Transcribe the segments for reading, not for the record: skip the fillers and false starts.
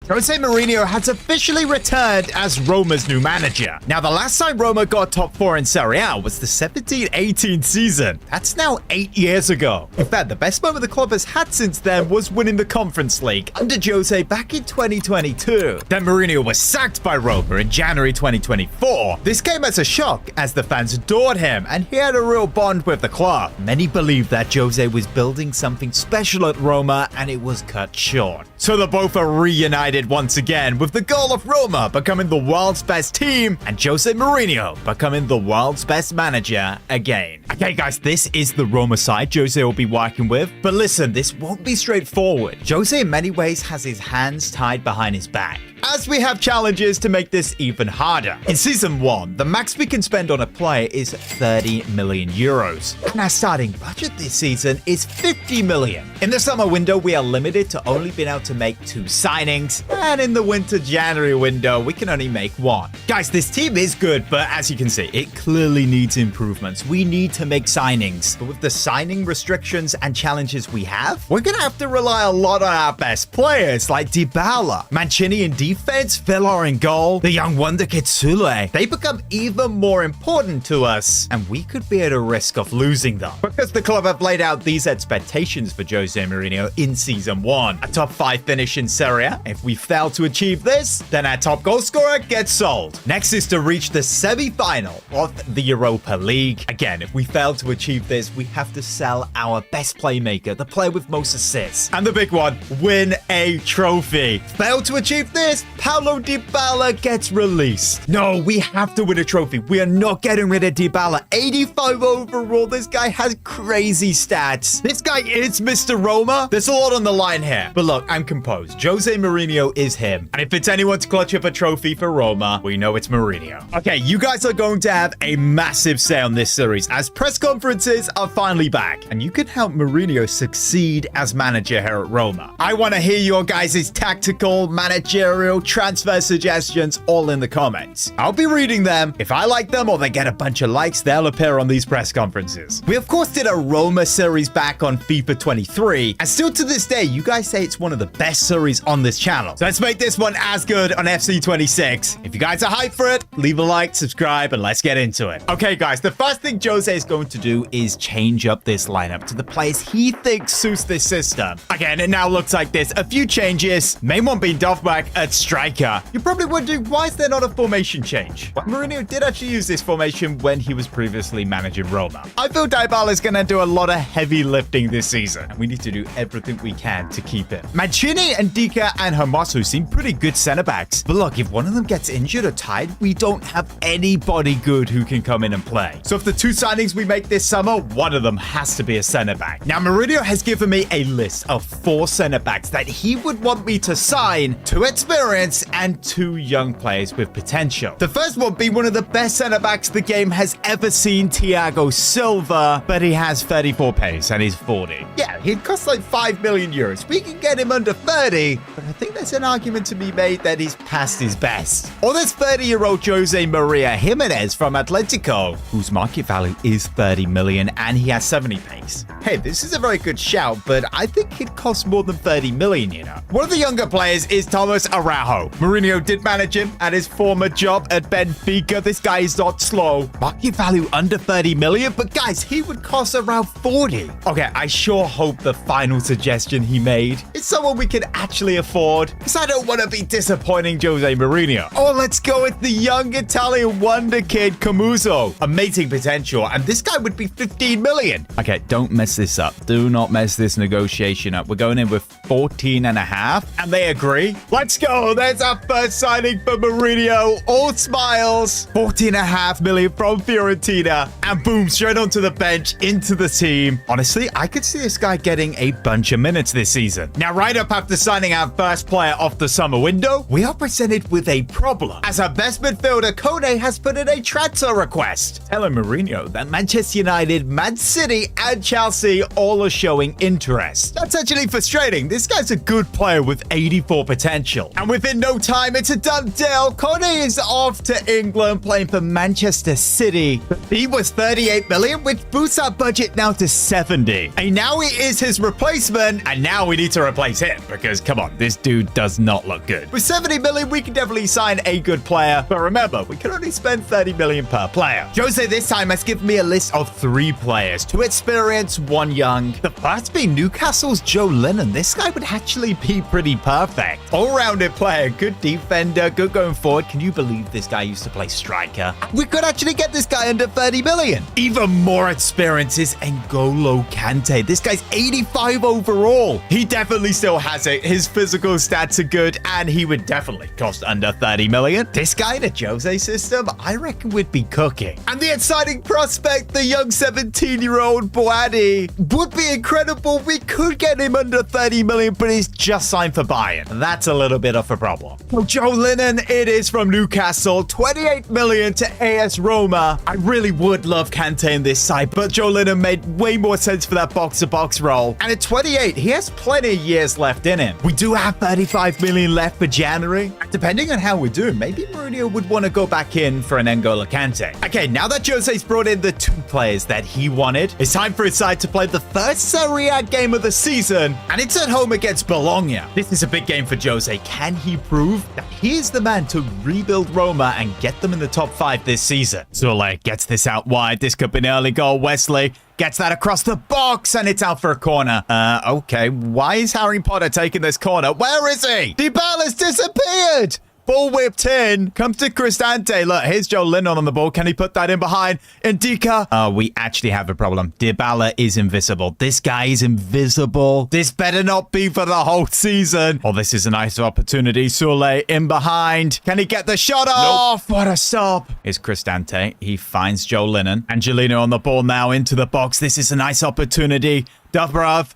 Jose Mourinho has officially returned as Roma's new manager. Now, the last time Roma got top 4 in Serie A was the 17-18 season. That's now 8 years ago. In fact, the best moment the club has had since then was winning the Conference League under Jose back in 2022. Then Mourinho was sacked by Roma in January 2024. This came as a shock as the fans adored him and he had a real bond with the club. Many believed that Jose was building something special at Roma and it was cut short. So the both are reunited once again with the goal of Roma becoming the world's best team and Jose Mourinho becoming the world's best manager again. Okay guys, this is the Roma side Jose will be working with, but listen, this won't be straightforward. Jose in many ways has his hands tied behind his back, as we have challenges to make this even harder. In Season 1, the max we can spend on a player is 30 million euros, and our starting budget this season is 50 million. In the summer window, we are limited to only being able to make 2 signings, and in the winter-January window, we can only make 1. Guys, this team is good, but as you can see, it clearly needs improvements. We need to make signings, but with the signing restrictions and challenges we have, we're gonna have to rely a lot on our best players like Dybala, Mancini in defense, Villa in goal, the young wonder kid Sule. They become even more important to us, and we could be at a risk of losing them because the club have laid out these expectations for Jose Mourinho in Season 1. A top 5 finish in Serie A. If we fail to achieve this, then our top goal scorer gets sold. Next is to reach the semi-final of the Europa League. Again, if we fail to achieve this, we have to sell our best playmaker, the player with most assists. And the big one, win a trophy. Fail to achieve this, Paulo Dybala gets released. No, we have to win a trophy. We are not getting rid of Dybala. 85 overall. This guy has crazy stats. This guy is Mr. Roma. There's a lot on the line here. But look, I'm composed. Jose Mourinho is him. And if it's anyone to clutch up a trophy for Roma, we know it's Mourinho. Okay, you guys are going to have a massive say on this series as press conferences are finally back. And you can help Mourinho succeed as manager here at Roma. I want to hear your guys' tactical, managerial, transfer suggestions all in the comments. I'll be reading them. If I like them or they get a bunch of likes, they'll appear on these press conferences. We of course did a Roma series back on FIFA 23, and still to this day, you guys say it's one of the best series on this channel. So let's make this one as good on FC 26. If you guys are hyped for it, leave a like, subscribe, and let's get into it. Okay guys, the first thing Jose is going to do is change up this lineup to the players he thinks suits this system. Again, it now looks like this. A few changes, main one being Dovbak at striker. You're probably wondering, why is there not a formation change? Well, Mourinho did actually use this formation when he was previously managing Roma. I feel Dybala is going to do a lot of heavy lifting this season, and we need to do everything we can to keep him. Mancini and Dika and Hermoso seem pretty good centre-backs, but look, if one of them gets injured or tired, we don't have anybody good who can come in and play. So if the 2 signings we make this summer, one of them has to be a centre-back. Now, Mourinho has given me a list of 4 centre-backs that he would want me to sign, 2 experienced and 2 young players with potential. The first one being one of the best centre-backs the game has ever seen, Thiago Silva, but he has 34 pace and he's 40. Yeah, he'd cost like 5 million euros. We can get him under 30, but I think there's an argument to be made that he's past his best. Or there's 30-year-old Jose Maria Jimenez from Atletico, whose market value is 30 million and he has 70 pace. Hey, this is a very good shout, but I think it costs more than 30 million, you know. One of the younger players is Thomas Araujo. Mourinho did manage him at his former job at Benfica. This guy is not slow. Market value under 30 million, but guys, he would cost around 40. Okay, I sure hope the final suggestion he made is someone we can actually afford, because I don't want to be disappointing Jose Mourinho. Oh, let's go with the young Italian wonder kid Camuso. Amazing potential, and this guy would be 15 million. Okay, don't mess this up. Do not mess this negotiation up. We're going in with 14 and a half, and they agree. Let's go. There's our first signing for Mourinho. All smiles. 14.5 million from Fiorentina, and boom, straight onto the bench, into the team. Honestly, I could see this guy getting a bunch of minutes this season. Now, right up after signing our first player off the summer window, we are presented with a problem, as our best midfielder Kone has put in a transfer request, telling Mourinho that Manchester United, Man City, and Chelsea all are showing interest. That's actually frustrating. This guy's a good player with 84 potential. And within no time, it's a done deal. Kone is off to England playing for Manchester City. He was 38 million, which boosts our budget now to 70. And now he is his replacement, and now we need to replace him because, come on, this dude does not look good. With 70 million, we can definitely sign a good player, but remember, we can only spend 30 million per player. Jose this time has given me a list of 3 players, 2 experienced, 1 young. The first being Newcastle's Joe Lennon. This guy would actually be pretty perfect. All-rounded player, good defender, good going forward. Can you believe this guy used to play striker? We could actually get this guy under 30 million. Even more experience is N'Golo Kante. This guy's 85 overall. He definitely still has it. His physical stats are good, and he would definitely cost under 30 million. This guy in a Jose system, I reckon would be cooking. And the exciting prospect, the young 17-year-old Boadi, would be incredible. We could get him under 30 million, but he's just signed for Bayern. That's a little bit of a problem. So Joe Lennon, it is from Newcastle, 28 million to AS Roma. I really would love Kante in this side, but Joe Lennon made way more sense for that box-to-box role. And at 28, he has plenty of years left in him. We do have 35 million left for January. Depending on how we're doing, maybe Mourinho would want to go back in for an N'Golo Kante. Okay, now that Jose's brought in the 2 players that he wanted, it's time for his side to play the first Serie A game of the season, and it's at home against Bologna. This is a big game for Jose. Can he prove that he is the man to rebuild Roma and get them in the top 5 this season? Sule gets this out wide. This could be an early goal. Wesley gets that across the box, and it's out for a corner. Okay. Why is Harry Potter taking this corner? Where is he? Dybala's disappeared. Ball whipped in. Comes to Cristante. Look, here's Joe Lennon on the ball. Can he put that in behind? Indica. Oh, we actually have a problem. Dybala is invisible. This guy is invisible. This better not be for the whole season. Oh, this is a nice opportunity. Sule in behind. Can he get the shot off? What a stop. Here's Cristante. He finds Joe Lennon. Angelino on the ball now into the box. This is a nice opportunity. Dubrov.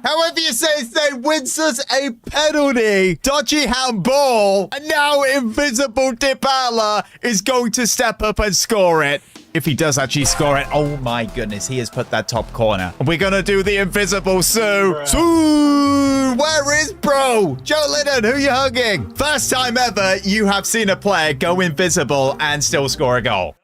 However you say his name, wins us a penalty. Dodgy handball. And now invisible Dybala is going to step up and score it. If he does actually score it, oh my goodness, he has put that top corner. We're going to do the invisible Sue. Sue, where is bro? Joe Lennon, who you hugging? First time ever you have seen a player go invisible and still score a goal.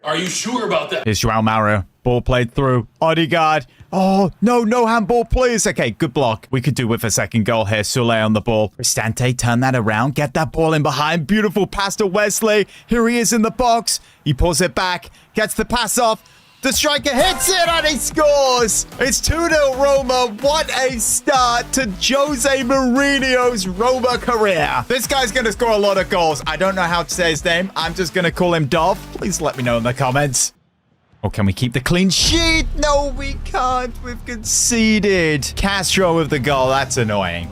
Are you sure about that? Here's João Mauro. Ball played through. Odegaard. Oh, no handball, please. Okay, good block. We could do with a second goal here. Sule on the ball. Cristante, turn that around. Get that ball in behind. Beautiful pass to Wesley. Here he is in the box. He pulls it back. Gets the pass off. The striker hits it and he scores. It's 2-0 Roma. What a start to Jose Mourinho's Roma career. This guy's going to score a lot of goals. I don't know how to say his name. I'm just going to call him Dov. Please let me know in the comments. Or can we keep the clean sheet? No, we can't. We've conceded. Castro with the goal. That's annoying.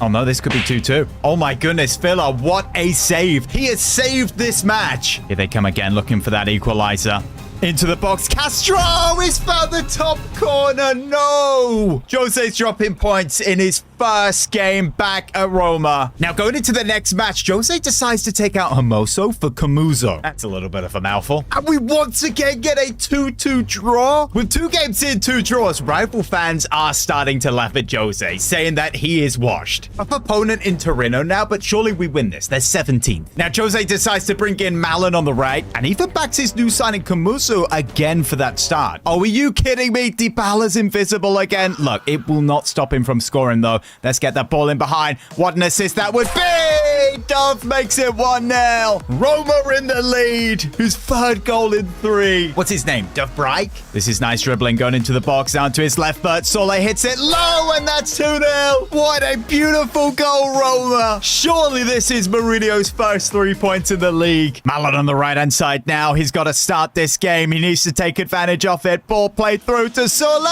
Oh, no, this could be 2-2. Oh, my goodness. Villa, what a save. He has saved this match. Here they come again, looking for that equalizer. Into the box. Castro is found the top corner. No. Jose's dropping points in his first game back at Roma. Now, going into the next match, Jose decides to take out Hermoso for Camuso. That's a little bit of a mouthful. And we once again get a 2-2 draw. With 2 games in, 2 draws, rival fans are starting to laugh at Jose, saying that he is washed. Tough opponent in Torino now, but surely we win this. They're 17th. Now, Jose decides to bring in Malin on the right, and even backs his new signing Camuso again for that start. Oh, are you kidding me? Dybala's invisible again. Look, it will not stop him from scoring, though. Let's get that ball in behind. What an assist that would be! Dove makes it 1-0. Roma in the lead. His 3rd goal in 3. What's his name? Dove Breik? This is nice dribbling going into the box down to his left foot. Sole hits it low, and that's 2-0. What a beautiful goal, Roma. Surely this is Mourinho's first 3 points in the league. Malin on the right-hand side now. He's got to start this game. He needs to take advantage of it. Ball played through to Sole.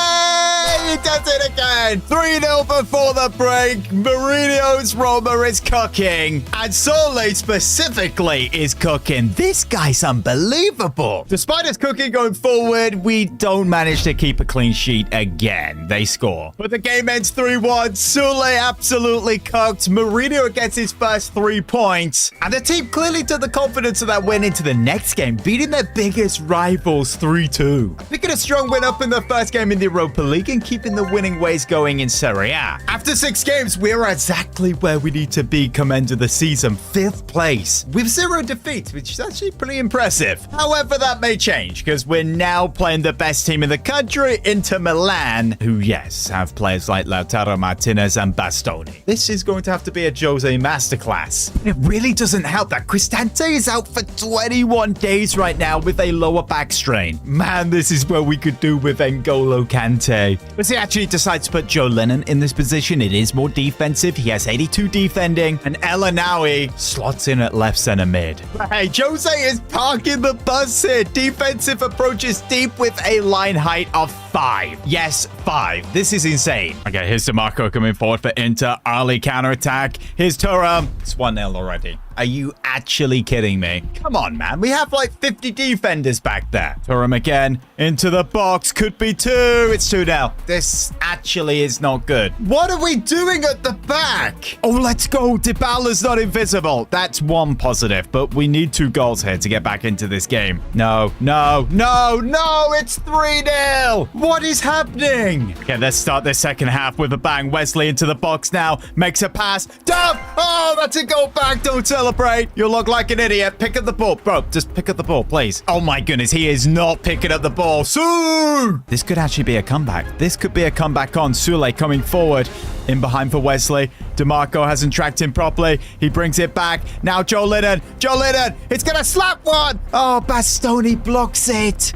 He does it again. 3-0 before the break. Mourinho's Roma is cooking. And Sole specifically is cooking. This guy's unbelievable. Despite his cooking going forward, we don't manage to keep a clean sheet again. They score. But the game ends 3-1. Sole absolutely cooked. Mourinho gets his first 3 points. And the team clearly took the confidence of that win into the next game, beating their biggest rivals 3-2. Picking a strong win up in the first game in the Europa League and keeping the winning ways going in Serie A. After 6 games, we're exactly where we need to be come end of the season, 5th place, with 0 defeats, which is actually pretty impressive. However, that may change, because we're now playing the best team in the country, Inter Milan, who, yes, have players like Lautaro Martinez and Bastoni. This is going to have to be a Jose masterclass. It really doesn't help that Cristante is out for 21 days right now with a lower back strain. Man, this is where we could do with N'Golo Kante. Does he actually decide to put Joe Lennon in this position? It is more defensive. He has 82 defending, and El Anawi slots in at left center mid. Hey, Jose is parking the bus here. Defensive approaches deep with a line height of 5. Yes, 5. This is insane. Okay, here's DeMarco coming forward for Inter. Early counterattack. Here's Thuram. It's 1-0 already. Are you actually kidding me? Come on, man. We have like 50 defenders back there. Thuram again. Into the box. Could be 2. It's 2-0. This actually is not good. What are we doing at the back? Oh, let's go. Dybala's not invisible. That's 1 positive, but we need 2 goals here to get back into this game. No, no, no, no. It's 3-0. What is happening? Okay, let's start this second half with a bang. Wesley into the box now. Makes a pass. Duff! Oh, that's a goal back. Don't celebrate. You look like an idiot. Pick up the ball. Bro, just pick up the ball, please. Oh my goodness, he is not picking up the ball. Sue! This could actually be a comeback. This could be a comeback on. Sule coming forward. In behind for Wesley. DeMarco hasn't tracked him properly. He brings it back. Now Joe Lennon. Joe Lennon. It's going to slap one. Oh, Bastoni blocks it.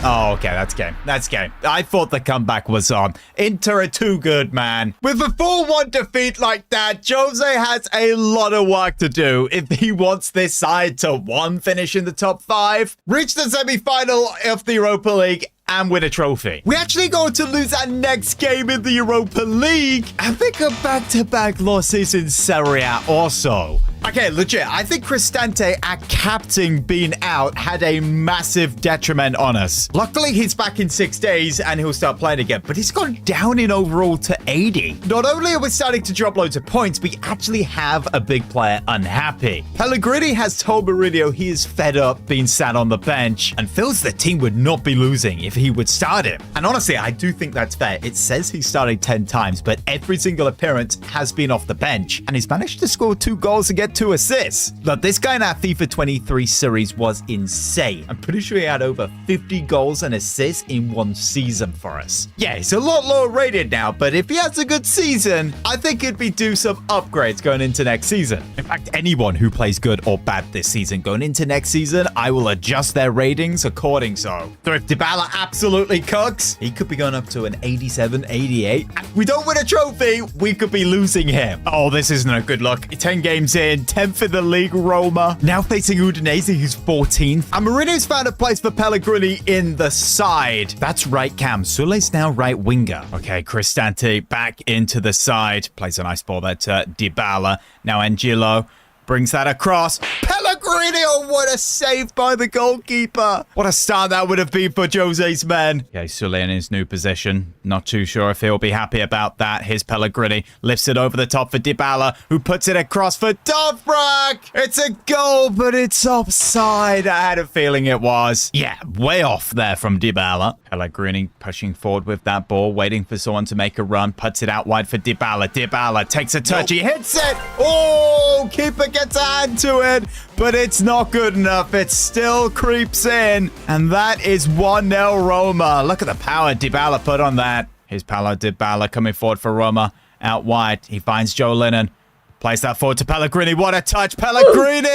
Oh, okay, that's game. That's game. I thought the comeback was on. Inter are too good, man. With a 4-1 defeat like that, Jose has a lot of work to do if he wants this side to, 1, finish in the top 5, reach the semi-final of the Europa League, and win a trophy. We actually going to lose our next game in the Europa League and pick up back-to-back losses in Serie A also. Okay, legit, I think Cristante, our captain, being out had a massive detriment on us. Luckily, he's back in 6 days and he'll start playing again, but he's gone down in overall to 80. Not only are we starting to drop loads of points, we actually have a big player unhappy. Pellegrini has told Mourinho he is fed up being sat on the bench and feels the team would not be losing if he would start him. And honestly, I do think that's fair. It says he started 10 times, but every single appearance has been off the bench and he's managed to score 2 goals and get 2 assists. But this guy in our FIFA 23 series was insane. I'm pretty sure he had over 50 goals and assists in 1 season for us. Yeah, he's a lot lower rated now, but if he has a good season, I think he'd be due some upgrades going into next season. In fact, anyone who plays good or bad this season going into next season, I will adjust their ratings according so. So if Dybala absolutely cooks, he could be going up to an 87, 88. If we don't win a trophy, we could be losing him. Oh, this isn't a good look. 10 games in, 10th in the league, Roma. Now facing Udinese, who's 14th. And Mourinho's found a place for Pellegrini in the side. That's right, Cam. Sule's now right winger. Okay, Cristante back into the side. Plays a nice ball there to Dybala. Now Angelo brings that across. Pellegrini, oh, what a save by the goalkeeper. What a start that would have been for Jose's men. Okay, Sule in his new position. Not too sure if he'll be happy about that. Here's Pellegrini. Lifts it over the top for Dybala, who puts it across for Dovrak. It's a goal, but it's offside. I had a feeling it was. Yeah, way off there from Dybala. Pellegrini pushing forward with that ball, waiting for someone to make a run. Puts it out wide for Dybala. Dybala takes a touch. He hits it. Oh, keeper gets a hand to it, but it's not good enough. It still creeps in, and that is 1-0 Roma. Look at the power Dybala put on that. Here's Paulo Dybala coming forward for Roma. Out wide, he finds Joe Lennon. Plays that forward to Pellegrini. What a touch, Pellegrini!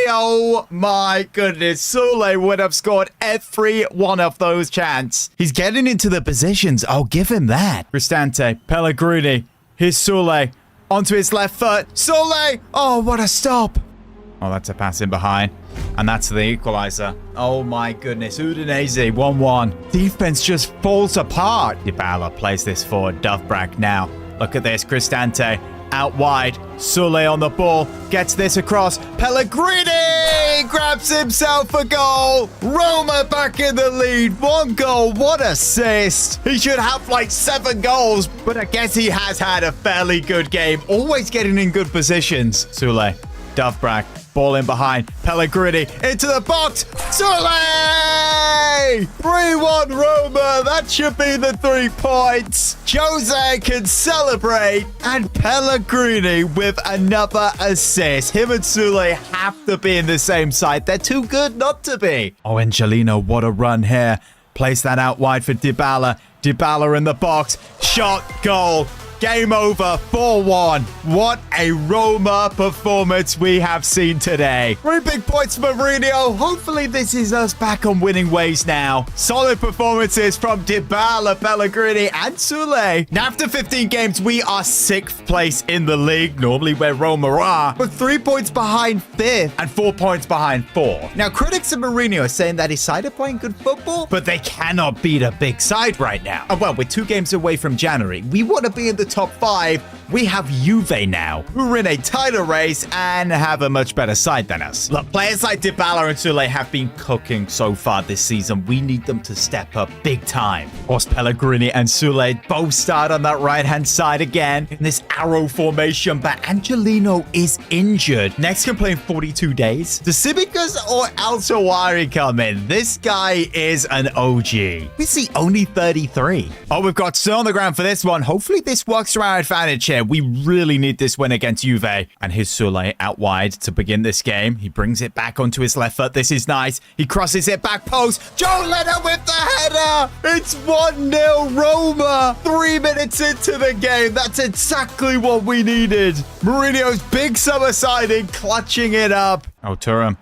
Oh my goodness. Sule would have scored every one of those chances. He's getting into the positions. I'll give him that. Cristante, Pellegrini. Here's Sule. Onto his left foot. Sule! Oh, what a stop. Oh, that's a pass in behind. And that's the equalizer. Oh my goodness. Udinese 1-1. Defense just falls apart. Dybala plays this forward. Dovrak now. Look at this. Cristante out wide. Sule on the ball, gets this across. Pellegrini grabs himself a goal. Roma back in the lead. 1 goal, 1 assist. He should have like 7 goals, but I guess he has had a fairly good game. Always getting in good positions. Sule, Dovbrak, ball in behind. Pellegrini into the box. Sule! 3-1 Roma. That should be the 3 points. Jose can celebrate. And Pellegrini with another assist. Him and Sule have to be in the same side. They're too good not to be. Oh, Angelino, what a run here. Place that out wide for Dybala. Dybala in the box. Shot, goal. Game over, 4-1. What a Roma performance we have seen today. 3 big points for Mourinho. Hopefully this is us back on winning ways now. Solid performances from Dybala, Pellegrini, and Sule. Now after 15 games, we are 6th place in the league. Normally where Roma are, but 3 points behind 5th and 4 points behind 4. Now critics of Mourinho are saying that his side are playing good football, but they cannot beat a big side right now. And well, we're 2 games away from January. We want to be in the top 5. We have Juve now, who are in a title race and have a much better side than us. Look, players like Dybala and Sule have been cooking so far this season. We need them to step up big time. Of course, Pellegrini and Sule both start on that right-hand side again in this arrow formation, but Angelino is injured. Next can play in 42 days. Does Tsimikas or El Tawari come in? This guy is an OG. Is he only 33? Oh, we've got Sule on the ground for this one. Hopefully this works to our advantage here. We really need this win against Juve. And here's Sule out wide to begin this game. He brings it back onto his left foot. This is nice. He crosses it back post. Joe Lennon with the header. It's 1-0 Roma. 3 minutes into the game. That's exactly what we needed. Mourinho's big summer signing, clutching it up. Oh, Thuram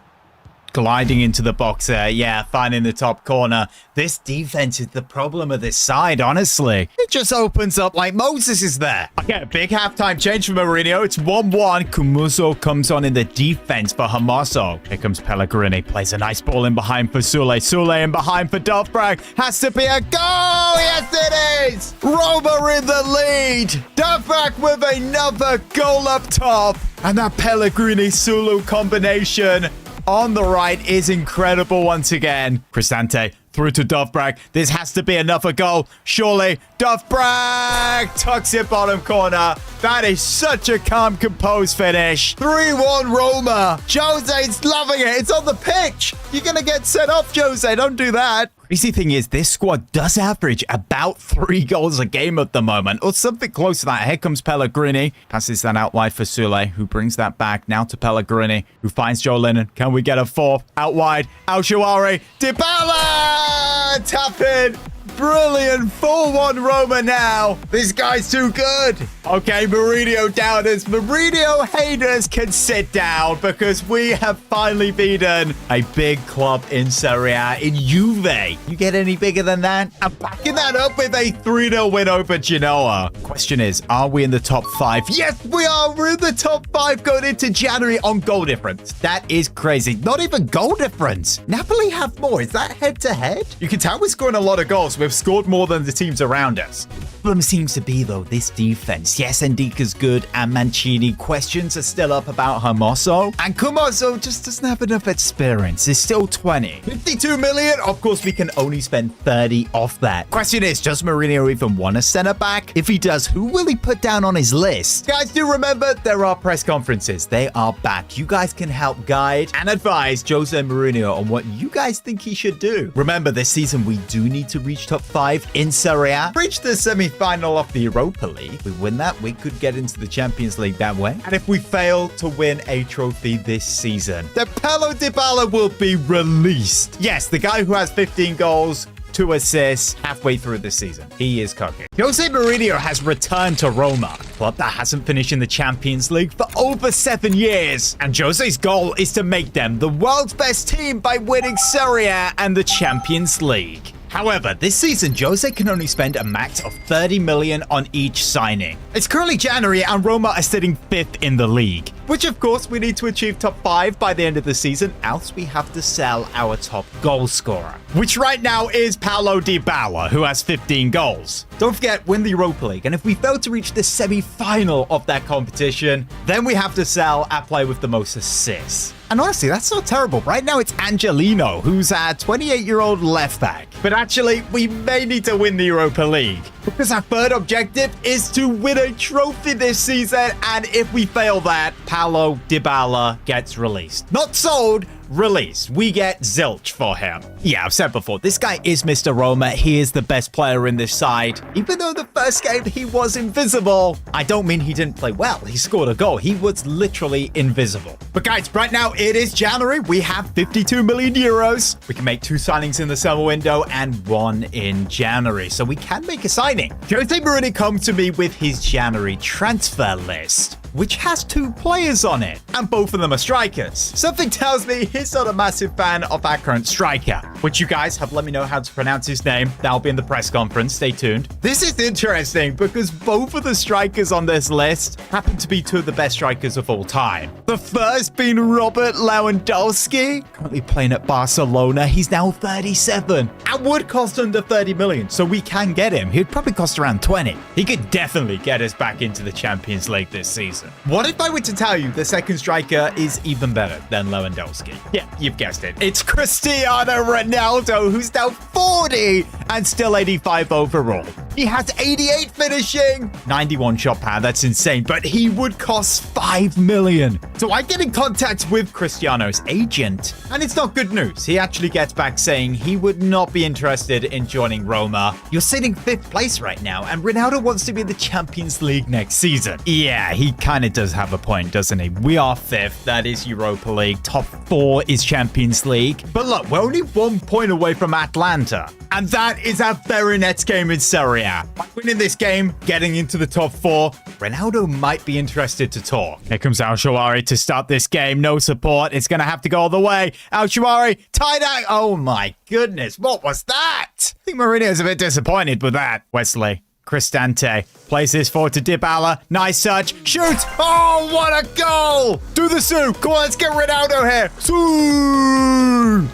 gliding into the box there. Yeah, finding the top corner. This defense is the problem of this side, honestly. It just opens up like Moses is there. Okay, a big halftime change for Mourinho. It's 1-1. Kumuso comes on in the defense for Hermoso. Here comes Pellegrini. Plays a nice ball in behind for Sule. Sule in behind for Dovbrak. Has to be a goal. Yes, it is. Roma in the lead. Dovbrak with another goal up top. And that Pellegrini-Sulu combination on the right is incredible once again. Cristante through to Dovbrak. This has to be another goal. Surely Dovbrak tucks it bottom corner. That is such a calm, composed finish. 3-1 Roma. Jose's loving it. It's on the pitch. You're going to get set off, Jose. Don't do that. Crazy thing is, this squad does average about 3 goals a game at the moment, or something close to that. Here comes Pellegrini. Passes that out wide for Sule, who brings that back now to Pellegrini, who finds Joe Lennon. Can we get a 4th? Out wide. El Shawari. Dybala! Tap in. Brilliant. 4-1 Roma now. This guy's too good. Okay, Mourinho doubters. Mourinho haters can sit down because we have finally beaten a big club in Serie A in Juve. You get any bigger than that? I'm backing that up with a 3-0 win over Genoa. Question is, are we in the top 5? Yes, we are. We're in the top 5 going into January on goal difference. That is crazy. Not even goal difference. Napoli have more. Is that head-to-head? You can tell we're scoring a lot of goals. We've scored more than the teams around us. The problem seems to be, though, this defense. Yes, Ndika's good and Mancini. Questions are still up about Hermoso. And Kumoso just doesn't have enough experience. He's still 20. 52 million? Of course, we can only spend 30 off that. Question is, does Mourinho even want a centre back? If he does, who will he put down on his list? Guys, do remember there are press conferences. They are back. You guys can help guide and advise Jose Mourinho on what you guys think he should do. Remember, this season we do need to reach top 5 in Serie A. Reach the semi-final of the Europa League. If we win that, we could get into the Champions League that way. And if we fail to win a trophy this season, then Paulo Dybala will be released. Yes, the guy who has 15 goals, 2 assists halfway through the season. He is cooking. Jose Mourinho has returned to Roma, a club that hasn't finished in the Champions League for over 7 years. And Jose's goal is to make them the world's best team by winning Serie A and the Champions League. However, this season, Jose can only spend a max of 30 million on each signing. It's currently January and Roma are sitting 5th in the league, which of course we need to achieve top 5 by the end of the season, else we have to sell our top goal scorer, which right now is Paulo Dybala, who has 15 goals. Don't forget, win the Europa League. And if we fail to reach the semi-final of that competition, then we have to sell our player with the most assists. And honestly, that's not terrible. Right now, it's Angelino, who's a 28-year-old left back. But actually, we may need to win the Europa League, because our third objective is to win a trophy this season. And if we fail that, Paulo Dybala gets released. Not sold, released. We get zilch for him. Yeah, I've said before, this guy is Mr. Roma. He is the best player in this side. Even though the first game he was invisible, I don't mean he didn't play well. He scored a goal. He was literally invisible. But guys, right now it is January. We have 52 million euros. We can make 2 signings in the summer window and 1 in January. So we can make a signing. Jose Mourinho comes to me with his January transfer list, which has 2 players on it, and both of them are strikers. Something tells me he's not a massive fan of our current striker, which you guys have let me know how to pronounce his name. That'll be in the press conference. Stay tuned. This is interesting because both of the strikers on this list happen to be 2 of the best strikers of all time. The first being Robert Lewandowski, currently playing at Barcelona. He's now 37 and would cost under 30 million, so we can get him. He'd probably cost around 20. He could definitely get us back into the Champions League this season. What if I were to tell you the second striker is even better than Lewandowski? Yeah, you've guessed it. It's Cristiano Ronaldo, who's now 40 and still 85 overall. He has 88 finishing, 91 shot power. That's insane, but he would cost 5 million. So I get in contact with Cristiano's agent, and it's not good news. He actually gets back saying he would not be interested in joining Roma. You're sitting 5th place right now, and Ronaldo wants to be in the Champions League next season. Yeah, he kind of does have a point, doesn't he? We are 5th. That is Europa League. Top 4 is Champions League. But look, we're only 1 point away from Atlanta. And that is our very next game in Serie A. By winning this game, getting into the top 4, Ronaldo might be interested to talk. Here comes Al Shawari to start this game. No support. It's going to have to go all the way. Al Shawari, tied out. Oh my goodness. What was that? I think Mourinho's a bit disappointed with that. Wesley. Cristante plays this forward to Dybala. Nice touch. Shoot. Oh, what a goal. Do the Sue. Come on, let's get Ronaldo here. Sue.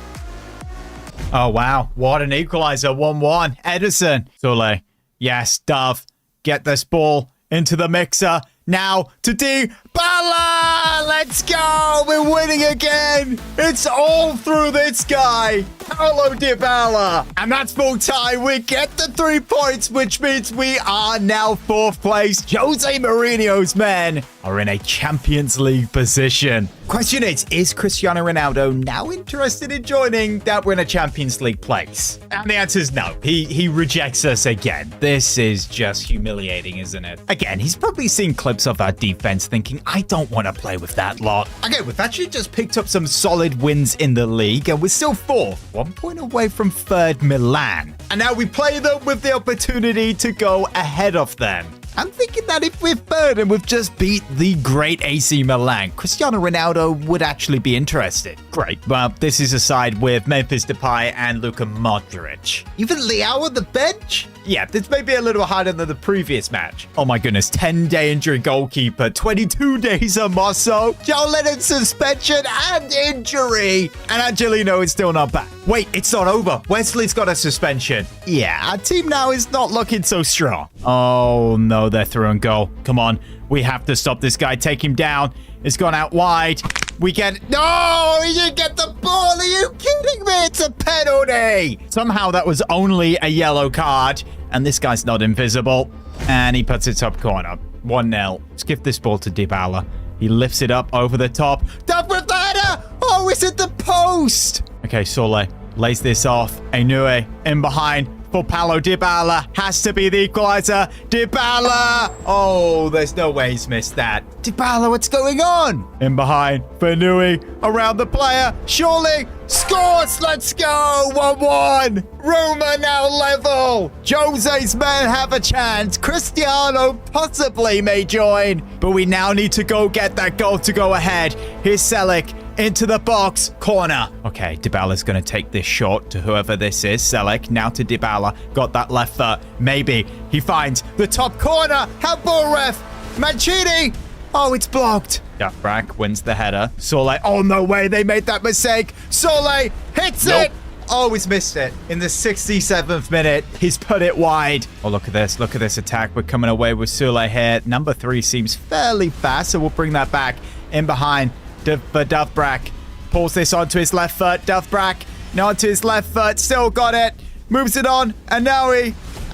Oh, wow. What an equalizer. 1-1. Edison. Sule. Yes, Dove. Get this ball into the mixer. Now to Dybala. Let's go. We're winning again. It's all through this guy. Paulo Dybala. And that's full time. We get the 3 points, which means we are now 4th place. Jose Mourinho's men are in a Champions League position. Question is Cristiano Ronaldo now interested in joining that we're in a Champions League place? And the answer is no. He rejects us again. This is just humiliating, isn't it? Again, he's probably seen clips of our defense thinking, I don't want to play with that lot. Okay, we've actually just picked up some solid wins in the league, and we're still 4th, 1 point away from 3rd Milan. And now we play them with the opportunity to go ahead of them. I'm thinking that if we're 3rd and we've just beat the great AC Milan, Cristiano Ronaldo would actually be interested. Great. Well, this is a side with Memphis Depay and Luka Modric. Even Leao on the bench? Yeah, this may be a little harder than the previous match. Oh my goodness, 10-day injury goalkeeper, 22 days of Mosso, Joe Lennon's suspension and injury. And Angelino is still not back. Wait, it's not over. Wesley's got a suspension. Yeah, our team now is not looking so strong. Oh no, they're through and goal. Come on, we have to stop this guy, take him down. It's gone out wide. We get... No, he didn't get the ball. Are you kidding me? It's a penalty. Somehow that was only a yellow card. And this guy's not invisible. And he puts it top corner. 1-0. Let's give this ball to Dybala. He lifts it up over the top. Done with the header. Oh, it's at the post. Okay, Sule lays this off. Enue in behind. For Paulo Dybala, has to be the equalizer. Dybala! Oh, there's no way he's missed that. Dybala, what's going on? In behind, Fenui, around the player, surely scores! Let's go! 1-1. Roma now level. Jose's men have a chance. Cristiano possibly may join, but we now need to go get that goal to go ahead. Here's Selic. Into the box. Corner. Okay, Dybala's going to take this shot to whoever this is. Selec. Now to Dybala. Got that left foot. Maybe he finds the top corner. Handball ref. Mancini. Oh, it's blocked. Dafrak wins the header. Sole. Oh, no way. They made that mistake. Sole hits it. Always missed it. In the 67th minute, he's put it wide. Oh, look at this. Look at this attack. We're coming away with Sule here. Number 3 seems fairly fast, so we'll bring that back in behind for Dovbrak. Pulls this onto his left foot. Dovbrak now onto his left foot. Still got it. Moves it on. And now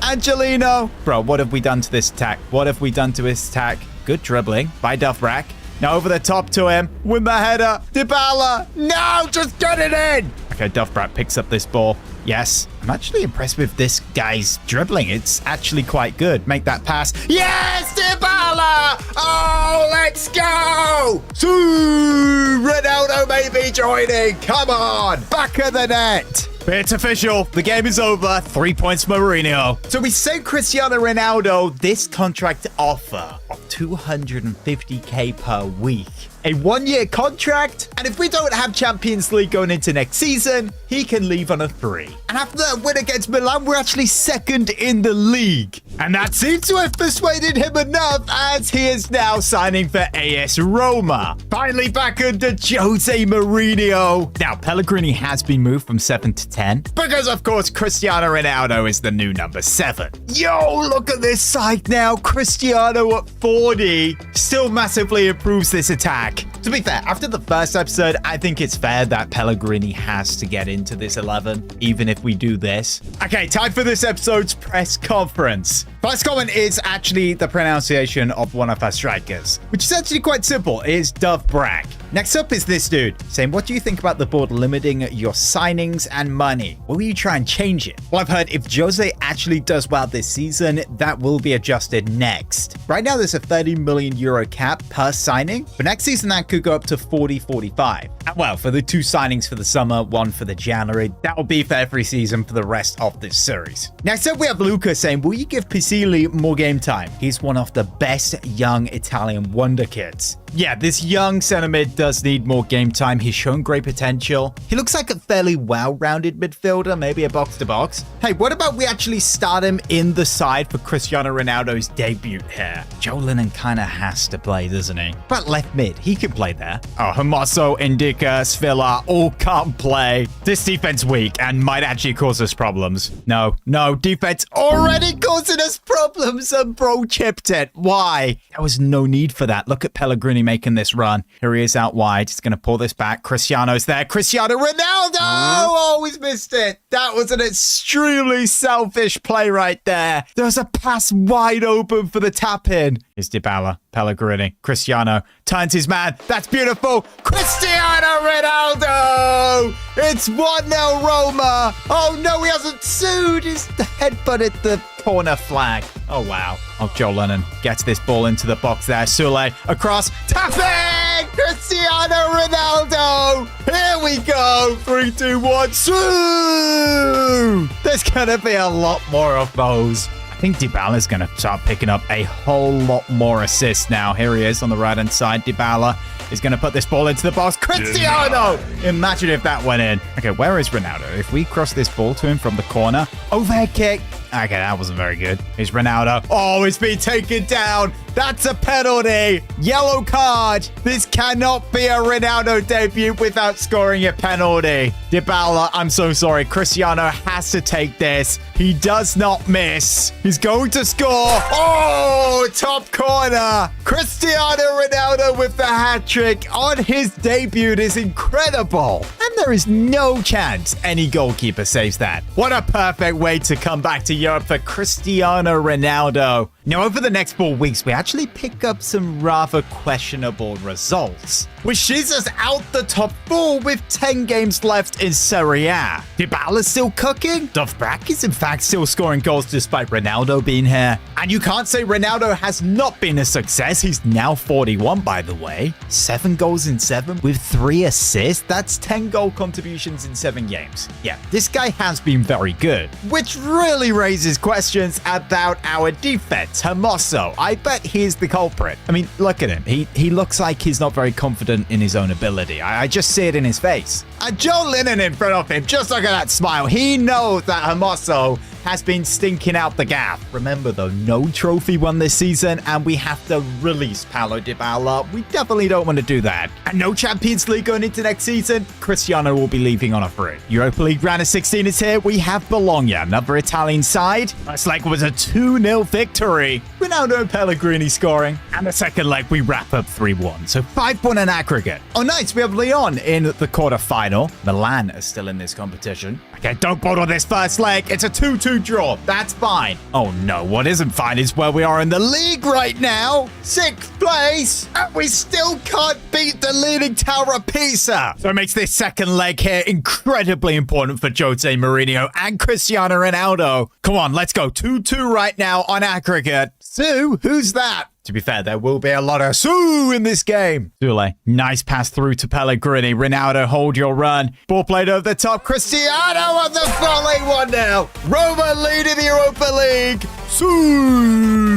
Angelino. Bro, what have we done to this attack? What have we done to his attack? Good dribbling by Dovbrak. Now over the top to him. Win the header. Dybala. No, just get it in. Okay, Dovbrak picks up this ball. Yes. I'm actually impressed with this guy's dribbling. It's actually quite good. Make that pass. Yes, Dybala. Oh, let's go. Ronaldo may be joining. Come on. Back of the net. It's official. The game is over. 3 points for Mourinho. So we sent Cristiano Ronaldo this contract offer of 250k per week. A 1-year contract. And if we don't have Champions League going into next season, he can leave on a 3. And after that win against Milan, we're actually second in the league. And that seems to have persuaded him enough, as he is now signing for AS Roma. Finally back under Jose Mourinho. Now, Pellegrini has been moved from 7 to 10 because, of course, Cristiano Ronaldo is the new number 7. Yo, look at this side now. Cristiano at 40 still massively improves this attack. To be fair, after the first episode, I think it's fair that Pellegrini has to get into this 11, even if we do this. Okay, time for this episode's press conference. First comment is actually the pronunciation of one of our strikers, which is actually quite simple. It is Dovbrak. Next up is this dude saying, what do you think about the board limiting your signings and money? Will you try and change it? Well, I've heard if Jose actually does well this season, that will be adjusted next. Right now, there's a 30 million euro cap per signing. But next season, that could go up to 40, 45. And well, for the 2 signings for the summer, 1 for the January, that will be for every season for the rest of this series. Next up, we have Luca saying, will you give Pisili more game time? He's one of the best young Italian wonder kids. Yeah, this young center mid does need more game time. He's shown great potential. He looks like a fairly well-rounded midfielder, maybe a box-to-box. Hey, what about we actually start him in the side for Cristiano Ronaldo's debut here? Joe Lennon kind of has to play, doesn't he? But left mid, he can play there. Oh, Hermoso, Indica, Svilla all can't play. This defense weak and might actually cause us problems. No, defense already causing us problems, and bro chipped it. Why? There was no need for that. Look at Pellegrini making this run. Here he is out wide. He's going to pull this back. Cristiano's there. Cristiano Ronaldo! Always missed it. That was an extremely selfish play right there. There was a pass wide open for the tap in. Here's Dybala. Pellegrini. Cristiano turns his man. That's beautiful. Cristiano Ronaldo! It's 1-0 Roma. Oh no, he hasn't sued. He's headbutted the corner flag. Oh wow. Oh, Joe Lennon gets this ball into the box there. Sule across. Tapping! Cristiano Ronaldo! Here we go. 3, 2, 1. Sue! There's gonna be a lot more of those. I think Dybala's going to start picking up a whole lot more assists now. Here he is on the right-hand side. Dybala is going to put this ball into the box. Cristiano! Imagine if that went in. Okay, where is Ronaldo? If we cross this ball to him from the corner. Overhead kick. Okay, that wasn't very good. Here's Ronaldo. Oh, it's been taken down. That's a penalty. Yellow card. This cannot be a Ronaldo debut without scoring a penalty. Dybala, I'm so sorry. Cristiano has to take this. He does not miss. He's going to score. Oh, top corner. Cristiano Ronaldo with the hat trick on his debut is incredible. And there is no chance any goalkeeper saves that. What a perfect way to come back to Europe for Cristiano Ronaldo. Now, over the next 4 weeks, we actually pick up some rather questionable results, which sees us out the top 4 with 10 games left in Serie A. Dybala's still cooking. Dovbrak is in fact still scoring goals despite Ronaldo being here. And you can't say Ronaldo has not been a success. He's now 41, by the way. 7 goals in 7 with 3 assists. That's 10 goal contributions in 7 games. Yeah, this guy has been very good, which really raises questions about our defense. Hermoso, I bet he's the culprit. I mean, look at him. He looks like he's not very confident in his own ability. I just see it in his face. And Joe Lennon in front of him, just look at that smile. He knows that Hermoso has been stinking out the gap. Remember, though, no trophy won this season, and we have to release Paulo Dybala. We definitely don't want to do that. And no Champions League going into next season. Cristiano will be leaving on a free. Europa League round of 16 is here. We have Bologna, another Italian side. First leg was a 2-0 victory. Ronaldo and Pellegrini scoring. And the second leg, we wrap up 3-1. So 5-1 in aggregate. Oh, nice. We have Lyon in the quarterfinal. Milan are still in this competition. Okay, don't bother this first leg. It's a 2-2 draw. That's fine. Oh, no. What isn't fine is where we are in the league right now. 6th place. And we still can't beat the leading tower of Pisa. So it makes this second leg here incredibly important for Jose Mourinho and Cristiano Ronaldo. Come on, let's go. 2-2 right now on aggregate. Sue, who's that? To be fair, there will be a lot of Sue in this game. Zule, nice pass through to Pellegrini. Ronaldo, hold your run. Ball played over the top. Cristiano on the volley 1-0. Roma leading the Europa League. Sue.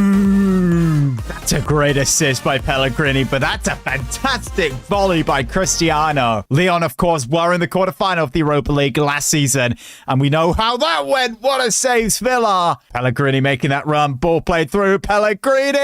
That's a great assist by Pellegrini, but that's a fantastic volley by Cristiano. Lyon, of course, were in the quarterfinal of the Europa League last season, and we know how that went. What a save, Villa. Pellegrini making that run. Ball played through. Pellegrini.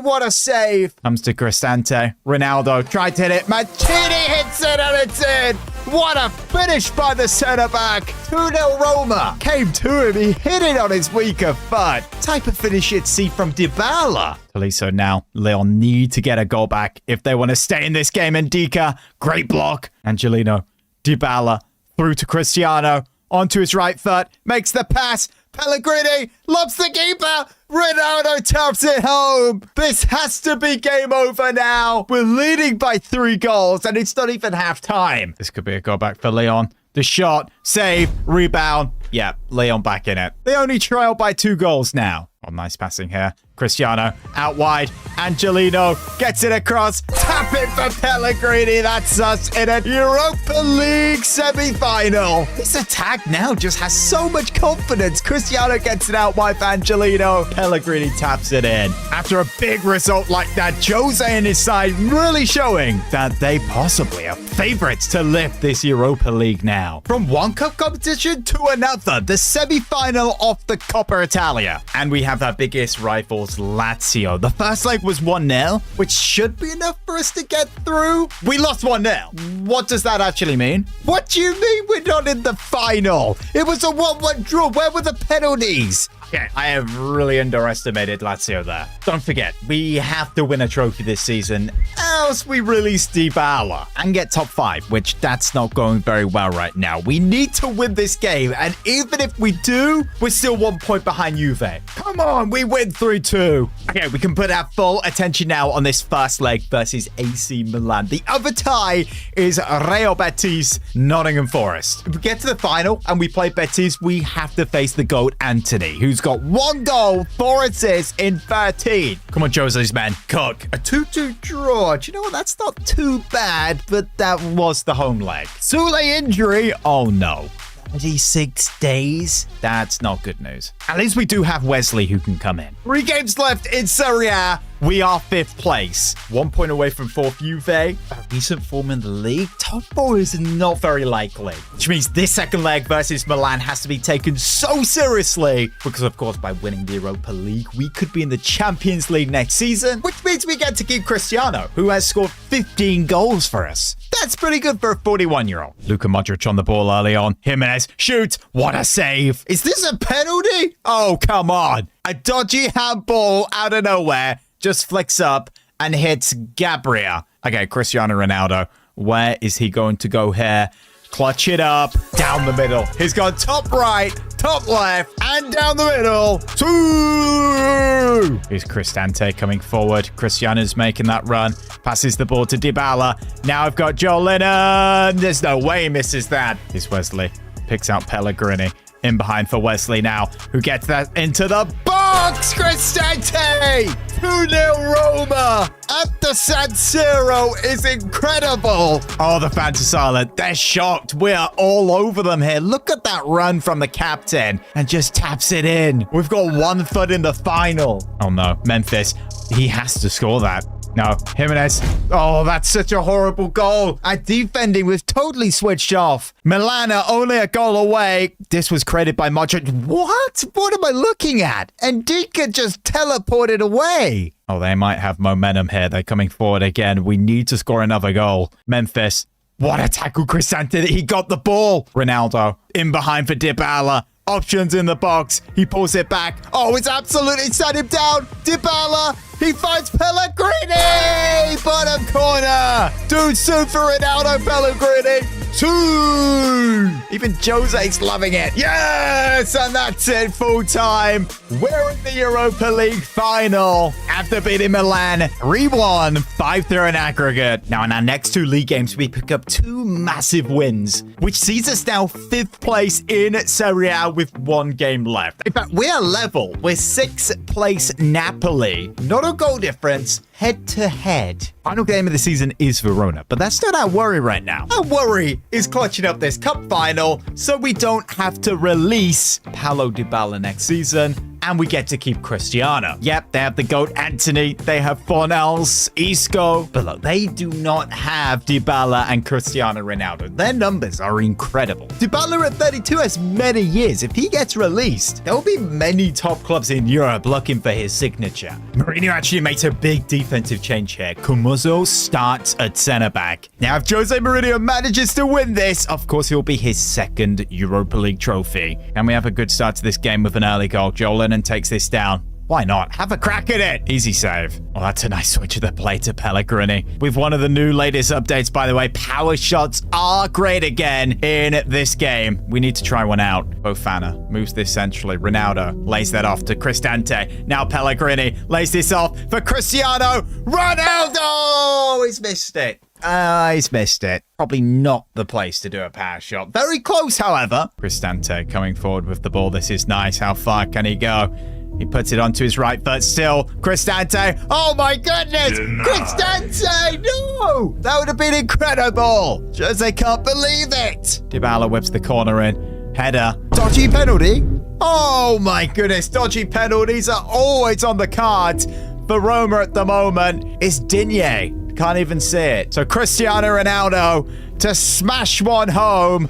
What a save. Comes to Cristante. Ronaldo tried to hit it. Mancini hits it and it's in. What a finish by the centre-back. 2-0 Roma. Came to him. He hit it on his weaker foot. Type of finish you'd see from Dybala. Tolisso now. Lyon need to get a goal back if they want to stay in this game. And Dika, great block. Angelino. Dybala through to Cristiano. Onto his right foot. Makes the pass. Pellegrini lobs the keeper. Ronaldo taps it home. This has to be game over now. We're leading by 3 goals, and it's not even half time. This could be a goal back for Lyon. The shot, save, rebound. Yeah, Lyon back in it. They only trail by 2 goals now. Oh, nice passing here. Cristiano out wide. Angelino gets it across. Tap it for Pellegrini. That's us in a Europa League semi-final. This attack now just has so much confidence. Cristiano gets it out wide for Angelino. Pellegrini taps it in. After a big result like that, Jose and his side really showing that they possibly are favourites to lift this Europa League now. From one cup competition to another, the semi-final of the Coppa Italia. And we have our biggest rivals, Lazio. The first leg was 1-0, which should be enough for us to get through. We lost 1-0. What does that actually mean? What do you mean we're not in the final? It was a 1-1 draw. Where were the penalties? Okay, I have really underestimated Lazio there. Don't forget, we have to win a trophy this season, else we release Dybala and get top 5, which that's not going very well right now. We need to win this game, and even if we do, we're still 1 point behind Juve. Come on, we win 3-2. Okay, we can put our full attention now on this first leg versus AC Milan. The other tie is Real Betis, Nottingham Forest. If we get to the final and we play Betis, we have to face the GOAT Anthony, who's got 1 goal, 4 assists in 13. Come on, Jose's men. Cook. A 2-2 draw. Do you know what? That's not too bad, but that was the home leg. Sule injury. Oh, no. 36 days? That's not good news. At least we do have Wesley who can come in. 3 games left in Serie A. We are 5th place. 1 point away from 4th Juve. A recent form in the league. Top 4 is not very likely. Which means this second leg versus Milan has to be taken so seriously. Because, of course, by winning the Europa League, we could be in the Champions League next season. Which means we get to keep Cristiano, who has scored 15 goals for us. That's pretty good for a 41-year-old. Luka Modric on the ball early on. Jimenez shoots. What a save. Is this a penalty? Oh, come on. A dodgy handball out of nowhere. Just flicks up and hits Gabriel. Okay, Cristiano Ronaldo. Where is he going to go here? Clutch it up. Down the middle. He's gone top right, top left, and down the middle. 2! Here's Cristante coming forward. Cristiano's making that run. Passes the ball to Dybala. Now I've got Joe Lennon. There's no way he misses that. Here's Wesley. Picks out Pellegrini. In behind for Wesley now, who gets that into the box. Cristante! 2-0 Roma at the San Siro is incredible. Oh, the fans are silent. They're shocked. We are all over them here. Look at that run from the captain and just taps it in. We've got 1 foot in the final. Oh, no. Memphis. He has to score that. No, Jimenez. Oh, that's such a horrible goal. Our defending was totally switched off. Milan are only a goal away. This was created by Modric. What? What am I looking at? And Dika just teleported away. Oh, they might have momentum here. They're coming forward again. We need to score another goal. Memphis. What a tackle, Cristante. He got the ball. Ronaldo in behind for Dybala. Options in the box. He pulls it back. Oh, it's absolutely set him down. Dybala. He finds Pellegrini. Bottom corner. Dude, soon for Ronaldo. Pellegrini. 2. Even Jose's loving it. Yes, and that's it. Full time. We're in the Europa League final after beating Milan 3-1, 5-3 in aggregate. Now, in our next 2 league games, we pick up 2 massive wins, which sees us now 5th place in Serie A with 1 game left. In fact, we are level with 6th place Napoli. Not a goal difference, head to head. Final game of the season is Verona, but that's not our worry right now. Our worry is clutching up this cup final so we don't have to release Paulo Dybala next season. And we get to keep Cristiano. Yep, they have the GOAT Anthony. They have Fornals, Isco. But look, they do not have Dybala and Cristiano Ronaldo. Their numbers are incredible. Dybala at 32 has many years. If he gets released, there will be many top clubs in Europe looking for his signature. Mourinho actually makes a big defensive change here. Comozo starts at centre-back. Now, if Jose Mourinho manages to win this, of course, he'll be his 2nd Europa League trophy. And we have a good start to this game with an early goal. Joel and takes this down. Why not? Have a crack at it. Easy save. Oh, that's a nice switch of the play to Pellegrini. With one of the new latest updates, by the way, power shots are great again in this game. We need to try one out. Fofana moves this centrally. Ronaldo lays that off to Cristante. Now Pellegrini lays this off for Cristiano Ronaldo. He's missed it. He's missed it. Probably not the place to do a power shot. Very close, however. Cristante coming forward with the ball. This is nice. How far can he go? He puts it onto his right foot still. Cristante. Oh my goodness. Cristante. No. That would have been incredible. Jose can't believe it. Dybala whips the corner in. Header. Dodgy penalty. Oh my goodness. Dodgy penalties are always on the cards for Roma at the moment. It's Digne. Can't even see it. So Cristiano Ronaldo to smash one home.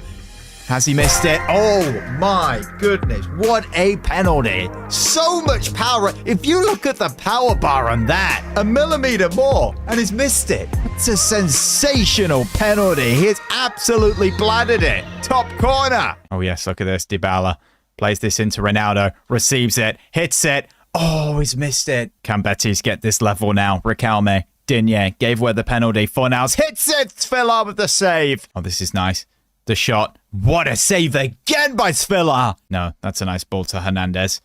Has he missed it? Oh my goodness. What a penalty. So much power. If you look at the power bar on that, a millimeter more, and he's missed it. It's a sensational penalty. He's absolutely bladdered it. Top corner. Oh yes, look at this. Dybala plays this into Ronaldo, receives it, hits it. Oh, he's missed it. Can Betis get this level now? Riquelme. Digne gave away the penalty. Fornals hits it. Svilla with the save. Oh, this is nice. The shot. What a save again by Svilla. No, that's a nice ball to Hernandez.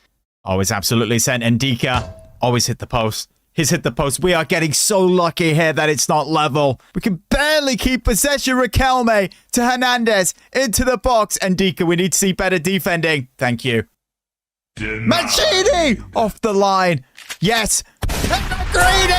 Oh, it's absolutely sent. Ndika always hit the post. He's hit the post. We are getting so lucky here that it's not level. We can barely keep possession. Riquelme to Hernandez into the box. Ndika, we need to see better defending. Thank you. Mancini off the line. Yes. Pellegrini!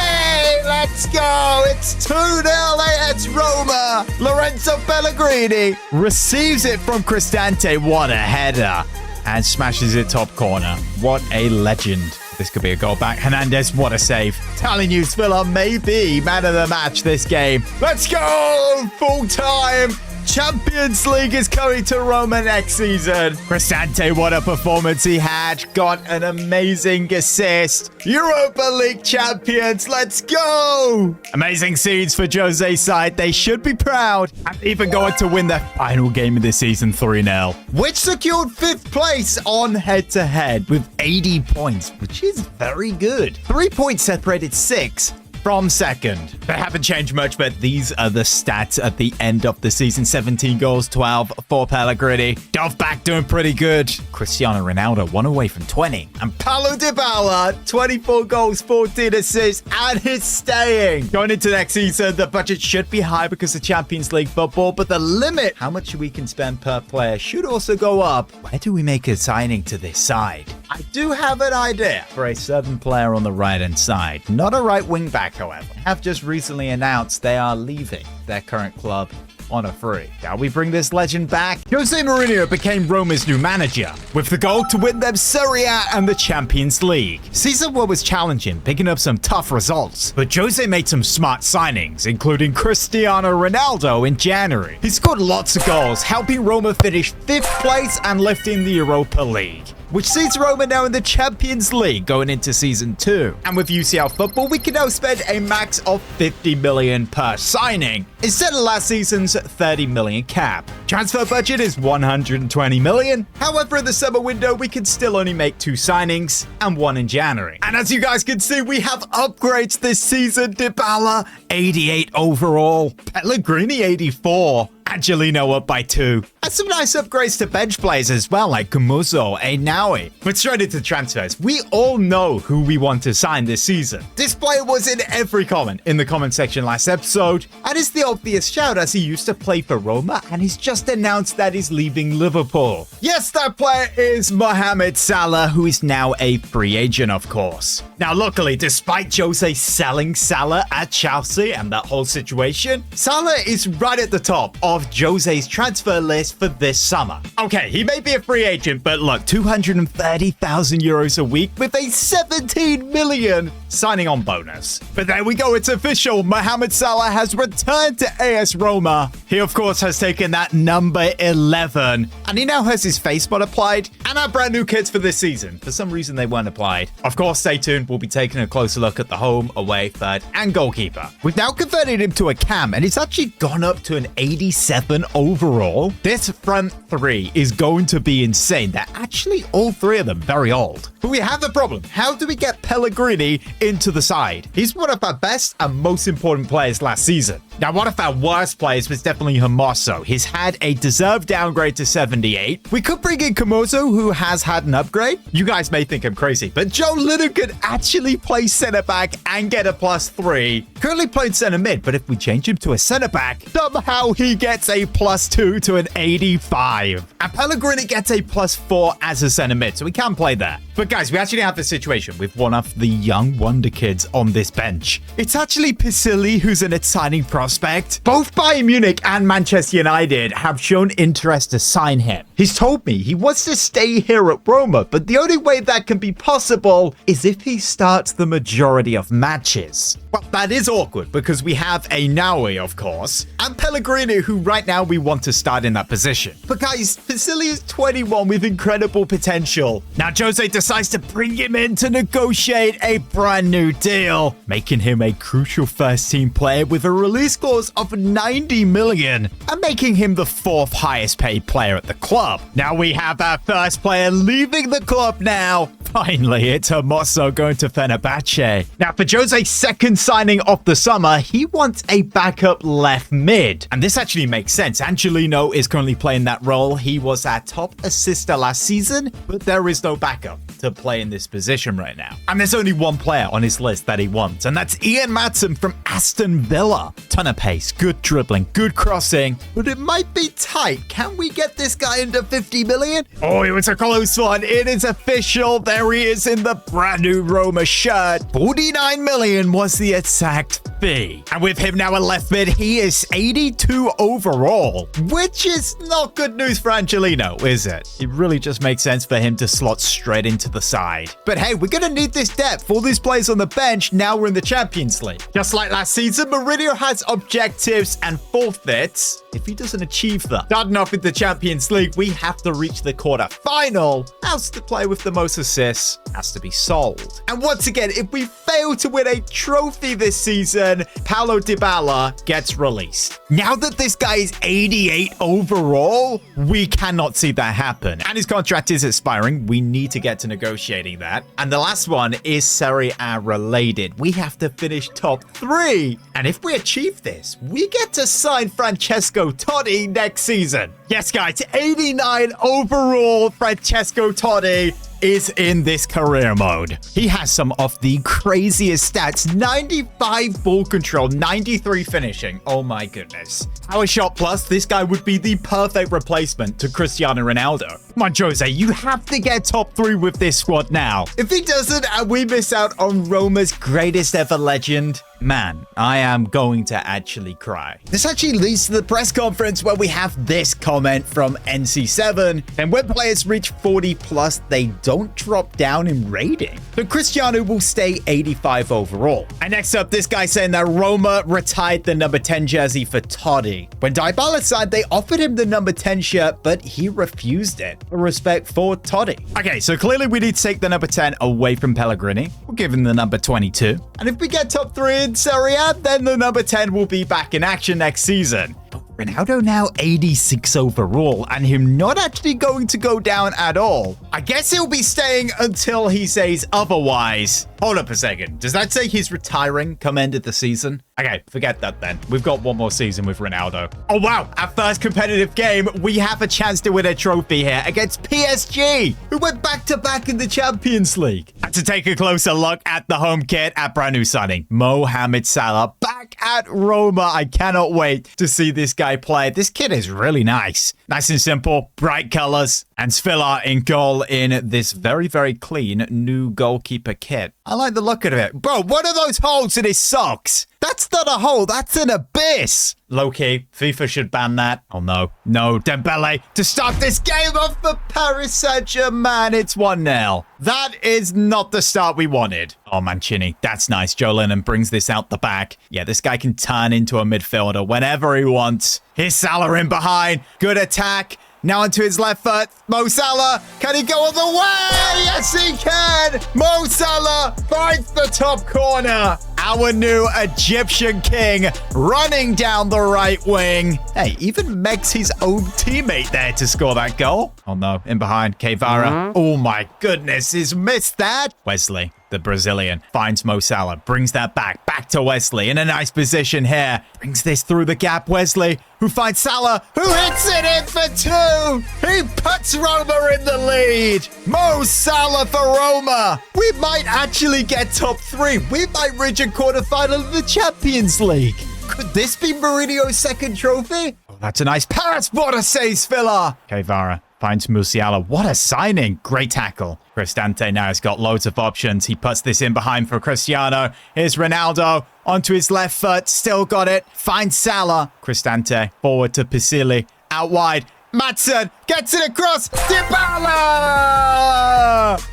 Let's go! It's 2-0 AS Roma. Lorenzo Pellegrini receives it from Cristante. What a header. And smashes it top corner. What a legend. This could be a goal back. Hernandez, what a save. Telling you, Villa may be man of the match this game. Let's go! Full time. Champions League is coming to Roma next season. Cristante, what a performance he had. Got an amazing assist. Europa League champions, let's go. Amazing scenes for Jose's side. They should be proud. And even going to win their final game of the season 3-0. Which secured 5th place on head-to-head with 80 points, which is very good. 3 points separated 6 from 2nd. They haven't changed much, but these are the stats at the end of the season. 17 goals, 12 for Pellegrini. Dove back doing pretty good. Cristiano Ronaldo 1 away from 20. And Paulo Dybala, 24 goals, 14 assists, and he's staying. Going into next season, the budget should be high because of Champions League football, but the limit, how much we can spend per player, should also go up. Where do we make a signing to this side? I do have an idea for a certain player on the right-hand side. Not a right wing back, however. Have just recently announced they are leaving their current club on a free. Now we bring this legend back. Jose Mourinho became Roma's new manager, with the goal to win them Serie A and the Champions League. Season 1 was challenging, picking up some tough results, but Jose made some smart signings, including Cristiano Ronaldo in January. He scored lots of goals, helping Roma finish 5th place and lifting the Europa League, which sees Roma now in the Champions League going into Season 2. And with UCL football, we can now spend a max of 50 million per signing, instead of last season's 30 million cap. Transfer budget is 120 million. However, in the summer window, we can still only make 2 signings, and 1 in January. And as you guys can see, we have upgrades this season. Dybala, 88 overall. Pellegrini, 84. Angelino up by 2. And some nice upgrades to bench players as well, like Gumuzo, Einaui. But straight into transfers, we all know who we want to sign this season. This player was in every comment in the comment section last episode, and it's the obvious shout as he used to play for Roma, and he's just announced that he's leaving Liverpool. Yes, that player is Mohamed Salah, who is now a free agent, of course. Now, luckily, despite Jose selling Salah at Chelsea and that whole situation, Salah is right at the top of Jose's transfer list for this summer. Okay, he may be a free agent, but look, 230,000 euros a week with a 17 million signing on bonus. But there we go, it's official. Mohamed Salah has returned to AS Roma. He, of course, has taken that number 11, and he now has his face mod applied and our brand new kits for this season. For some reason, they weren't applied. Of course, stay tuned. We'll be taking a closer look at the home, away, third, and goalkeeper. We've now converted him to a cam, and it's actually gone up to an 87 overall. This front 3 is going to be insane. They're actually all 3 of them very old. But we have the problem. How do we get Pellegrini into the side? He's one of our best and most important players last season. Now, one of our worst players was definitely Hermoso. He's had a deserved downgrade to 78. We could bring in Camoso, who has had an upgrade. You guys may think I'm crazy, but Joe Linton could actually play center back and get a +3. Currently playing center mid, but if we change him to a center back, somehow he gets a +2 to an 85. And Pellegrini gets a +4 as a center mid, so we can play there. But guys, we actually have this situation with one of the young wonder kids on this bench. It's actually Pisilli, who's an exciting prospect. Both Bayern Munich and Manchester United have shown interest to sign him. He's told me he wants to stay here at Roma, but the only way that can be possible is if he starts the majority of matches. Well, that is awkward because we have Einaui, of course, and Pellegrini, who right now we want to start in that position. But guys, Pisilli is 21 with incredible potential. Now, Jose decides to bring him in to negotiate a brand new deal, making him a crucial first-team player with a release clause of 90 million and making him the 4th highest paid player at the club. Now we have our first player leaving the club now. Finally, it's Hermoso going to Fenerbahce. Now, for Jose's second signing of the summer, he wants a backup left mid. And this actually makes sense. Angelino is currently playing that role. He was our top assister last season, but there is no backup to play in this position right now. And there's only one player on his list that he wants, and that's Ian Maatsen from Aston Villa. Ton of pace, good dribbling, good crossing, but it might be tight. Can we get this guy into 50 million? Oh, it was a close one. It is official. There he is in the brand new Roma shirt. 49 million was the exact fee. And with him now a left mid, he is 82 overall, which is not good news for Angelino, is it? It really just makes sense for him to slot straight into the side. But hey, we're gonna need this depth. All these players on the bench, now we're in the Champions League. Just like last season, Mourinho has objectives and forfeits if he doesn't achieve them. Starting off with the Champions League, we have to reach the quarter-final. Else the player with the most assists has to be sold. And once again, if we fail to win a trophy this season, Paulo Dybala gets released. Now that this guy is 88 overall, we cannot see that happen. And his contract is expiring. We need to get to negotiating that. And the last one is Serie A related. We have to finish top 3. And if we achieve this, we get to sign Francesco Totti next season. Yes, guys, 89 overall. Francesco Totti is in this career mode. He has some of the craziest stats: 95 ball control, 93 finishing. Oh my goodness. Power shot plus, this guy would be the perfect replacement to Cristiano Ronaldo. Come on, Jose, you have to get top 3 with this squad now. If he doesn't and we miss out on Roma's greatest ever legend, man, I am going to actually cry. This actually leads to the press conference where we have this comment from NC7. And when players reach 40 plus, they don't drop down in rating. But Cristiano will stay 85 overall. And next up, this guy saying that Roma retired the number 10 jersey for Totti. When Dybala signed, they offered him the number 10 shirt, but he refused it. Respect for Totti. Okay, so clearly we need to take the number 10 away from Pellegrini. We'll give him the number 22. And if we get top 3 in Serie A, then the number 10 will be back in action next season. Ronaldo now 86 overall, and him not actually going to go down at all. I guess he'll be staying until he says otherwise. Hold up a second. Does that say he's retiring come end of the season? Okay, forget that then. We've got one more season with Ronaldo. Oh, wow. Our first competitive game, we have a chance to win a trophy here against PSG, who went back-to-back in the Champions League. And to take a closer look at the home kit at brand new signing, Mohamed Salah back at Roma. I cannot wait to see this guy play. This kit is really nice. Nice and simple, bright colors, and Svilla in goal in this very, very clean new goalkeeper kit. I like the look of it. Bro, what are those holes in his socks? That's not a hole, that's an abyss. Low-key, FIFA should ban that. Oh no, no, Dembele to start this game off for Paris Saint-Germain. It's 1-0. That is not the start we wanted. Oh, Mancini, that's nice. Joe Lennon brings this out the back. Yeah, this guy can turn into a midfielder whenever he wants. Here's Salah in behind. Good attack. Now onto his left foot. Mo Salah. Can he go all the way? Yes, he can. Mo Salah finds the top corner. Our new Egyptian king running down the right wing. Hey, even makes his own teammate there to score that goal. Oh no, in behind, Kvara. Oh my goodness, he's missed that. Wesley, the Brazilian, finds Mo Salah, brings that back to Wesley in a nice position here. Brings this through the gap, Wesley, who finds Salah, who hits it in for 2. He puts Roma in the lead. Mo Salah for Roma. We might actually get top 3. We might reach a quarterfinal of the Champions League. Could this be Mourinho's second trophy? Oh, that's a nice pass. What a save, Villa. Kvara finds Musiala. What a signing. Great tackle. Cristante now has got loads of options. He puts this in behind for Cristiano. Here's Ronaldo onto his left foot. Still got it. Finds Salah. Cristante forward to Pisili. Out wide. Maatsen gets it across. Dybala!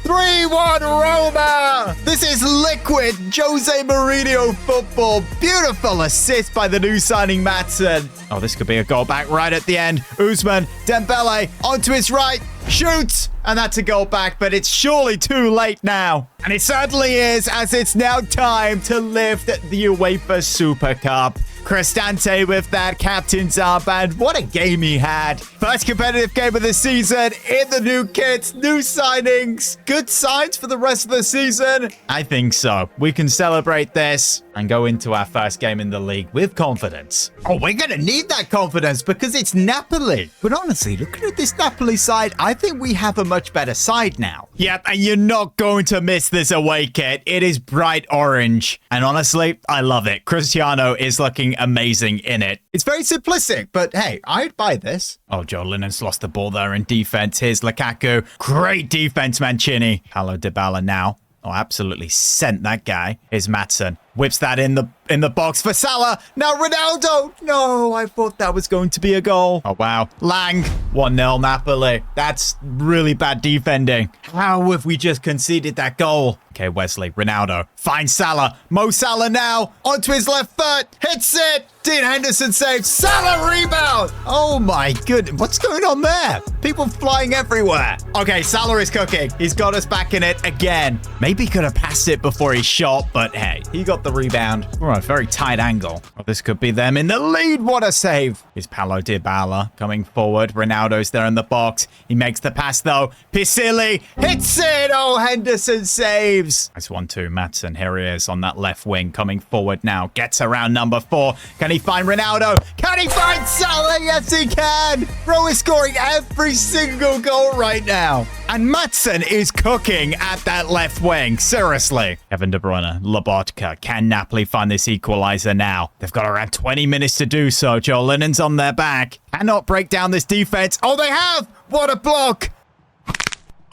3-1 Roma. This is liquid Jose Mourinho football. Beautiful assist by the new signing Maatsen. Oh, this could be a goal back right at the end. Usman, Dembele onto his right. Shoots. And that's a goal back, but it's surely too late now. And it certainly is, as it's now time to lift the UEFA Super Cup. Cristante with that captain's armband. What a game he had. First competitive game of the season in the new kits, new signings. Good signs for the rest of the season? I think so. We can celebrate this and go into our first game in the league with confidence. Oh, we're going to need that confidence because it's Napoli. But honestly, looking at this Napoli side, I think we have a much better side now. Yep, and you're not going to miss this away kit. It is bright orange. And honestly, I love it. Cristiano is looking amazing in it. It's very simplistic, but hey, I'd buy this. Oh, Joe Lennon's lost the ball there in defense. Here's Lukaku. Great defense, Mancini. Paulo Dybala now. Oh, absolutely sent that guy. Here's Maatsen. Whips that in the box for Salah. Now Ronaldo. No, I thought that was going to be a goal. Oh, wow. Lang. 1-0 Napoli. That's really bad defending. How have we just conceded that goal? Okay, Wesley. Ronaldo. Finds Salah. Mo Salah now. Onto his left foot. Hits it. Dean Henderson saves. Salah rebound. Oh my goodness. What's going on there? People flying everywhere. Okay, Salah is cooking. He's got us back in it again. Maybe could have passed it before he shot, but hey, he got the rebound. Oh, a very tight angle. Well, this could be them in the lead. What a save. Here's Paulo Dybala coming forward. Ronaldo's there in the box. He makes the pass though. Pisili hits it. Oh, Henderson saves. Nice 1-2. Maatsen. Here he is on that left wing coming forward now. Gets around number 4. Can he find Ronaldo? Can he find Salah? Yes, he can. Bro is scoring every single goal right now. And Maatsen is cooking at that left wing. Seriously. Kevin De Bruyne. Lobotka. Can Napoli find this equalizer now? They've got around 20 minutes to do so. Joe Lennon's on their back. Cannot break down this defense. Oh, they have. What a block.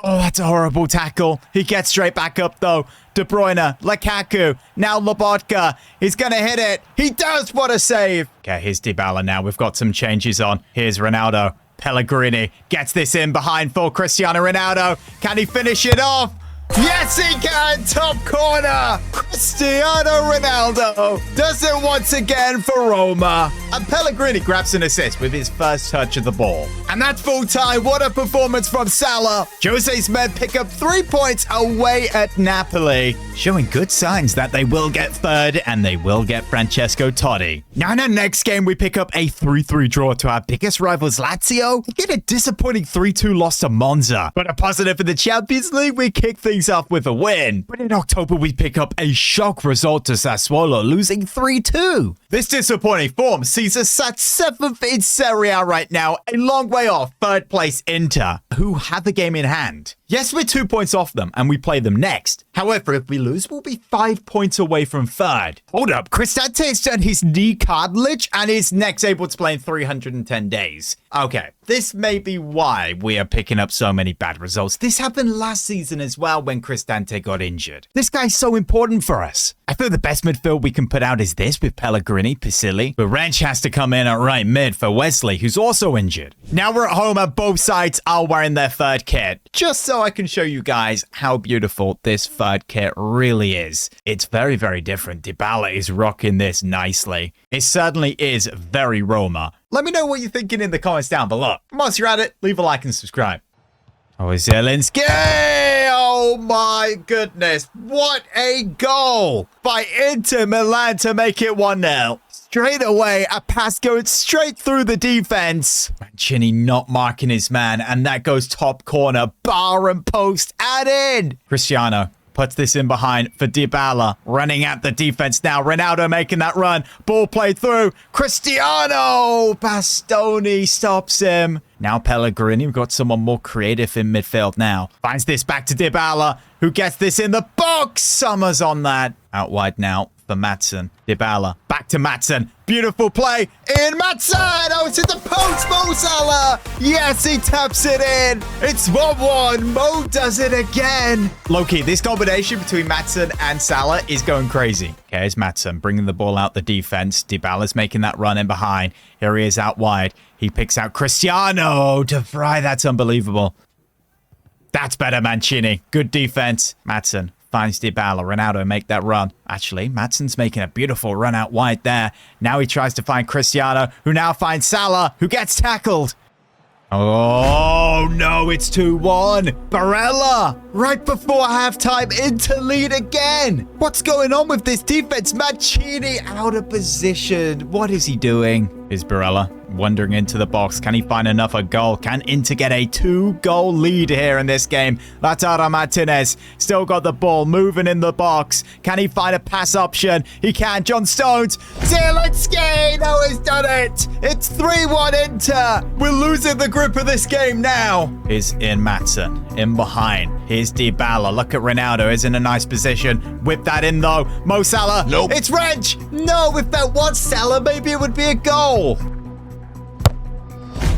Oh, that's a horrible tackle. He gets straight back up, though. De Bruyne, Lukaku, now Lobotka. He's going to hit it. He does. What a save. Okay, here's Dybala now. We've got some changes on. Here's Ronaldo. Pellegrini gets this in behind for Cristiano Ronaldo. Can he finish it off? Yes, he can! Top corner! Cristiano Ronaldo does it once again for Roma. And Pellegrini grabs an assist with his first touch of the ball. And that's full time. What a performance from Salah. Jose's men pick up 3 points away at Napoli, showing good signs that they will get third and they will get Francesco Totti. Now in our next game, we pick up a 3-3 draw to our biggest rivals Lazio. We get a disappointing 3-2 loss to Monza. But a positive for the Champions League, we kick things off with a win. But in October, we pick up a shock result to Sassuolo, losing 3-2. This disappointing form sees us sat 7th in Serie A right now, a long way off third place Inter, who have the game in hand. Yes, we're 2 points off them, and we play them next. However, if we lose, we'll be 5 points away from third. Hold up, Cristante has done his knee cartilage, and his neck's able to play in 310 days. Okay, this may be why we are picking up so many bad results. This happened last season as well when Cristante got injured. This guy's so important for us. I feel the best midfield we can put out is this with Pellegrini, Pisilli, but Wrench has to come in at right mid for Wesley, who's also injured. Now we're at home and both sides are wearing their third kit, just so I can show you guys how beautiful this third kit really is. It's very, very different. Dybala is rocking this nicely. It certainly is very Roma. Let me know what you're thinking in the comments down below. Once you're at it, leave a like and subscribe. Oh, Zielinski! Oh my goodness. What a goal by Inter Milan to make it 1-0. Straight away, a pass going straight through the defense. Mancini not marking his man, and that goes top corner, bar and post, and in. Cristiano puts this in behind for Dybala, running at the defense now. Ronaldo making that run. Ball played through. Cristiano! Bastoni stops him. Now Pellegrini, we've got someone more creative in midfield now. Finds this back to Dybala, who gets this in the box. Summers on that. Out wide now for Maatsen. Dybala, back to Maatsen. Beautiful play in Maatsen. Oh, it's in the post. Mo Salah. Yes, he taps it in. It's 1-1. Mo does it again. Low-key, this combination between Maatsen and Salah is going crazy. Okay, it's Maatsen bringing the ball out the defense. Dybala's making that run in behind. Here he is out wide. He picks out Cristiano to fry. That's unbelievable. That's better, Mancini. Good defense. Maatsen finds Dybala. Ronaldo make that run. Actually, Maatsen's making a beautiful run out wide there. Now he tries to find Cristiano, who now finds Salah, who gets tackled. Oh, no, it's 2-1. Barella, right before halftime, Inter lead again. What's going on with this defense? Mancini out of position. What is he doing? Here's Barella wandering into the box. Can he find enough a goal? Can Inter get a 2-goal lead here in this game? Lautaro Martinez still got the ball, moving in the box. Can he find a pass option? He can. John Stones. Zielinski. No, he's done it. It's 3-1 Inter. We're losing the grip of this game now. Here's in Maatsen. In behind. Here's Dybala. Look at Ronaldo. Is in a nice position. Whip that in though. Mo Salah. Nope. It's Wrench. No, if that was Salah, maybe it would be a goal.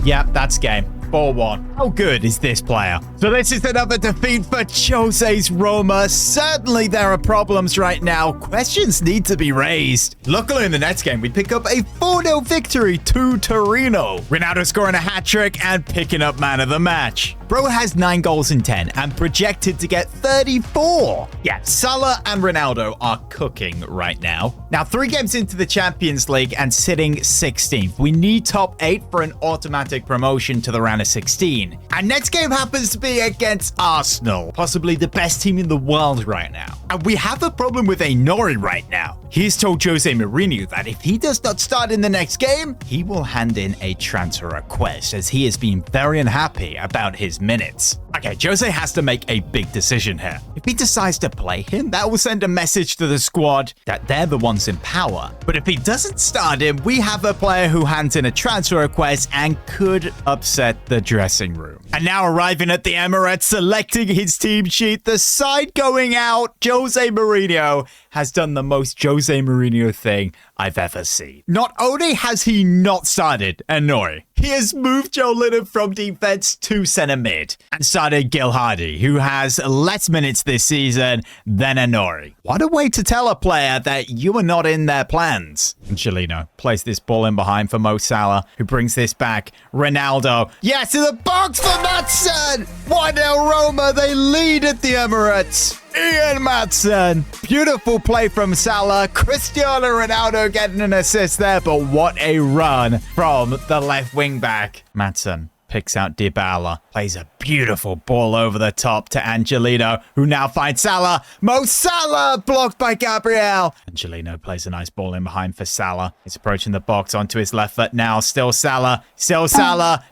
Yep, that's game. 4-1. How good is this player? So this is another defeat for Jose's Roma. Certainly there are problems right now. Questions need to be raised. Luckily in the next game, we pick up a 4-0 victory to Torino. Ronaldo scoring a hat-trick and picking up man of the match. Bro has 9 goals in 10 and projected to get 34. Yeah, Salah and Ronaldo are cooking right now. Now, 3 games into the Champions League and sitting 16th. We need top 8 for an automatic promotion to the round of 16. And next game happens to be against Arsenal, possibly the best team in the world right now. And we have a problem with Nori right now. He's told Jose Mourinho that if he does not start in the next game, he will hand in a transfer request, as he has been very unhappy about his minutes. Okay, Jose has to make a big decision here. If he decides to play him, that will send a message to the squad that they're the ones in power. But if he doesn't start him, we have a player who hands in a transfer request and could upset the dressing room. And now arriving at the Emirates, selecting his team sheet, the side going out, Jose Mourinho has done the most Jose Mourinho thing I've ever seen. Not only has he not started Nori, He has moved Joe Linton from defense to center mid and started Gil Hardy, who has less minutes this season than Anori. What a way to tell a player that you are not in their plans. Angelino plays this ball in behind for Mo Salah, who brings this back. Ronaldo. Yes, in the box for Maatsen. 1-0 Roma. They lead at the Emirates. Ian Maatsen. Beautiful play from Salah. Cristiano Ronaldo getting an assist there, but what a run from the left wing back. Maatsen picks out Dybala, plays a beautiful ball over the top to Angelino, who now finds Salah. Mo Salah blocked by Gabriel. Angelino plays a nice ball in behind for Salah. He's approaching the box onto his left foot now. Still Salah.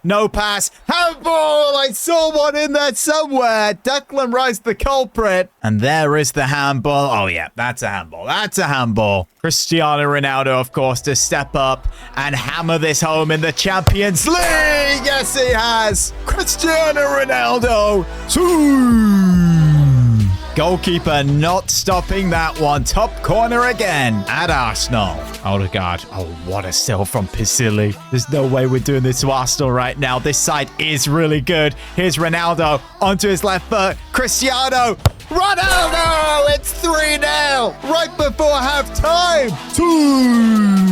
No pass. Handball. I saw one in there somewhere. Declan Rice, the culprit. And there is the handball. Oh, yeah, that's a handball. That's a handball. Cristiano Ronaldo, of course, to step up and hammer this home in the Champions League. Yes, he has. Cristiano Ronaldo. 2. Goalkeeper not stopping that one. Top corner again at Arsenal. Odegaard. Oh, what a steal from Pisilli. There's no way we're doing this to Arsenal right now. This side is really good. Here's Ronaldo onto his left foot. Cristiano. Ronaldo! It's 3-0 right before half-time. 2.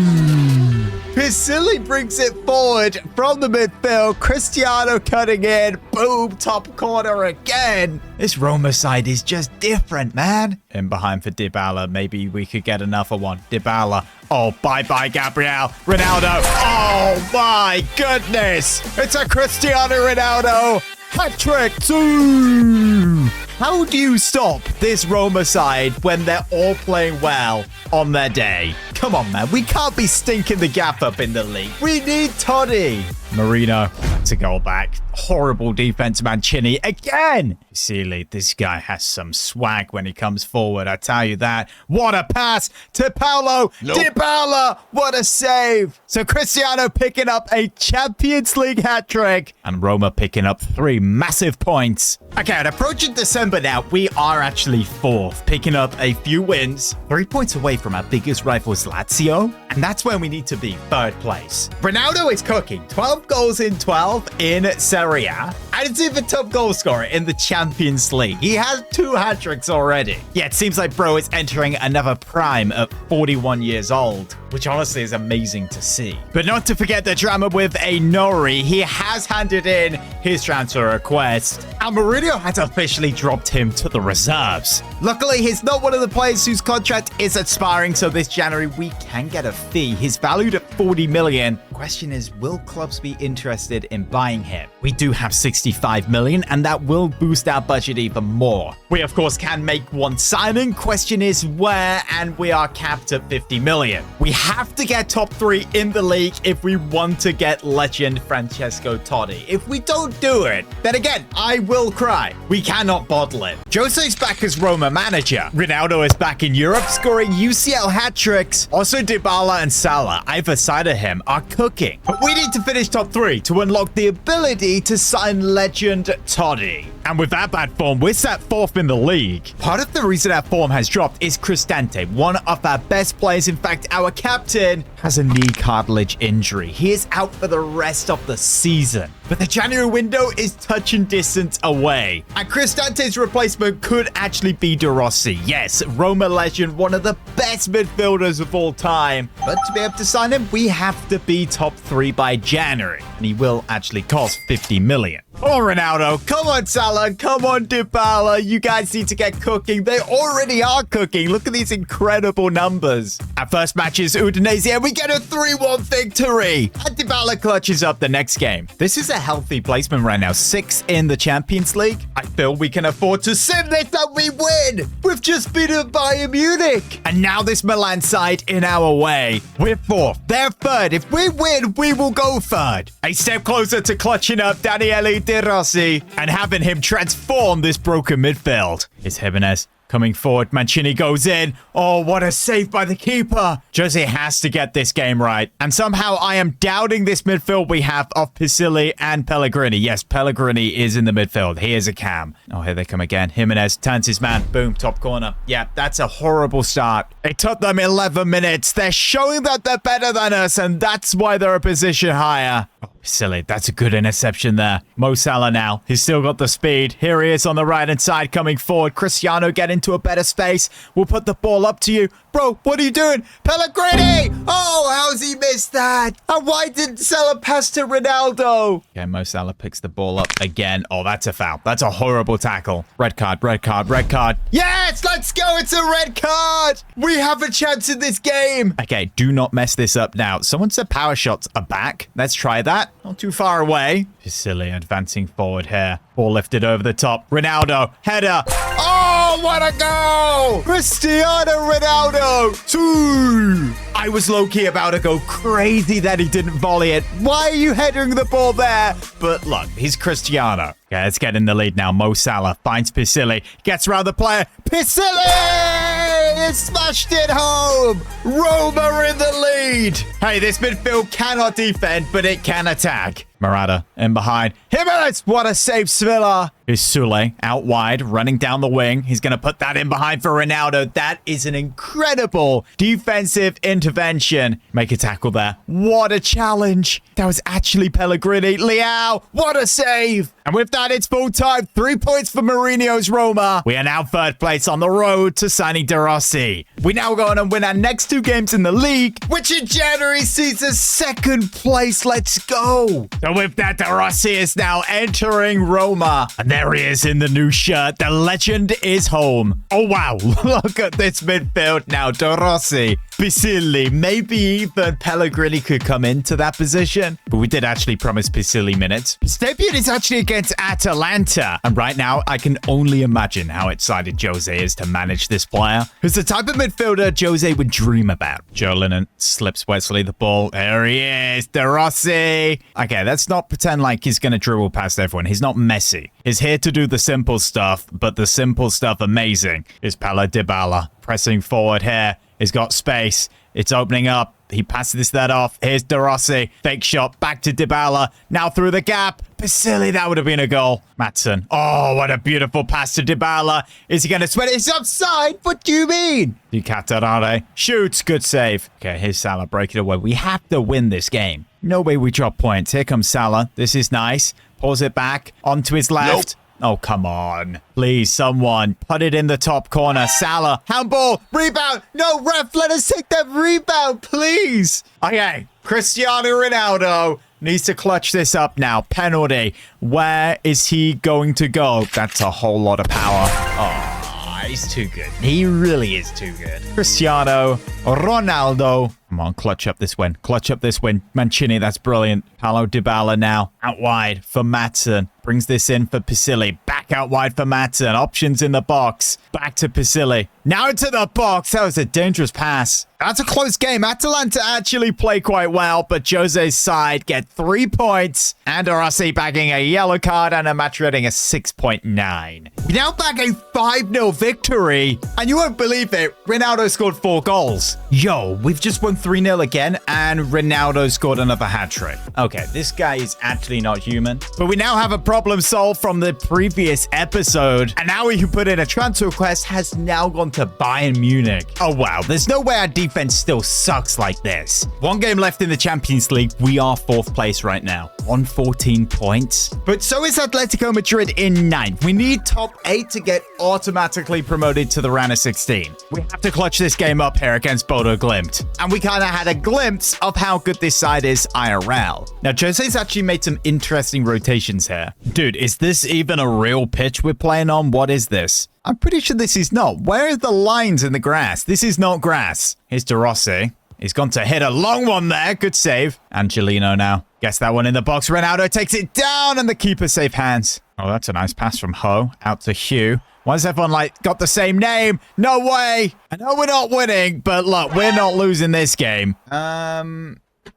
Pisilli brings it forward from the midfield. Cristiano cutting in. Boom, top corner again. This Roma side is just different, man. In behind for Dybala. Maybe we could get another one. Dybala. Oh, bye-bye, Gabriel. Ronaldo. Oh, my goodness. It's a Cristiano Ronaldo hat-trick. 2. How do you stop this Roma side when they're all playing well on their day? Come on, man. We can't be stinking the gap up in the league. We need Toddy. Mourinho to goal back. Horrible defense, Mancini again. Sealy, this guy has some swag when he comes forward. I tell you that. What a pass to Paulo. Nope. Dybala. What a save. So Cristiano picking up a Champions League hat-trick and Roma picking up 3 massive points. Okay, and approaching December now, we are actually 4th, picking up a few wins, 3 points away from our biggest rivals, Lazio, and that's where we need to be, 3rd place. Ronaldo is cooking, 12 goals in 12 in Serie A, and it's even top goal scorer in the Champions League. He has 2 hat-tricks already. Yeah, it seems like bro is entering another prime at 41 years old, which honestly is amazing to see. But not to forget the drama with Nori. He has handed in his transfer request, and Mourinho has officially dropped him to the reserves. Luckily, he's not one of the players whose contract is expiring, so this January we can get a fee. He's valued at 40 million. Question is, will clubs be interested in buying him? We do have 65 million, and that will boost our budget even more. We, of course, can make one signing. Question is where, and we are capped at 50 million. We have to get top 3 in the league if we want to get legend Francesco Totti. If we don't do it, then again, I will cry. We cannot bottle it. Jose's back as Roma manager. Ronaldo is back in Europe, scoring UCL hat-tricks. Also, Dybala and Salah, either side of him, are cooking. But we need to finish top 3 to unlock the ability to sign legend Totti. And with that bad form, we're set 4th in the league. Part of the reason our form has dropped is Cristante, one of our best players. In fact, our captain has a knee cartilage injury. He is out for the rest of the season. But the January window is touch and distance away. And Cristante's replacement could actually be De Rossi. Yes, Roma legend, one of the best midfielders of all time. But to be able to sign him, we have to be top 3 by January. And he will actually cost 50 million. Oh, Ronaldo. Come on, Salah. Come on, Dybala. You guys need to get cooking. They already are cooking. Look at these incredible numbers. Our first match is Udinese, and we get a 3-1 victory. And Dybala clutches up the next game. This is a healthy placement right now. 6th in the Champions League. I feel we can afford to sim this and we win. We've just beaten Bayern Munich. And now this Milan side in our way. We're 4th. They're 3rd. If we win, we will go 3rd. A step closer to clutching up Daniele De Rossi and having him transform this broken midfield. It's Jimenez coming forward. Mancini goes in. Oh, what a save by the keeper. Jose has to get this game right. And somehow I am doubting this midfield we have of Pisilli and Pellegrini. Yes, Pellegrini is in the midfield. Here's a cam. Oh, here they come again. Jimenez turns his man. Boom, top corner. Yeah, that's a horrible start. It took them 11 minutes. They're showing that they're better than us, and that's why they're a position higher. Oh, silly. That's a good interception there. Mo Salah now. He's still got the speed. Here he is on the right-hand side coming forward. Cristiano, get into a better space. We'll put the ball up to you. Bro, what are you doing? Pellegrini! Oh, how's he missed that? And why didn't Salah pass to Ronaldo? Okay, Mo Salah picks the ball up again. Oh, that's a foul. That's a horrible tackle. Red card, red card, red card. Yes, let's go. It's a red card. We have a chance in this game. Okay, do not mess this up now. Someone said power shots are back. Let's try that. Not too far away. Silly advancing forward here. Ball lifted over the top. Ronaldo, header. Oh, what a goal! Cristiano Ronaldo, 2. I was low-key about to go crazy that he didn't volley it. Why are you heading the ball there? But look, he's Cristiano. Okay, let's get in the lead now. Mo Salah finds Pisilli. Gets around the player. Pisilli! He smashed it home. Roma in the lead. Hey, this midfield cannot defend, but it can attack. Morata in behind. Jimenez! What a save, Sevilla. Here's Sule out wide, running down the wing. He's going to put that in behind for Ronaldo. That is an incredible defensive intervention. Make a tackle there. What a challenge. That was actually Pellegrini. Leao, what a save. And with that, it's full time. 3 points for Mourinho's Roma. We are now third place on the road to signing De Rossi. We now go on and win our next 2 games in the league, which in January sees us second place. Let's go. So with that, De Rossi is now entering Roma. And there he is in the new shirt. The legend is home. Oh, wow. Look at this midfield now. De Rossi, Pisilli, maybe even Pellegrini could come into that position. But we did actually promise Pisilli minutes. His debut is actually against Atalanta. And right now, I can only imagine how excited Jose is to manage this player. Who's the type of midfielder Jose would dream about. Joe Lennon slips Wesley the ball. There he is. De Rossi. Okay, let's not pretend like he's going to dribble past everyone. He's not Messi. He's here to do the simple stuff, but the simple stuff amazing. Is Paulo Dybala pressing forward here. He's got space. It's opening up. He passes that off. Here's De Rossi. Fake shot. Back to Dybala. Now through the gap. Pisilli, that would have been a goal. Matson. Oh, what a beautiful pass to Dybala. Is he going to sweat it? It's offside. What do you mean? Catarare shoots. Good save. Okay, here's Salah breaking away. We have to win this game. No way we drop points. Here comes Salah. This is nice. Pulls it back onto his left. Nope. Oh, come on. Please, someone put it in the top corner. Salah, handball, rebound. No, ref, let us take that rebound, please. Okay, Cristiano Ronaldo needs to clutch this up now. Penalty. Where is he going to go? That's a whole lot of power. Oh, he's too good. He really is too good. Cristiano Ronaldo. Come on, clutch up this win. Clutch up this win. Mancini, that's brilliant. Paulo Dybala now. Out wide for Matson. Brings this in for Pisilli. Back out wide for Matson. Options in the box. Back to Pisilli. Now into the box. That was a dangerous pass. That's a close game. Atalanta actually play quite well, but Jose's side get 3 points. And De Rossi bagging a yellow card and a match rating of 6.9. We now bag a 5-0 victory. And you won't believe it, Ronaldo scored 4 goals. Yo, we've just won 3-0 again, and Ronaldo scored another hat-trick. Okay, this guy is actually not human. But we now have a problem solved from the previous episode. And now we can put in a transfer request has now gone to Bayern Munich. Oh, wow. There's no way our defense still sucks like this. 1 game left in the Champions League. We are 4th place right now on 14 points. But so is Atletico Madrid in 9th. We need top 8 to get automatically promoted to the round of 16. We have to clutch this game up here against Bodo Glimt. And we kind of had a glimpse of how good this side is IRL. Now, Jose's actually made some interesting rotations here. Dude, is this even a real pitch we're playing on? What is this? I'm pretty sure this is not. Where are the lines in the grass? This is not grass. Here's De Rossi. He's gone to hit a long one there. Good save. Angelino now. Gets that one in the box. Ronaldo takes it down and the keeper safe hands. Oh, that's a nice pass from Ho out to Hugh. Why is everyone like got the same name? No way. I know we're not winning, but look, we're not losing this game.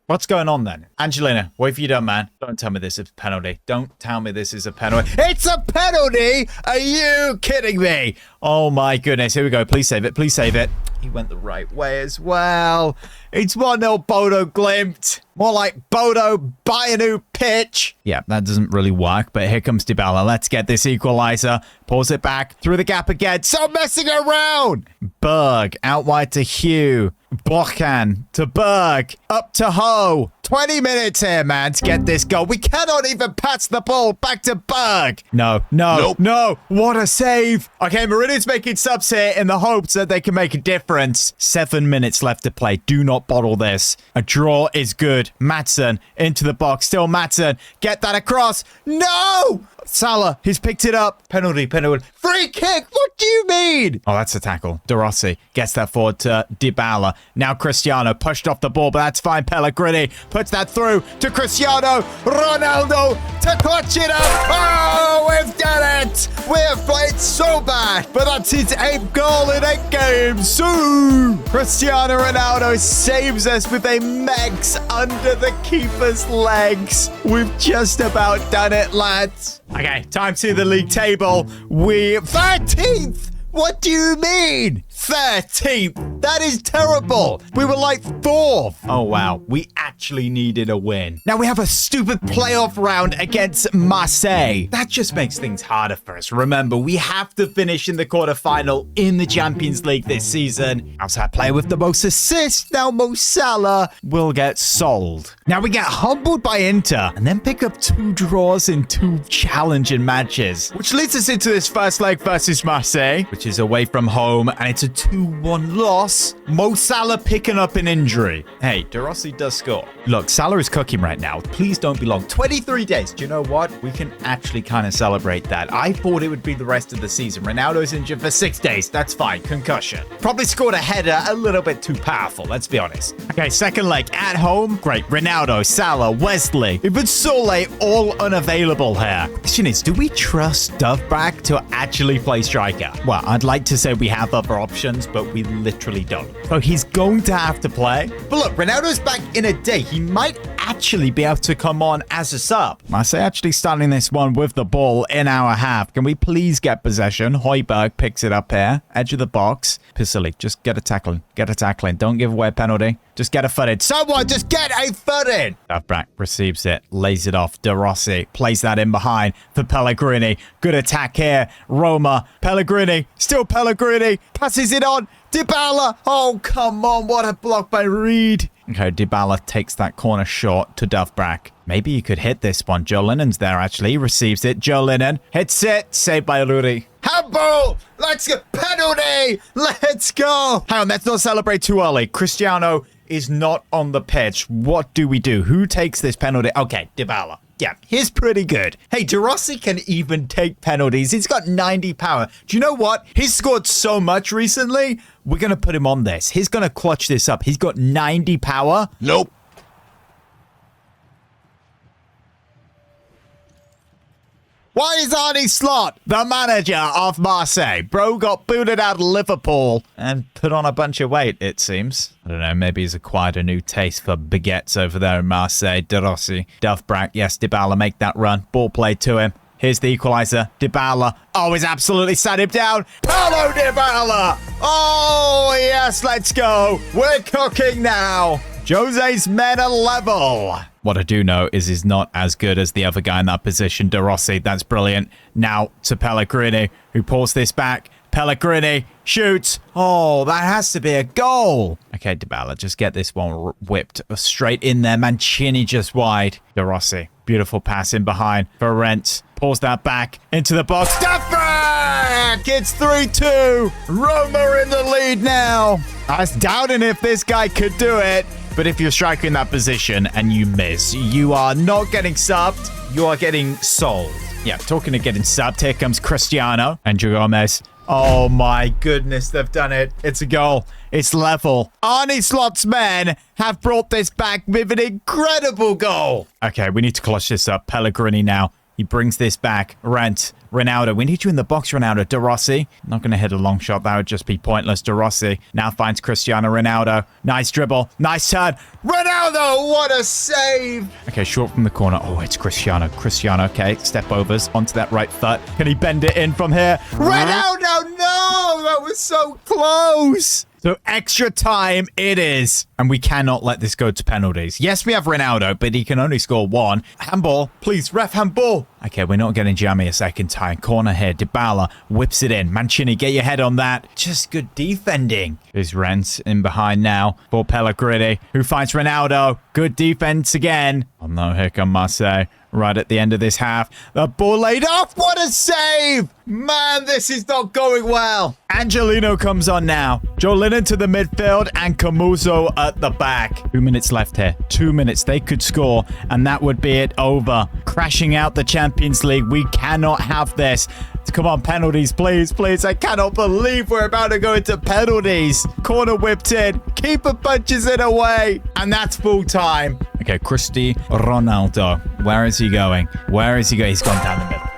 What's going on then? Angelina, wait for you done, man. Don't tell me this is a penalty. Don't tell me this is a penalty. It's a penalty! Are you kidding me? Oh my goodness. Here we go. Please save it. Please save it. He went the right way as well. It's 1-0 Bodo Glimt. More like Bodo buy a new pitch. Yeah, that doesn't really work, but here comes Dybala. Let's get this equalizer. Pulls it back through the gap again. So messing around. Berg out wide to Hugh. Borkan to Berg. Up to Ho. 20 minutes here, man, to get this goal. We cannot even pass the ball back to Berg. No. What a save. Okay, Mourinho's making subs here in the hopes that they can make a difference. 7 minutes left to play. Do not bottle this. A draw is good. Maatsen into the box. Still Maatsen. Get that across. No! Salah, he's picked it up. Penalty. Free kick. What do you mean? Oh, that's a tackle. De Rossi gets that forward to Dybala. Now Cristiano pushed off the ball, but that's fine. Pellegrini puts that through to Cristiano Ronaldo to clutch it up. Oh, we've done it. We've played so bad, but that's his 8th goal in 8 games. So Cristiano Ronaldo saves us with a Mex under the keeper's legs. We've just about done it, lads. Okay, time to the league table. We're 13th. What do you mean? 13th. That is terrible. We were like 4th. Oh, wow. We actually needed a win. Now we have a stupid playoff round against Marseille. That just makes things harder for us. Remember, we have to finish in the quarterfinal in the Champions League this season. Outside player with the most assists. Now Mo Salah will get sold. Now we get humbled by Inter and then pick up 2 draws in 2 challenging matches, which leads us into this first leg versus Marseille, which is away from home, and it's a 2-1 loss. Mo Salah picking up an injury. Hey, De Rossi does score. Look, Salah is cooking right now. Please don't be long. 23 days. Do you know what? We can actually kind of celebrate that. I thought it would be the rest of the season. Ronaldo's injured for 6 days. That's fine. Concussion. Probably scored a header a little bit too powerful. Let's be honest. Okay, second leg at home. Great. Ronaldo, Salah, Wesley. Even Sole all unavailable here. Question is, do we trust Dovbak to actually play striker? Well, I'd like to say we have other options, but we literally don't. So he's going to have to play. But look, Ronaldo's back in a day. He might actually be able to come on as a sub. Marseille actually starting this one with the ball in our half. Can we please get possession? Højbjerg picks it up here. Edge of the box. Pisili, just get a tackling. Get a tackling. Don't give away a penalty. Just get a foot in. Someone just get a foot in. Dovbak receives it. Lays it off. De Rossi plays that in behind for Pellegrini. Good attack here. Roma. Pellegrini. Still Pellegrini. Passes it on. Dybala. Oh, come on. What a block by Reed. Okay, Dybala takes that corner short to Dovbak. Maybe you could hit this one. Joe Linnon's there, actually. He receives it. Joe Linnon hits it. Saved by Ruri. Handball! Let's go! Penalty! Let's go! Hang on, let's not celebrate too early. Cristiano is not on the pitch. What do we do? Who takes this penalty? Okay, Dybala. Yeah, he's pretty good. Hey, De Rossi can even take penalties. He's got 90 power. Do you know what? He's scored so much recently. We're going to put him on this. He's going to clutch this up. He's got 90 power. Nope. Why is Arne Slot the manager of Marseille? Bro got booted out of Liverpool and put on a bunch of weight, it seems. I don't know, maybe he's acquired a new taste for baguettes over there in Marseille. De Rossi, Dovbak, yes, Dybala make that run. Ball played to him. Here's the equalizer. Dybala. Oh, he's absolutely sat him down. Paulo Dybala. Oh, yes, let's go. We're cooking now. Jose's men are level. What I do know is he's not as good as the other guy in that position, De Rossi. That's brilliant. Now to Pellegrini, who pulls this back. Pellegrini shoots. Oh, that has to be a goal. Okay, Dybala, just get this one whipped straight in there. Mancini just wide. De Rossi, beautiful pass in behind. Ferrent pulls that back into the box. Dovbak! It's 3-2. Roma in the lead now. I was doubting if this guy could do it. But if you're striking in that position and you miss, you are not getting subbed. You are getting sold. Yeah, talking of getting subbed, here comes Cristiano. Andrew Gomez. Oh my goodness, they've done it. It's a goal. It's level. Arne Slot's men have brought this back with an incredible goal. Okay, we need to clutch this up. Pellegrini now. He brings this back. Ronaldo. We need you in the box, Ronaldo. De Rossi. Not going to hit a long shot. That would just be pointless. De Rossi now finds Cristiano Ronaldo. Nice dribble. Nice turn. Ronaldo, what a save. Okay, short from the corner. Oh, it's Cristiano. Cristiano, okay. Step overs onto that right foot. Can he bend it in from here? Ronaldo, no! That was so close. So extra time it is. And we cannot let this go to penalties. Yes, we have Ronaldo, but he can only score 1. Handball. Please, ref, handball. Okay, we're not getting jammy a second time. Corner here. Dybala whips it in. Mancini, get your head on that. Just good defending. There's Rennes in behind now for Pellegrini, who fights Ronaldo. Good defense again. Oh no, here come Marseille. Right at the end of this half. The ball laid off. What a save! Man, this is not going well. Angelino comes on now. Joe Linton to the midfield and Camuso at the back. 2 minutes left here. 2 minutes. They could score and that would be it over. Crashing out the Champions League. We cannot have this. Come on, penalties, please, please. I cannot believe we're about to go into penalties. Corner whipped in. Keeper punches it away. And that's full time. Okay, Cristiano Ronaldo. Where is he going? Where is he going? He's gone down the middle.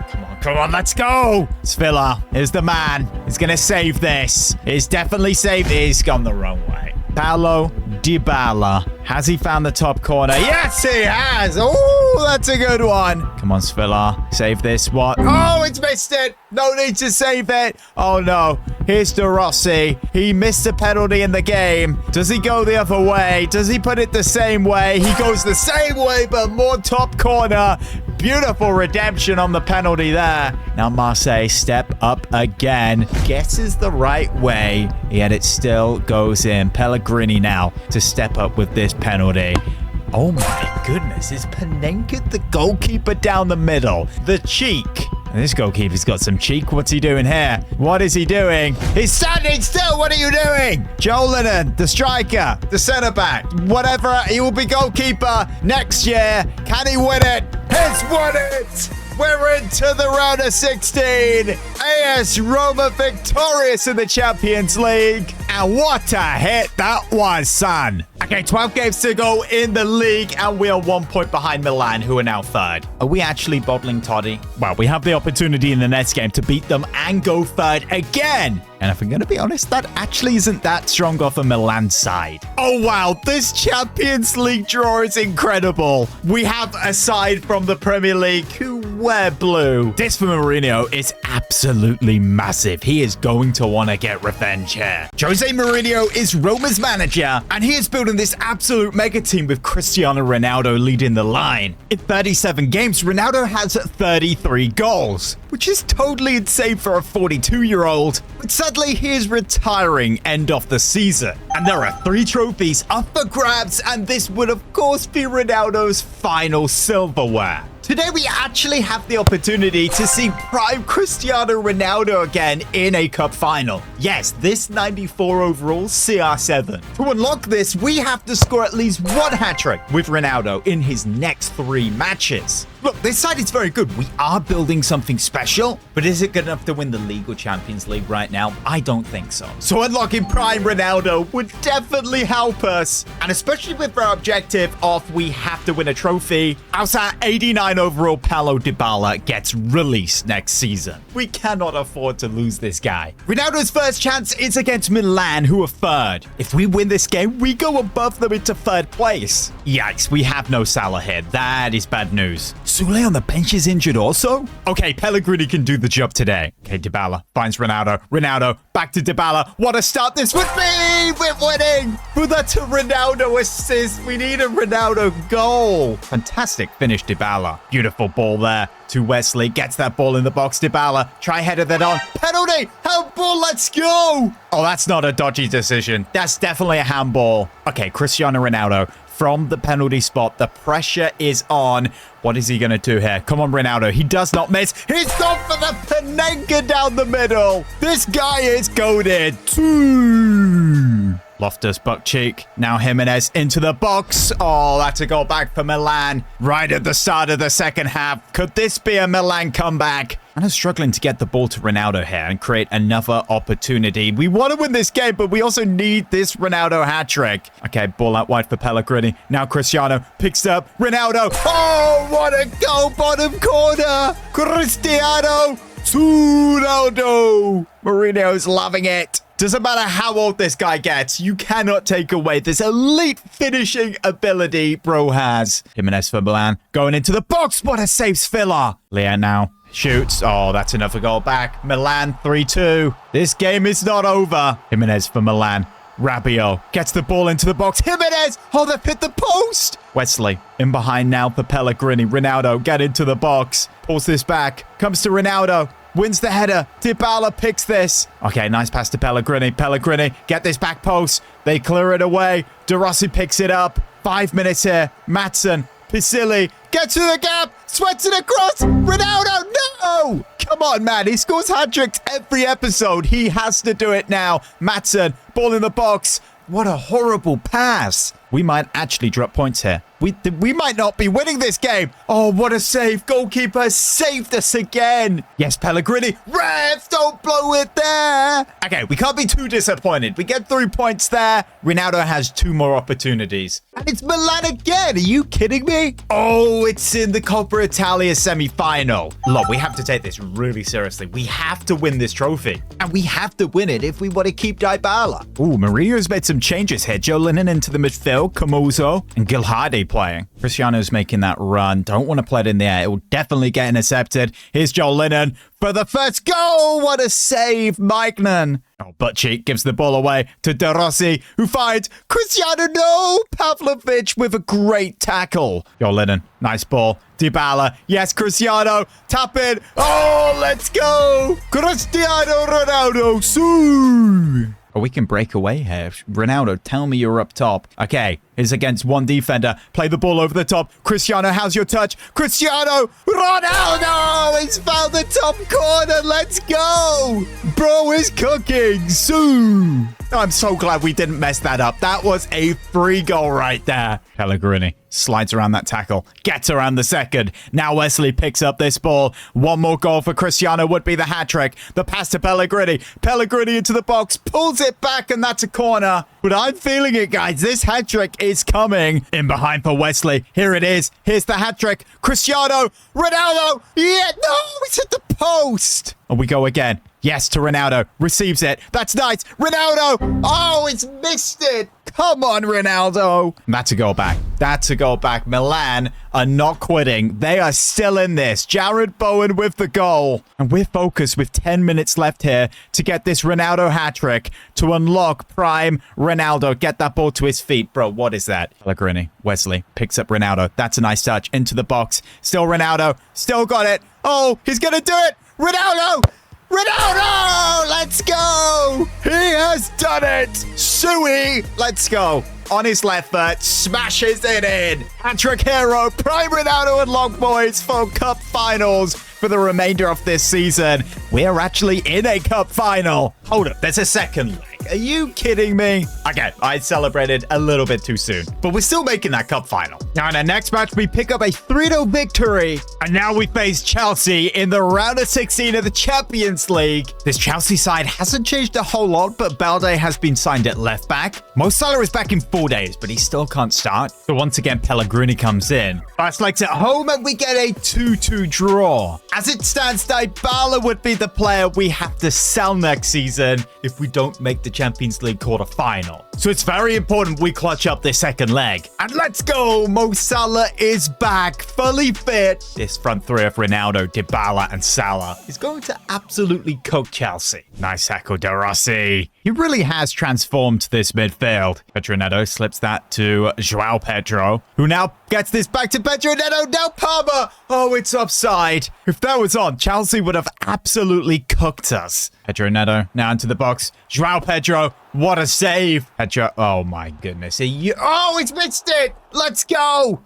Come on, let's go. It's Villa. Here's the man. He's going to save this. He's definitely saved it. He's gone the wrong way. Paulo Dybala. Has he found the top corner? Yes, he has. Oh, that's a good one. Come on, Villa. Save this one. Oh, it's missed it. No need to save it. Oh, no. Here's De Rossi. He missed a penalty in the game. Does he go the other way? Does he put it the same way? He goes the same way, but more top corner. Beautiful redemption on the penalty there. Now Marseille step up again. Guesses the right way, yet it still goes in. Pellegrini now to step up with this penalty. Oh my goodness, is Panenka the goalkeeper down the middle? The cheek. And this goalkeeper's got some cheek. What's he doing here? What is he doing? He's standing still. What are you doing? Joe Linton, the striker, the centre-back, whatever. He will be goalkeeper next year. Can he win it? He's won it. We're into the round of 16. AS Roma victorious in the Champions League. And what a hit that was, son. Okay, 12 games to go in the league, and we are 1 point behind Milan, who are now third. Are we actually bottling toddy? Well, we have the opportunity in the next game to beat them and go third again. And if I'm going to be honest, that actually isn't that strong off a Milan side. Oh, wow. This Champions League draw is incredible. We have a side from the Premier League who wear blue. This for Mourinho is absolutely massive. He is going to want to get revenge here. Jose Mourinho is Roma's manager, and he is building this absolute mega team with Cristiano Ronaldo leading the line. In 37 games, Ronaldo has 33 goals, which is totally insane for a 42-year-old. But sadly, he is retiring end of the season. And there are 3 trophies up for grabs, and this would of course be Ronaldo's final silverware. Today, we actually have the opportunity to see prime Cristiano Ronaldo again in a cup final. Yes, this 94 overall CR7. To unlock this, we have to score at least 1 hat-trick with Ronaldo in his next 3 matches. Look, this side is very good. We are building something special, but is it good enough to win the League or Champions League right now? I don't think so. So unlocking prime Ronaldo would definitely help us. And especially with our objective of we have to win a trophy, outside 89 overall Paulo Dybala gets released next season. We cannot afford to lose this guy. Ronaldo's first chance is against Milan, who are third. If we win this game, we go above them into third place. Yikes, we have no Salah here. That is bad news. Sule on the bench is injured also? Okay, Pellegrini can do the job today. Okay, Dybala finds Ronaldo. Ronaldo, back to Dybala. What a start this would be! We're winning! But that's a Ronaldo assist. We need a Ronaldo goal. Fantastic finish, Dybala. Beautiful ball there to Wesley. Gets that ball in the box. Dybala, try header that on. Penalty! Handball, let's go! Oh, that's not a dodgy decision. That's definitely a handball. Okay, Cristiano Ronaldo from the penalty spot. The pressure is on. What is he going to do here? Come on, Ronaldo. He does not miss. He's gone for the Panenka down the middle. This guy is goated. Loftus buck cheek. Now Jimenez into the box. Oh, that's a goal back for Milan. Right at the start of the second half. Could this be a Milan comeback? And I'm struggling to get the ball to Ronaldo here and create another opportunity. We want to win this game, but we also need this Ronaldo hat-trick. Okay, ball out wide for Pellegrini. Now Cristiano picks up Ronaldo. Oh, what a goal, bottom corner. Cristiano Ronaldo. Mourinho's loving it. Doesn't matter how old this guy gets, you cannot take away this elite finishing ability bro has. Jimenez for Milan. Going into the box. What a save, Villa. Lea now shoots. Oh, that's another goal back. Milan 3-2. This game is not over. Jimenez for Milan. Rabiot gets the ball into the box. Jimenez! Oh, they've hit the post! Wesley in behind now for Pellegrini. Ronaldo, get into the box. Pulls this back. Comes to Ronaldo. Wins the header. Dybala picks this. Okay, nice pass to Pellegrini. Pellegrini, get this back post. They clear it away. De Rossi picks it up. 5 minutes here. Maatsen, Pisilli, get to the gap. Sweats it across. Ronaldo, no! Come on, man. He scores hat-tricks every episode. He has to do it now. Maatsen, ball in the box. What a horrible pass. We might actually drop points here. We might not be winning this game. Oh, what a save. Goalkeeper saved us again. Yes, Pellegrini. Refs, don't blow it there. Okay, we can't be too disappointed. We get 3 points there. Ronaldo has 2 more opportunities. And it's Milan again. Are you kidding me? Oh, it's in the Coppa Italia semi-final. Look, we have to take this really seriously. We have to win this trophy. And we have to win it if we want to keep Dybala. Ooh, Mourinho's made some changes here. Joe Linton into the midfield. Camuso and Gilhardy playing. Cristiano's making that run. Don't want to play it in the air. It will definitely get intercepted. Here's Joe Linton for the first goal. What a save, Maignan. Oh, butt cheek gives the ball away to De Rossi, who finds Cristiano. No, Pavlovic with a great tackle. Joe Linton, nice ball. Dybala, yes, Cristiano, tap in. Oh, let's go. Cristiano Ronaldo, Sue. Oh, we can break away here. Ronaldo, tell me you're up top. Okay, he's against one defender. Play the ball over the top. Cristiano, how's your touch? Cristiano Ronaldo! He's found the top corner. Let's go! Bro is cooking. Sue! I'm so glad we didn't mess that up. That was a free goal right there. Pellegrini slides around that tackle, gets around the second. Now Wesley picks up this ball. One more goal for Cristiano would be the hat-trick. The pass to Pellegrini. Pellegrini into the box, pulls it back, and that's a corner. But I'm feeling it, guys. This hat-trick is coming. In behind for Wesley. Here it is. Here's the hat-trick. Cristiano. Ronaldo. Yeah, no, it's hit the post. And we go again. Yes, to Ronaldo. Receives it. That's nice. Ronaldo. Oh, it's missed it. Come on, Ronaldo. That's a goal back. That's a goal back. Milan are not quitting. They are still in this. Jared Bowen with the goal. And we're focused with 10 minutes left here to get this Ronaldo hat-trick to unlock prime Ronaldo. Get that ball to his feet. Bro, what is that? Pellegrini. Wesley picks up Ronaldo. That's a nice touch. Into the box. Still Ronaldo. Still got it. Oh, he's going to do it. Ronaldo. Ronaldo! Let's go! He has done it! Sui, let's go. On his left foot, smashes it in. Hat-trick hero, prime Ronaldo unlocked, boys, for cup finals for the remainder of this season. We're actually in a cup final. Hold up, there's a second leg. Are you kidding me? Okay, I celebrated a little bit too soon, but we're still making that cup final. Now in our next match, we pick up a 3-0 victory, and now we face Chelsea in the round of 16 of the Champions League. This Chelsea side hasn't changed a whole lot, but Balde has been signed at left back. Mo Salah is back in 4 days, but he still can't start. So once again, Pellegrini comes in. First leg's at home, and we get a 2-2 draw. As it stands, Dybala would be the player we have to sell next season if we don't make the Champions League quarter-final. So it's very important we clutch up this second leg. And let's go! Mo Salah is back, fully fit. This front three of Ronaldo, Dybala, and Salah is going to absolutely cook Chelsea. Nice tackle, De Rossi. He really has transformed this midfield. Pedro Neto slips that to Joao Pedro, who now gets this back to Pedro Neto. Now Palmer. Oh, it's offside. If that was on, Chelsea would have absolutely cooked us. Pedro Neto now into the box. Joao Pedro. What a save. Pedro. Oh, my goodness. Oh, it's missed it. Let's go.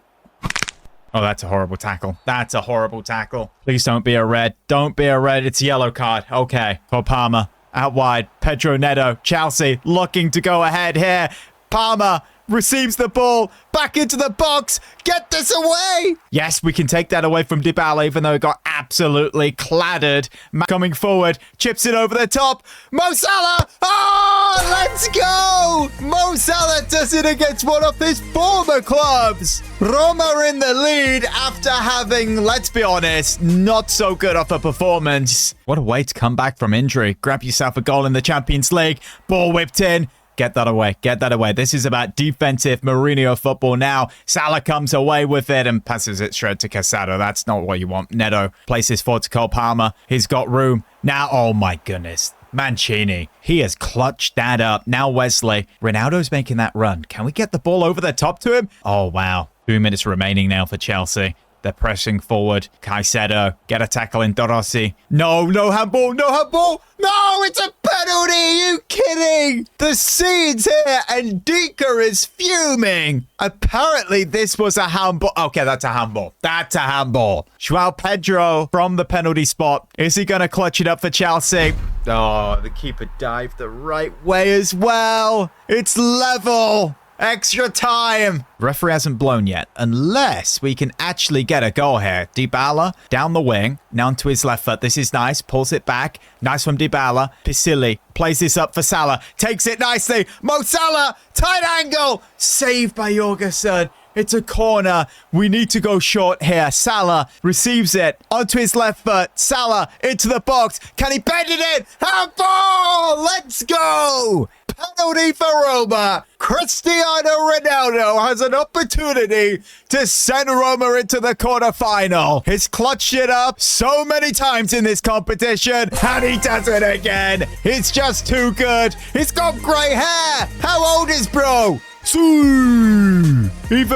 Oh, that's a horrible tackle. That's a horrible tackle. Please don't be a red. Don't be a red. It's a yellow card. Okay. For Palmer. Out wide. Pedro Neto. Chelsea looking to go ahead here. Palmer receives the ball. Back into the box. Get this away. Yes, we can take that away from Dybala, even though it got absolutely clattered. Coming forward. Chips it over the top. Mo Salah. Oh, let's go. Mo Salah does it against one of his former clubs. Roma are in the lead after having, let's be honest, not so good of a performance. What a way to come back from injury. Grab yourself a goal in the Champions League. Ball whipped in. Get that away. Get that away. This is about defensive Mourinho football now. Salah comes away with it and passes it straight to Casado. That's not what you want. Neto places forward to Cole Palmer. He's got room. Now, oh my goodness. Mancini, he has clutched that up. Now Wesley. Ronaldo's making that run. Can we get the ball over the top to him? Oh, wow. 2 minutes remaining now for Chelsea. They're pressing forward. Caicedo, get a tackle in Dorossi. No handball, no handball. No, it's a penalty. Are you kidding? The scene's here and Dika is fuming. Apparently, this was a handball. Okay, that's a handball. That's a handball. Joao Pedro from the penalty spot. Is he going to clutch it up for Chelsea? Oh, the keeper dived the right way as well. It's level. Extra time. Referee hasn't blown yet, unless we can actually get a goal here. Dybala down the wing, now onto his left foot. This is nice. Pulls it back. Nice from Dybala. Pisilli plays this up for Salah. Takes it nicely. Mo Salah, tight angle. Saved by Jorgensen. It's a corner. We need to go short here. Salah receives it onto his left foot. Salah into the box. Can he bend it in? Handball! Let's go! Penalty for Roma. Cristiano Ronaldo has an opportunity to send Roma into the quarterfinal. He's clutched it up so many times in this competition, and he does it again. He's just too good. He's got grey hair. How old is bro? Even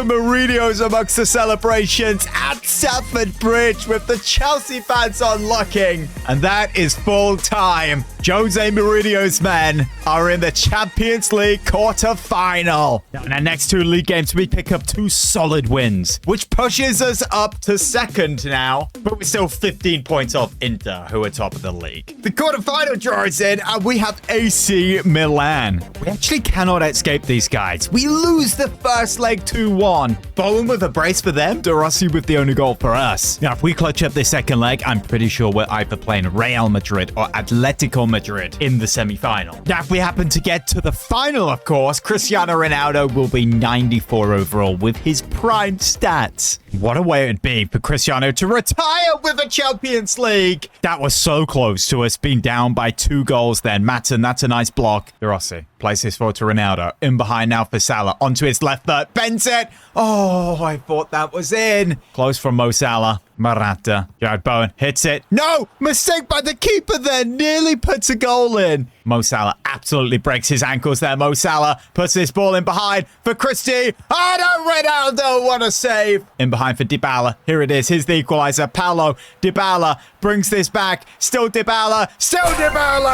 Mourinho's amongst the celebrations at Stamford Bridge with the Chelsea fans unlocking. And that is full time. Jose Mourinho's men are in the Champions League quarter-final. Now, in our next 2 league games, we pick up 2 solid wins, which pushes us up to second now. But we're still 15 points off Inter, who are top of the league. The quarter-final draw is in, and we have AC Milan. We actually cannot escape these guys. We lose the first leg 2-1. Bowen with a brace for them, Dorossi with the only goal for us. Now, if we clutch up the second leg, I'm pretty sure we're either playing Real Madrid or Atletico Madrid in the semi-final. Now, if we happen to get to the final, of course, Cristiano Ronaldo will be 94 overall with his prime stats. What a way it'd be for Cristiano to retire with a Champions League. That was so close to us being down by 2 goals then. Matson, that's a nice block. Dorossi plays his forward to Ronaldo. In behind now for Salah. Onto his left foot. Bends it. Oh, I thought that was in. Close from Mo Salah. Morata. Jared Bowen hits it. No! Mistake by the keeper there. Nearly puts a goal in. Mo Salah absolutely breaks his ankles there. Mo Salah puts this ball in behind for Christie. Oh, no, Ronaldo. What a save. In behind for Dybala. Here it is. Here's the equalizer. Paulo Dybala brings this back. Still Dybala. Still Dybala.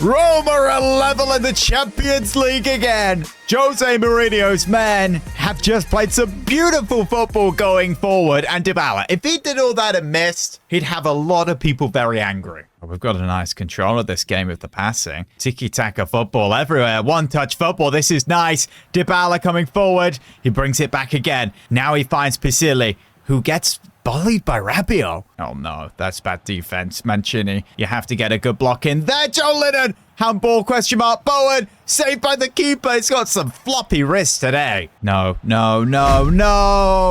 Roma are level in the Champions League again. Jose Mourinho's men have just played some beautiful football going forward. And Dybala, if he did all that and missed, he'd have a lot of people very angry. We've got a nice control of this game with the passing. Tiki-taka football everywhere. One-touch football. This is nice. Dybala coming forward. He brings it back again. Now he finds Pisilli, who gets bullied by Rabiot. Oh, no. That's bad defense. Mancini, you have to get a good block in there. Joe Linton. Handball, question mark. Bowen, saved by the keeper. He's got some floppy wrists today. No.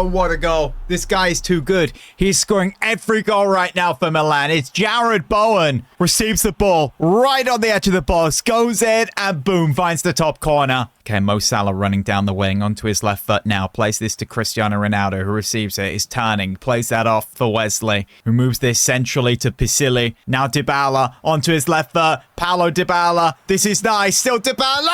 What a goal. This guy is too good. He's scoring every goal right now for Milan. It's Jared Bowen. Receives the ball right on the edge of the box. Goes in and boom, finds the top corner. Okay, Mo Salah running down the wing onto his left foot now. Plays this to Cristiano Ronaldo, who receives it. Is turning. Plays that off for Wesley, who moves this centrally to Pisilli. Now Dybala onto his left foot. Paulo Dybala. This is nice. Still Dybala!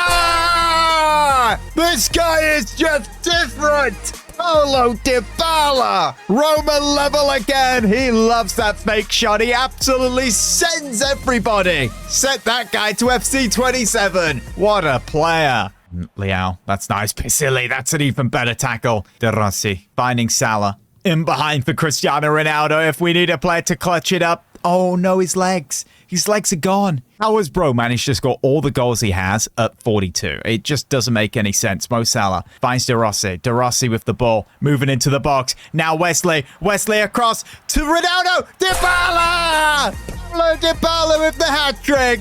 This guy is just different. Paulo Dybala. Roma level again. He loves that fake shot. He absolutely sends everybody. Sent that guy to FC 27. What a player. Leao, that's nice. Pisilli, that's an even better tackle. De Rossi finding Salah. In behind for Cristiano Ronaldo if we need a player to clutch it up. Oh no, his legs. His legs are gone. How has bro managed to score all the goals he has at 42? It just doesn't make any sense. Mo Salah finds De Rossi. De Rossi with the ball. Moving into the box. Now Wesley. Wesley across to Ronaldo. Dybala! Paulo Dybala with the hat-trick.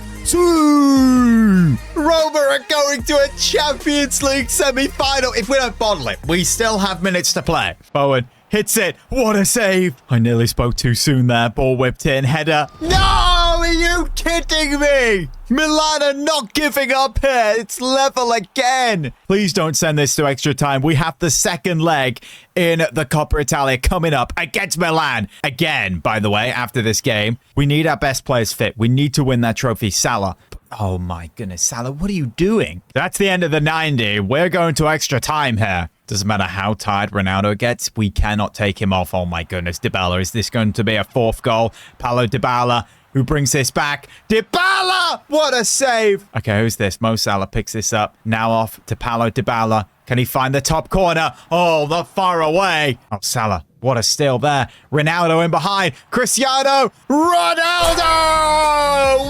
Roma are going to a Champions League semi-final. If we don't bottle it, we still have minutes to play. Bowen hits it. What a save. I nearly spoke too soon there. Ball whipped in. Header. No! Are you you kidding me? Milan are not giving up here. It's level again. Please don't send this to extra time. We have the second leg in the Coppa Italia coming up against Milan. Again, by the way, after this game, we need our best players fit. We need to win that trophy. Salah. Oh my goodness, Salah, what are you doing? That's the end of the 90. We're going to extra time here. Doesn't matter how tired Ronaldo gets, we cannot take him off. Oh my goodness, Dybala, is this going to be a fourth goal? Paulo Dybala, who brings this back. Dybala! What a save! Okay, who's this? Mo Salah picks this up. Now off to Paulo Dybala. Can he find the top corner? Oh, the far away. Oh, Salah. What a steal there. Ronaldo in behind. Cristiano Ronaldo!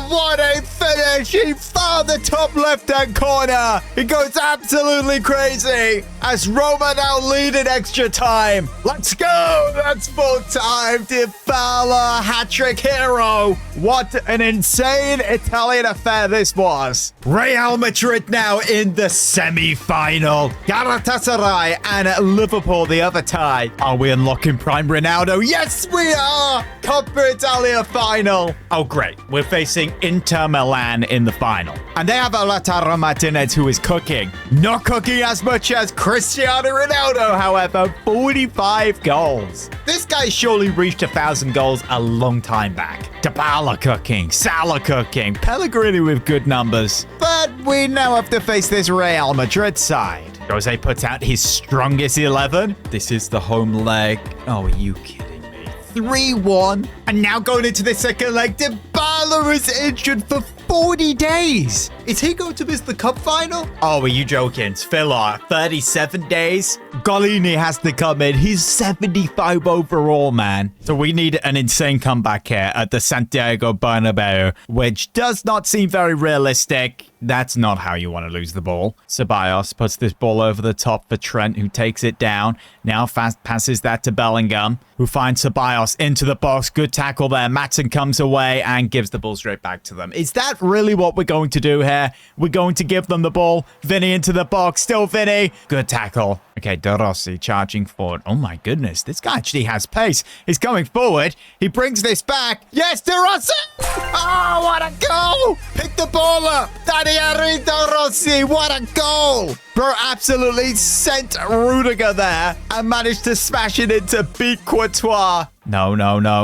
What a finish. He found the top left-hand corner. He goes absolutely crazy as Roma now lead in extra time. Let's go. That's full time. Dybala, hat-trick hero. What an insane Italian affair this was. Real Madrid now in the semi-final. Galatasaray and Liverpool the other tie. Are we unlocking prime Ronaldo? Yes, we are! Coppa Italia final. Oh, great. We're facing Inter Milan in the final. And they have a Lautaro Martinez who is cooking. Not cooking as much as Cristiano Ronaldo, however. 45 goals. This guy surely reached 1,000 goals a long time back. Dybala cooking. Salah cooking. Pellegrini with good numbers. But we now have to face this Real Madrid side. Jose puts out his strongest 11. This is the home leg. Oh, are you kidding me? 3-1. And now going into the second leg, Dybala is injured for 40 days. Is he going to miss the cup final? Oh, are you joking? Villa, 37 days? Golini has to come in. He's 75 overall, man. So we need an insane comeback here at the Santiago Bernabeu, which does not seem very realistic. That's not how you want to lose the ball. Ceballos puts this ball over the top for Trent, who takes it down. Now fast passes that to Bellingham, who finds Ceballos into the box. Good tackle there. Maatsen comes away and gives the ball straight back to them. Is that really what we're going to do here? We're going to give them the ball. Vinny into the box. Still Vinny. Good tackle. Okay, De Rossi charging forward. Oh my goodness, this guy actually has pace. He's coming forward. He brings this back. Yes, De Rossi! Oh, what a goal! Pick the ball up. Daniele De Rossi, what a goal! Bro absolutely sent Rudiger there and managed to smash it into beat Courtois. No.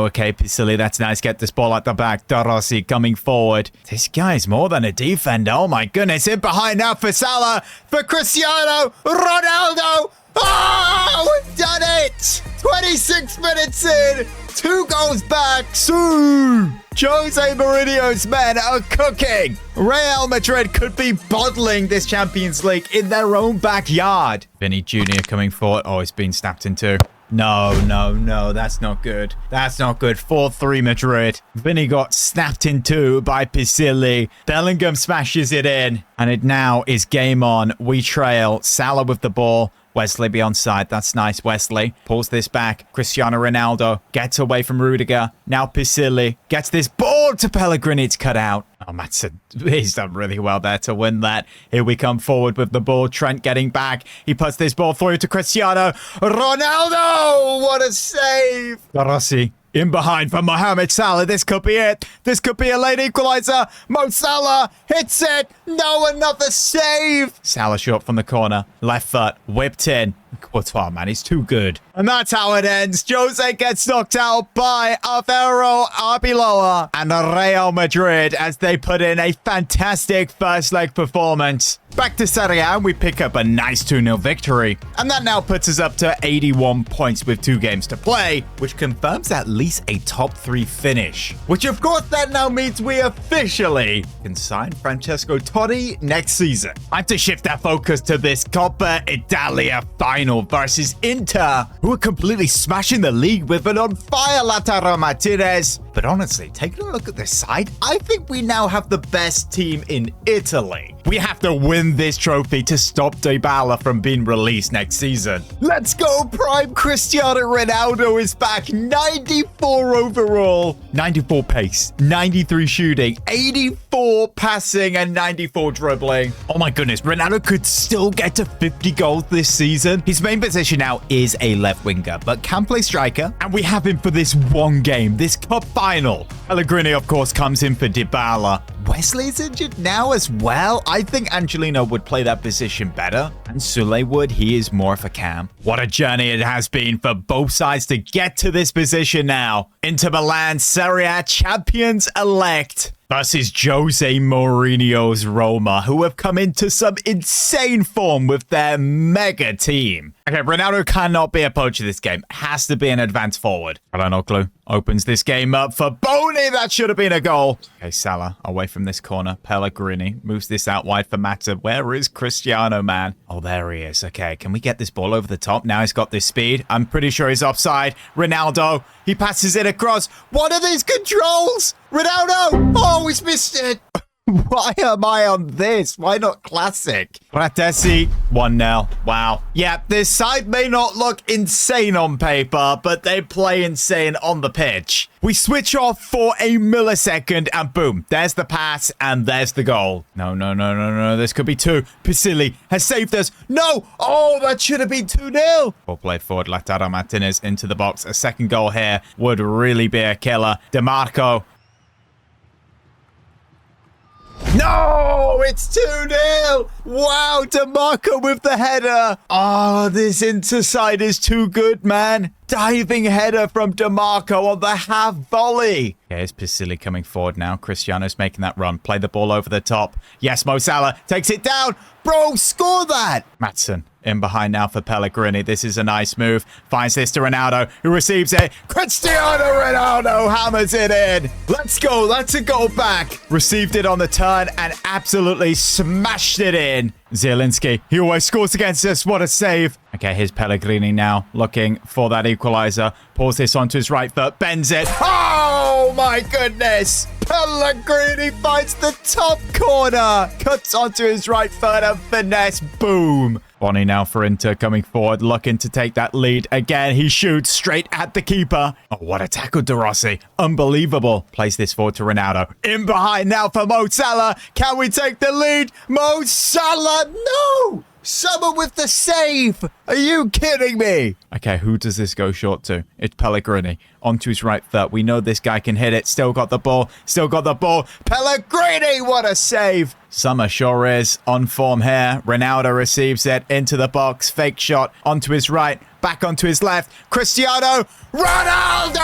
Okay, Pisilli, that's nice. Get this ball at the back. De Rossi coming forward. This guy's more than a defender. Oh my goodness. In behind now for Salah. For Cristiano Ronaldo. Oh, we've done it. 26 minutes in. 2 goals back. Jose Mourinho's men are cooking. Real Madrid could be bottling this Champions League in their own backyard. Vinny Jr. coming forward. Oh, he's been snapped in two. No. That's not good. That's not good. 4-3 Madrid. Vinny got snapped in two by Pisilli. Bellingham smashes it in. And it now is game on. We trail. Salah with the ball. Wesley be onside. That's nice, Wesley. Pulls this back. Cristiano Ronaldo gets away from Rudiger. Now Pisilli gets this ball to Pellegrini. It's cut out. Oh, Maatsen, he's done really well there to win that. Here we come forward with the ball. Trent getting back. He puts this ball through to Cristiano Ronaldo. What a save. De Rossi in behind for Mohamed Salah. This could be it. This could be a late equalizer. Mo Salah hits it. No, another save. Salah short from the corner. Left foot whipped in. Courtois, man, he's too good. And that's how it ends. Jose gets knocked out by Alvaro Arbeloa and Real Madrid as they put in a fantastic first leg performance. Back to Serie A, we pick up a nice 2-0 victory. And that now puts us up to 81 points with 2 games to play, which confirms at least a top 3 finish. Which of course that now means we officially can sign Francesco Totti next season. I have to shift our focus to this Coppa Italia final versus Inter, who are completely smashing the league with an on-fire Lautaro Martinez. But honestly, taking a look at this side, I think we now have the best team in Italy. We have to win this trophy to stop Dybala from being released next season. Let's go, prime Cristiano Ronaldo is back. 94 overall, 94 pace, 93 shooting, 84 passing, and 94 dribbling. Oh my goodness, Ronaldo could still get to 50 goals this season. His main position now is a left winger, but can play striker. And we have him for this one game, this cup final. Pellegrini, of course, comes in for Dybala. Wesley's injured now as well. I think Angelino would play that position better. And Sule would. He is more of a cam. What a journey it has been for both sides to get to this position now. Inter Milan Serie A champions-elect versus Jose Mourinho's Roma, who have come into some insane form with their mega team. Okay, Ronaldo cannot be a poacher this game. Has to be an advance forward. Calhanoglu opens this game up for Boni. That should have been a goal. Okay, Salah away from this corner. Pellegrini moves this out wide for Mata. Where is Cristiano, man? Oh, there he is. Okay, can we get this ball over the top? Now he's got this speed. I'm pretty sure he's offside. Ronaldo, he passes it across. What are these controls? Ronaldo! Oh, he's missed it. Why am I on this? Why not classic? Fratesi, 1-0. Wow. Yeah, this side may not look insane on paper, but they play insane on the pitch. We switch off for a millisecond and boom, there's the pass and there's the goal. No. This could be 2. Pisilli has saved us. No! Oh, that should have been 2-0. Ball played forward. Lautaro Martinez into the box. A second goal here would really be a killer. DeMarco. No, it's 2-0. Wow, DeMarco with the header. Oh, this Inter side is too good, man. Diving header from DeMarco on the half volley. Okay, here's Pisilli coming forward now. Cristiano's making that run. Play the ball over the top. Yes, Mo Salah takes it down. Bro, score that. Matson in behind now for Pellegrini. This is a nice move. Finds this to Ronaldo, who receives it. Cristiano Ronaldo hammers it in. Let's go. That's a goal back. Received it on the turn and absolutely smashed it in. Zielinski, he always scores against us. What a save. Okay, here's Pellegrini now looking for that equalizer. Pulls this onto his right foot. Bends it. Oh, my goodness. Pellegrini finds the top corner. Cuts onto his right foot and finesse. Boom. Boni now for Inter coming forward, looking to take that lead again. He shoots straight at the keeper. Oh, what a tackle, De Rossi. Unbelievable. Plays this forward to Ronaldo. In behind now for Mo Salah. Can we take the lead? Mo Salah, no! Someone with the save! Are you kidding me? Okay, who does this go short to? It's Pellegrini. Onto his right foot. We know this guy can hit it. Still got the ball. Still got the ball. Pellegrini, what a save! Summer sure is on form here. Ronaldo receives it into the box. Fake shot onto his right. Back onto his left. Cristiano Ronaldo!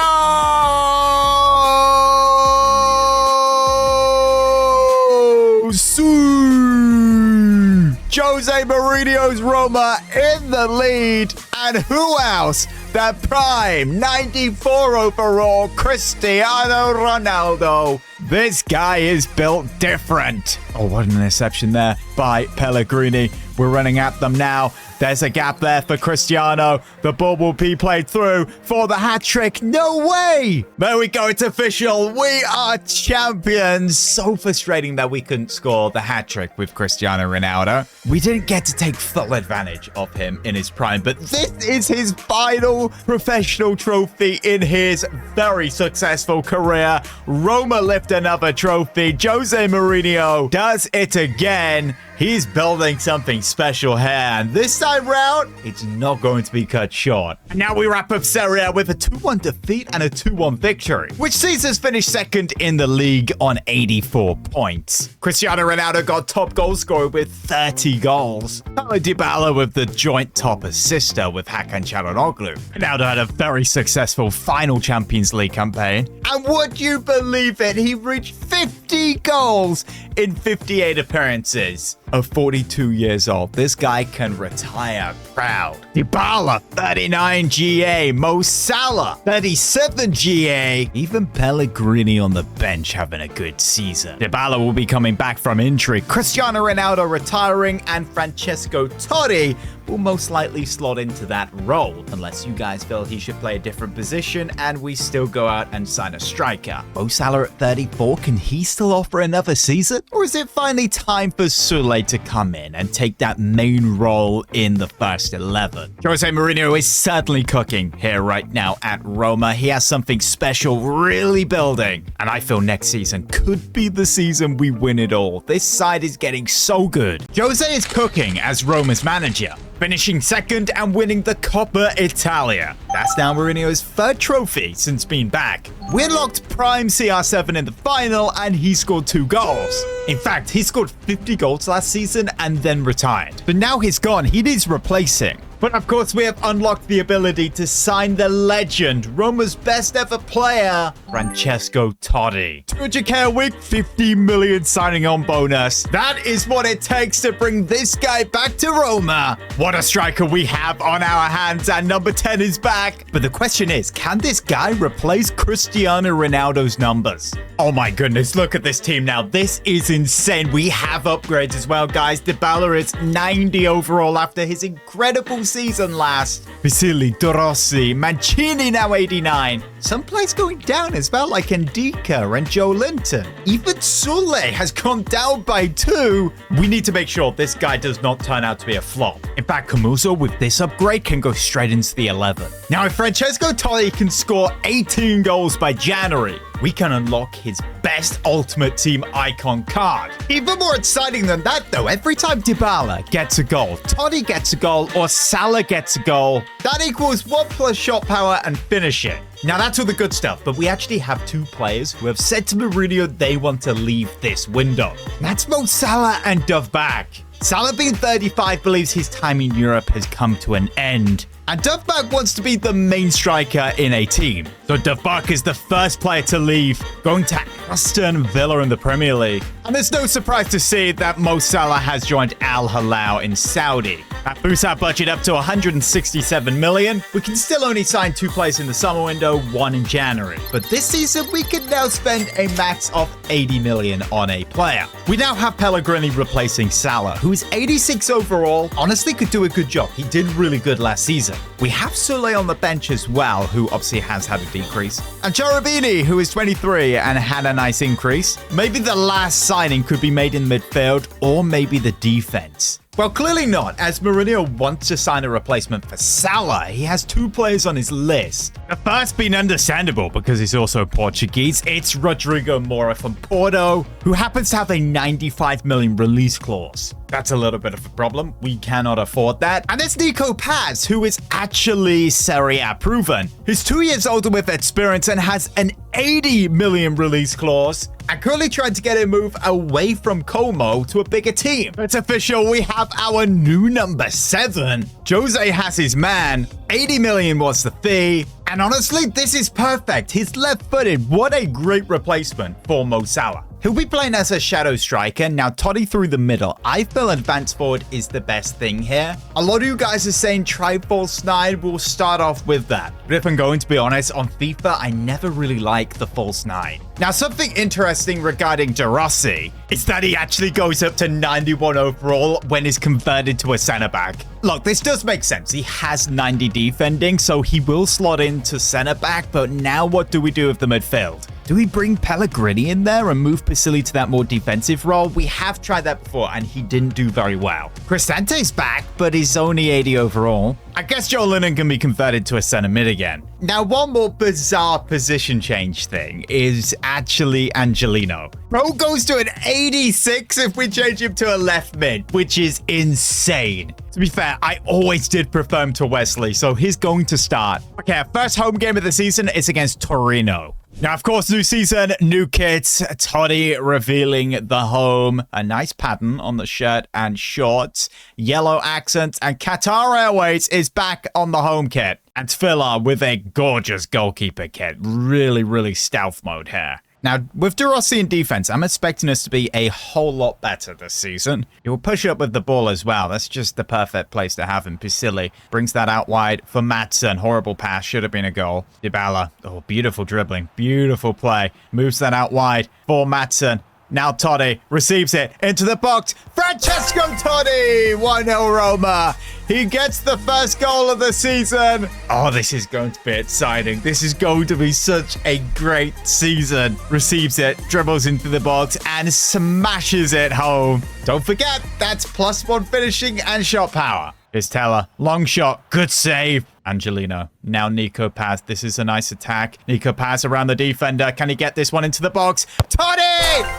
Jose Mourinho's Roma in the lead. And who else? The prime 94 overall Cristiano Ronaldo. This guy is built different. Oh, what an interception there by Pellegrini. We're running at them now. There's a gap there for Cristiano. The ball will be played through for the hat-trick. No way! There we go. It's official. We are champions. So frustrating that we couldn't score the hat-trick with Cristiano Ronaldo. We didn't get to take full advantage of him in his prime, but this is his final professional trophy in his very successful career. Roma lift another trophy. Jose Mourinho does it again. He's building something special here, and this time round, it's not going to be cut short. And now we wrap up Serie A with a 2-1 defeat and a 2-1 victory, which sees us finish second in the league on 84 points. Cristiano Ronaldo got top goal scorer with 30 goals. Paulo Dybala with the joint top assister with Hakan Çalhanoğlu. Ronaldo had a very successful final Champions League campaign. And would you believe it? He reached 50 goals in 58 appearances. Of 42 years old, this guy can retire proud. Dybala, 39 GA. Mo Salah, 37 GA. Even Pellegrini on the bench having a good season. Dybala will be coming back from injury. Cristiano Ronaldo retiring, and Francesco Totti will most likely slot into that role, unless you guys feel he should play a different position and we still go out and sign a striker. Mo Salah at 34, can he still offer another season? Or is it finally time for Sule guy to come in and take that main role in the first 11. Jose Mourinho is certainly cooking here right now at Roma. He has something special really building, and I feel next season could be the season we win it all. This side is getting so good. Jose is cooking as Roma's manager, finishing second and winning the Coppa Italia. That's now Mourinho's third trophy since being back. We unlocked prime CR7 in the final, and he scored 2 goals. In fact, he scored 50 goals last season and then retired. But now he's gone, he needs replacing. But of course, we have unlocked the ability to sign the legend, Roma's best ever player, Francesco Totti. 200k a week, 50 million signing on bonus. That is what it takes to bring this guy back to Roma. What a striker we have on our hands, and number 10 is back. But the question is, can this guy replace Cristiano Ronaldo's numbers? Oh my goodness, look at this team now. This is insane. We have upgrades as well, guys. Dybala is 90 overall after his incredible season last. Vasili, De Rossi, Mancini now 89. Some players going down as well, like Ndika and Joe Linton. Even Sule has gone down by 2. We need to make sure this guy does not turn out to be a flop. In fact, Camuso with this upgrade can go straight into the 11. Now, if Francesco Totti can score 18 goals by January, we can unlock his best Ultimate Team icon card. Even more exciting than that, though, every time Dybala gets a goal, Totti gets a goal, or Salah gets a goal, that equals 1 plus shot power and finishing. Now, that's all the good stuff, but we actually have 2 players who have said to Mourinho they want to leave this window. That's Mo Salah and Dovbak. Salah, being 35, believes his time in Europe has come to an end, and Dovbak wants to be the main striker in a team. So Dovbak is the first player to leave, going to Aston Villa in the Premier League. And there's no surprise to see that Mo Salah has joined Al Hilal in Saudi. That boosts our budget up to 167 million. We can still only sign 2 players in the summer window, 1 in January. But this season, we can now spend a max of 80 million on a player. We now have Pellegrini replacing Salah, who is 86 overall. Honestly, could do a good job. He did really good last season. We have Sule on the bench as well, who obviously has had a decrease. And Cherubini, who is 23 and had a nice increase. Maybe the last signing could be made in midfield, or maybe the defense. Well, clearly not, as Mourinho wants to sign a replacement for Salah. He has 2 players on his list. The first being understandable because he's also Portuguese. It's Rodrigo Moura from Porto, who happens to have a 95 million release clause. That's a little bit of a problem. We cannot afford that. And there's Nico Paz, who is actually Serie A proven. He's 2 years older with experience and has an 80 million release clause. I'm currently trying to get a move away from Como to a bigger team. It's official, we have our new number 7. Jose has his man. 80 million was the fee. And honestly, this is perfect. He's left-footed. What a great replacement for Mo Salah. He'll be playing as a shadow striker. Now, Totti through the middle. I feel advanced forward is the best thing here. A lot of you guys are saying try false 9. We'll start off with that. But if I'm going to be honest, on FIFA, I never really like the false 9. Now, something interesting regarding De Rossi is that he actually goes up to 91 overall when he's converted to a centre-back. Look, this does make sense. He has 90 defending, so he will slot into centre-back. But now what do we do with the midfield? Do we bring Pellegrini in there and move Vasili to that more defensive role? We have tried that before, and he didn't do very well. Crisante's back, but he's only 80 overall. I guess Joe Linton can be converted to a center mid again. Now, one more bizarre position change thing is actually Angelino. Bro goes to an 86 if we change him to a left mid, which is insane. To be fair, I always did prefer him to Wesley, so he's going to start. Okay, our first home game of the season is against Torino. Now, of course, new season, new kits, Totti revealing the home, a nice pattern on the shirt and shorts, yellow accents, and Qatar Airways is back on the home kit. And Tfilla with a gorgeous goalkeeper kit. Really, really stealth mode here. Now, with De Rossi in defense, I'm expecting us to be a whole lot better this season. He will push up with the ball as well. That's just the perfect place to have him. Pisili brings that out wide for Maatsen. Horrible pass. Should have been a goal. Dybala. Oh, beautiful dribbling. Beautiful play. Moves that out wide for Maatsen. Now Totti receives it into the box. Francesco Totti! 1-0 Roma. He gets the first goal of the season. Oh, this is going to be exciting. This is going to be such a great season. Receives it, dribbles into the box, and smashes it home. Don't forget, that's +1 finishing and shot power. Here's Teller. Long shot. Good save. Angelino. Now Nico Paz. This is a nice attack. Nico Paz around the defender. Can he get this one into the box? Toddy!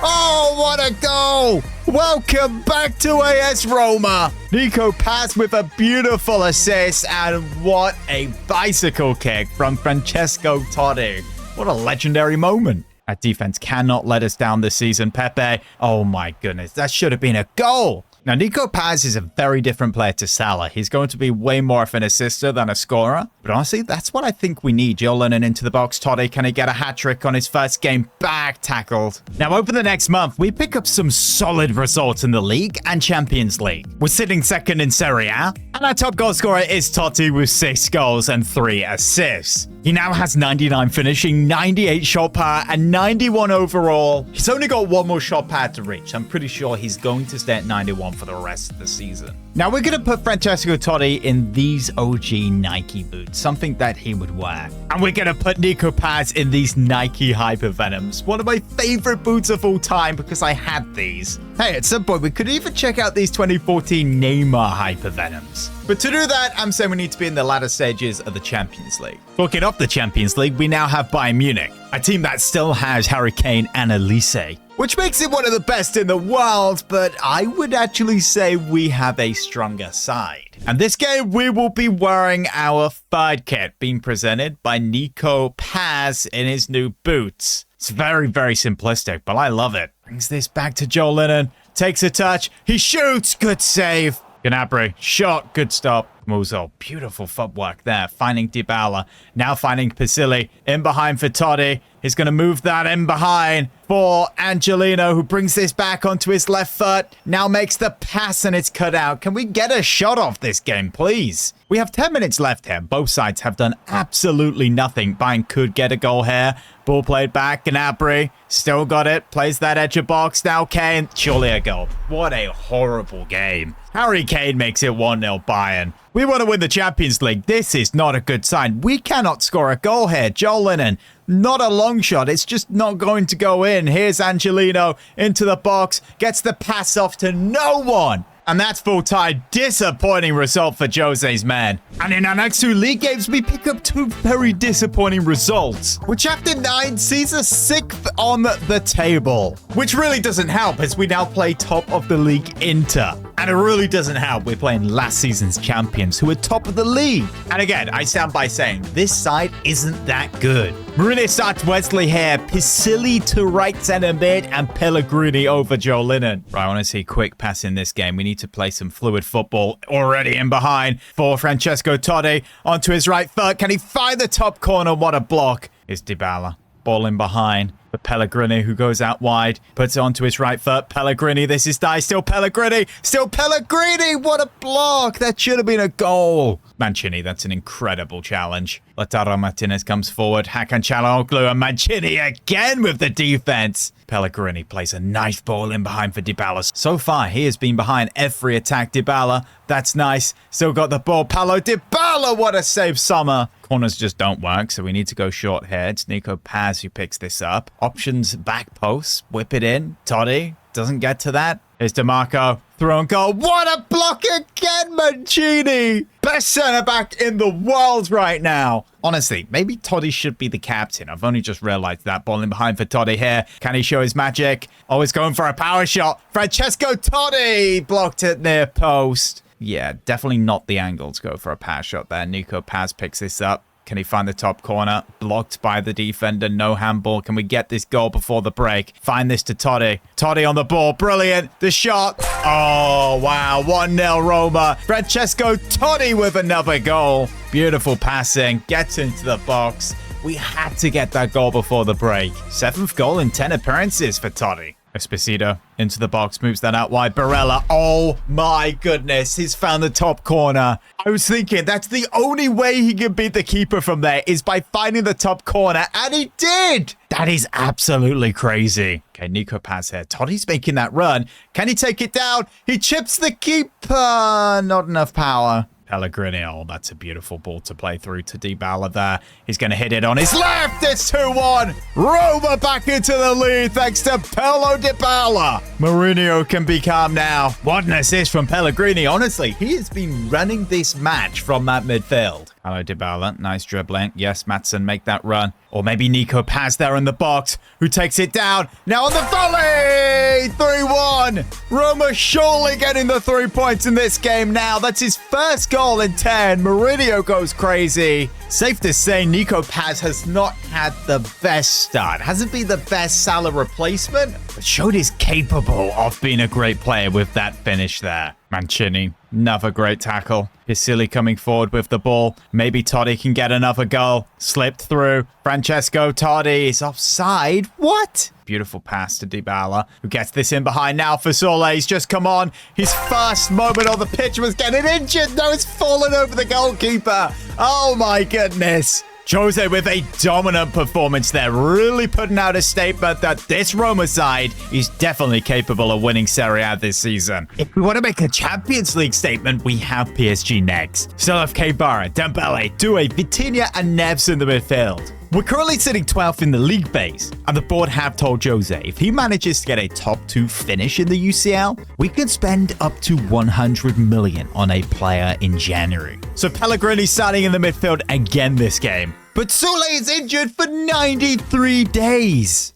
Oh, what a goal! Welcome back to AS Roma. Nico Paz with a beautiful assist. And what a bicycle kick from Francesco Totti. What a legendary moment. Our defense cannot let us down this season. Pepe. Oh my goodness. That should have been a goal. Now, Nico Paz is a very different player to Salah. He's going to be way more of an assister than a scorer. But honestly, that's what I think we need. Joe Lennon into the box. Totti, can he get a hat-trick on his first game back? Tackled. Now, over the next month, we pick up some solid results in the league and Champions League. We're sitting second in Serie A. And our top goal scorer is Totti with 6 goals and 3 assists. He now has 99 finishing, 98 shot power, and 91 overall. He's only got 1 more shot power to reach. I'm pretty sure he's going to stay at 91 for the rest of the season. Now, we're going to put Francesco Totti in these OG Nike boots, something that he would wear. And we're going to put Nico Paz in these Nike Hypervenoms, one of my favorite boots of all time because I had these. Hey, at some point, we could even check out these 2014 Neymar Hypervenoms. But to do that, I'm saying we need to be in the latter stages of the Champions League. Talking of the Champions League, we now have Bayern Munich, a team that still has Harry Kane and Elise, which makes it one of the best in the world, but I would actually say we have a stronger side. And this game, we will be wearing our third kit, being presented by Nico Paz in his new boots. It's very, very simplistic, but I love it. Brings this back to Joe Lennon, takes a touch, he shoots, good save. Gnabry, shot, good stop. Muzo, beautiful footwork there, finding Dybala, now finding Pisilli, in behind for Totti. He's going to move that in behind for Angelino, who brings this back onto his left foot, now makes the pass and it's cut out. Can we get a shot off this game, please? We have 10 minutes left here. Both sides have done absolutely nothing. Bayern could get a goal here. Ball played back, Gnabry, still got it, plays that edge of box, now Kane, surely a goal. What a horrible game. Harry Kane makes it 1-0 Bayern. We want to win the Champions League. This is not a good sign. We cannot score a goal here. Joe Lennon, not a long shot. It's just not going to go in. Here's Angelino into the box, gets the pass off to no one. And that's full time. Disappointing result for Jose's man. And in our next 2 league games, we pick up 2 very disappointing results, which after 9 sees us 6th on the table, which really doesn't help as we now play top of the league Inter. And it really doesn't help. We're playing last season's champions who are top of the league. And again, I stand by saying this side isn't that good. Mourinho starts Wesley here, Pisilli to right center mid, and Pellegrini over Joe Lennon. Right, I want to see quick pass in this game. We need to play some fluid football. Already in behind for Francesco Totti onto his right foot. Can he find the top corner? What a block. Here's Dybala. Ball in behind for Pellegrini, who goes out wide, puts it onto his right foot. Pellegrini, this is die. Still Pellegrini. Still Pellegrini. What a block. That should have been a goal. Mancini, that's an incredible challenge. Lautaro Martinez comes forward. Hakan Çalhanoğlu and Mancini again with the defense. Pellegrini plays a nice ball in behind for Dybala. So far, he has been behind every attack. Dybala, that's nice. Still got the ball. Paulo Dybala, what a save, Sommer. Corners just don't work, so we need to go short here. It's Nico Paz who picks this up. Options back post. Whip it in. Totti doesn't get to that. Here's DeMarco. Throw and goal. What a block again, Mancini. Best centre-back in the world right now. Honestly, maybe Totti should be the captain. I've only just realized that. Ball in behind for Totti here. Can he show his magic? Always going for a power shot. Francesco Totti blocked it near post. Yeah, definitely not the angle to go for a pass shot there. Nico Paz picks this up. Can he find the top corner? Blocked by the defender. No handball. Can we get this goal before the break? Find this to Totti. Totti on the ball. Brilliant. The shot. Oh, wow. 1-0 Roma. Francesco Totti with another goal. Beautiful passing. Gets into the box. We had to get that goal before the break. 7th goal in 10 appearances for Totti. Esposito into the box, moves that out wide. Barella, oh my goodness, he's found the top corner. I was thinking that's the only way he can beat the keeper from there is by finding the top corner, and he did. That is absolutely crazy. Okay, Nico Paz here. Totti's making that run. Can he take it down? He chips the keeper. Not enough power. Pellegrini. Oh, that's a beautiful ball to play through to Dybala there. He's going to hit it on his left. It's 2-1. Roma back into the lead thanks to Paulo Dybala. Mourinho can be calm now. What an assist from Pellegrini. Honestly, he has been running this match from that midfield. Hello, Dybala. Nice dribbling. Yes, Maatsen, make that run. Or maybe Nico Paz there in the box, who takes it down. Now on the volley! 3-1. Roma surely getting the 3 points in this game now. That's his first goal in 10. Mourinho goes crazy. Safe to say, Nico Paz has not had the best start. Hasn't been the best Salah replacement, but showed he's capable of being a great player with that finish there. Mancini, another great tackle. Pisili coming forward with the ball. Maybe Totti can get another goal. Slipped through. Francesco Totti is offside. What? Beautiful pass to Dybala, who gets this in behind now for Soler. He's just come on. His first moment on the pitch was getting injured. No, it's fallen over the goalkeeper. Oh my goodness. Jose with a dominant performance there, really putting out a statement that this Roma side is definitely capable of winning Serie A this season. If we want to make a Champions League statement, we have PSG next. Still have Keita, Dembele, Doué, Vitinha and Neves in the midfield. We're currently sitting 12th in the league base, and the board have told Jose if he manages to get a top 2 finish in the UCL, we can spend up to 100 million on a player in January. So Pellegrini starting in the midfield again this game. But Soler is injured for 93 days.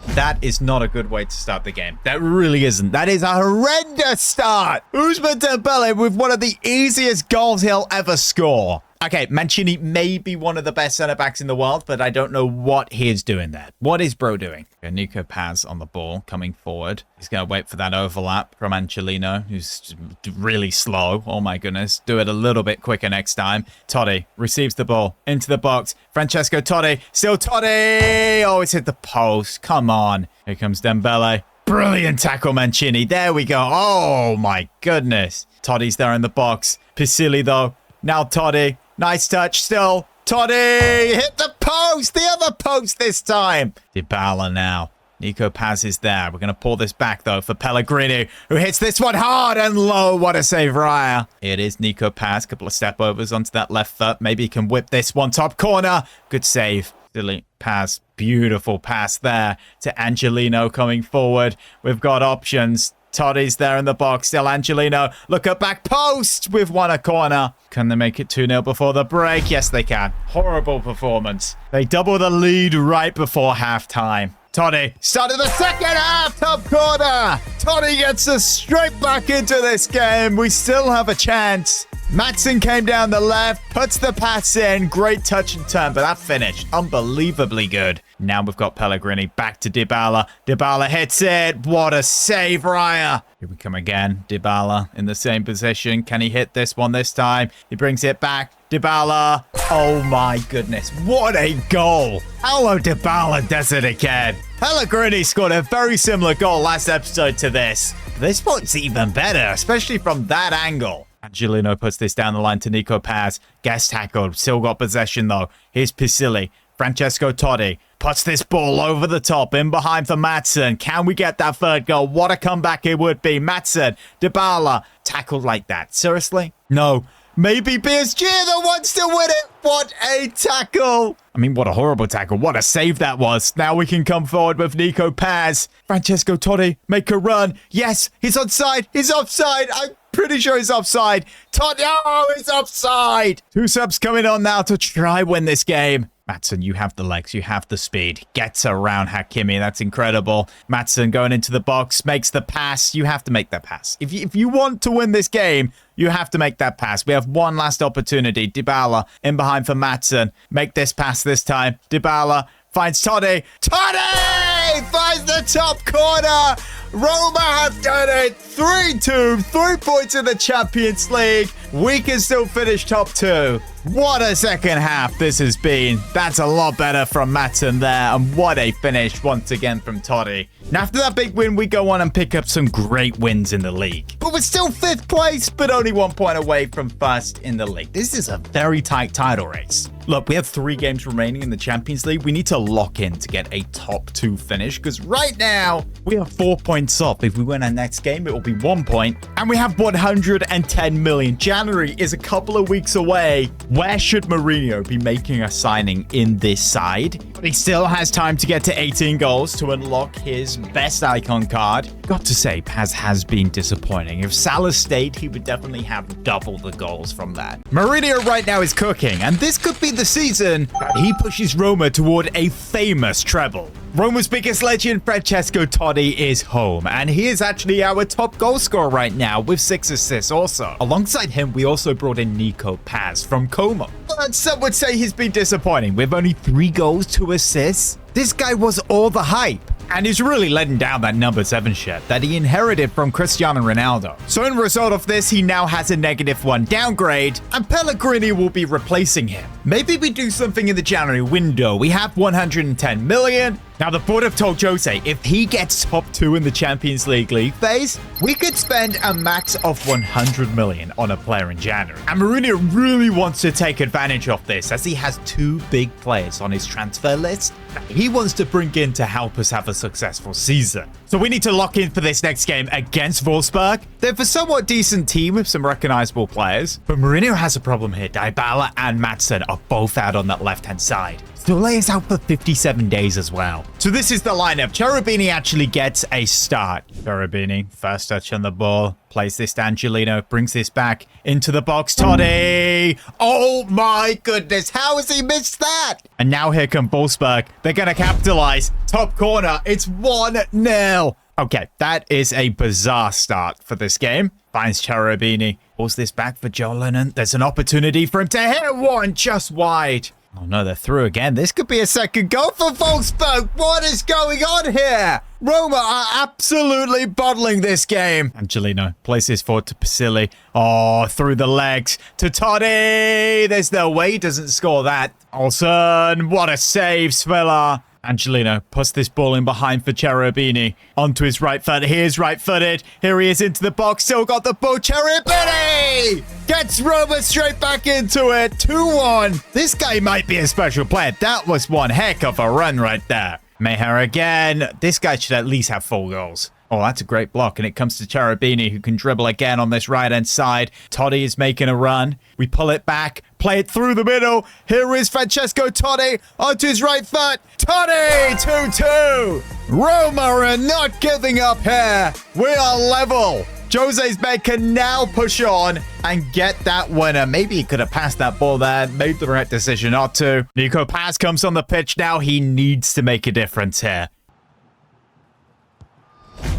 That is not a good way to start the game. That really isn't. That is a horrendous start. Ousmane Dembele with one of the easiest goals he'll ever score. Okay, Mancini may be one of the best centre-backs in the world, but I don't know what he is doing there. What is bro doing? Nico Paz on the ball, coming forward. He's going to wait for that overlap from Angelino, who's really slow. Oh my goodness. Do it a little bit quicker next time. Totti receives the ball into the box. Francesco Totti. Still Totti. Oh, it's hit the post. Come on. Here comes Dembele. Brilliant tackle, Mancini. There we go. Oh my goodness. Totti's there in the box. Pisili, though. Now Totti. Nice touch still. Totti hit the post. The other post this time. Dybala now. Nico Paz is there. We're going to pull this back, though, for Pellegrini, who hits this one hard and low. What a save, Raya. It is Nico Paz. Couple of step overs onto that left foot. Maybe he can whip this one top corner. Good save. Silly pass. Beautiful pass there to Angelino coming forward. We've got options. Totti's there in the box. Still Angelino. Look at back post. We've won a corner. Can they make it 2-0 before the break? Yes, they can. Horrible performance. They double the lead right before halftime. Totti started the second half, top corner. Totti gets us straight back into this game. We still have a chance. Maatsen came down the left, puts the pass in. Great touch and turn, but that finished unbelievably good. Now we've got Pellegrini back to Dybala. Dybala hits it. What a save, Raya. Here we come again. Dybala in the same position. Can he hit this one this time? He brings it back. Dybala. Oh my goodness. What a goal. Paulo Dybala does it again. Pellegrini scored a very similar goal last episode to this. This one's even better, especially from that angle. Angelino puts this down the line to Nico Paz. Gets tackled. Still got possession though. Here's Pisili. Francesco Totti puts this ball over the top, in behind for Maatsen. Can we get that third goal? What a comeback it would be. Maatsen, Dybala, tackled like that. Seriously? No. Maybe PSG the ones to win it. What a tackle. I mean, what a horrible tackle. What a save that was. Now we can come forward with Nico Paz. Francesco Totti, make a run. Yes, he's onside. He's offside. I'm pretty sure he's offside. Totti, oh, he's offside. 2 subs coming on now to try win this game. Maatsen, you have the legs, you have the speed. Gets around Hakimi, that's incredible. Maatsen going into the box, makes the pass. You have to make that pass. If you want to win this game, you have to make that pass. We have one last opportunity. Dybala in behind for Maatsen. Make this pass this time. Dybala finds Totti. Totti finds the top corner. Roma have done it. 3-2, 3 points in the Champions League. We can still finish top 2. What a second half this has been. That's a lot better from Maatsen there. And what a finish once again from Totti. Now, after that big win, we go on and pick up some great wins in the league. But we're still 5th place, but only 1 point away from 1st in the league. This is a very tight title race. Look, we have 3 games remaining in the Champions League. We need to lock in to get a top 2 finish. finish, because right now we are 4 points off. If we win our next game, it will be 1 point, and we have 110 million. January is a couple of weeks away. Where should Mourinho be making a signing in this side? He still has time to get to 18 goals to unlock his best icon card. Got to say, Paz has been disappointing. If Salah stayed, he would definitely have double the goals from that. Mourinho right now is cooking, and this could be the season that he pushes Roma toward a famous treble. Roma's biggest legend, Francesco Totti, is home, and he is actually our top goal scorer right now with 6 assists also. Alongside him, we also brought in Nico Paz from Como. But some would say he's been disappointing with only 3 goals, 2 assists. This guy was all the hype, and he's really letting down that number 7 shirt that he inherited from Cristiano Ronaldo. So in result of this, he now has a -1 downgrade, and Pellegrini will be replacing him. Maybe we do something in the January window. We have 110 million. Now, the board have told Jose if he gets top 2 in the Champions League phase, we could spend a max of 100 million on a player in January. And Mourinho really wants to take advantage of this, as he has 2 big players on his transfer list that he wants to bring in to help us have a successful season. So we need to lock in for this next game against Wolfsburg. They're a somewhat decent team with some recognizable players, but Mourinho has a problem here. Dybala and Maatsen are both out on that left-hand side. Soule is out for 57 days as well. So this is the lineup. Cherubini actually gets a start. Cherubini, first touch on the ball, plays this to Angelino, brings this back into the box. Totti! Oh my goodness, how has he missed that? And now here come Wolfsburg. They're going to capitalize. Top corner, it's 1-0. Okay, that is a bizarre start for this game. Finds Cherubini, pulls this back for Joe Lennon. There's an opportunity for him to hit one just wide. Oh no, they're through again. This could be a second goal for Wolfsburg. What is going on here? Roma are absolutely bottling this game. Angelino places forward to Pasili. Oh, through the legs to Totti. There's no way he doesn't score that. Olsen, what a save, Svilla. Angelino puts this ball in behind for Cherubini. Onto his right foot. Here's right-footed. Here he is into the box. Still got the ball. Cherubini gets Roma straight back into it. 2-1. This guy might be a special player. That was one heck of a run right there. Meher again. This guy should at least have 4 goals. Oh, that's a great block. And it comes to Cherubini, who can dribble again on this right-hand side. Totti is making a run. We pull it back, play it through the middle. Here is Francesco Totti onto his right foot. Totti, 2-2. Roma are not giving up here. We are level. Jose's men can now push on and get that winner. Maybe he could have passed that ball there, made the right decision not to. Nico Paz comes on the pitch now. He needs to make a difference here.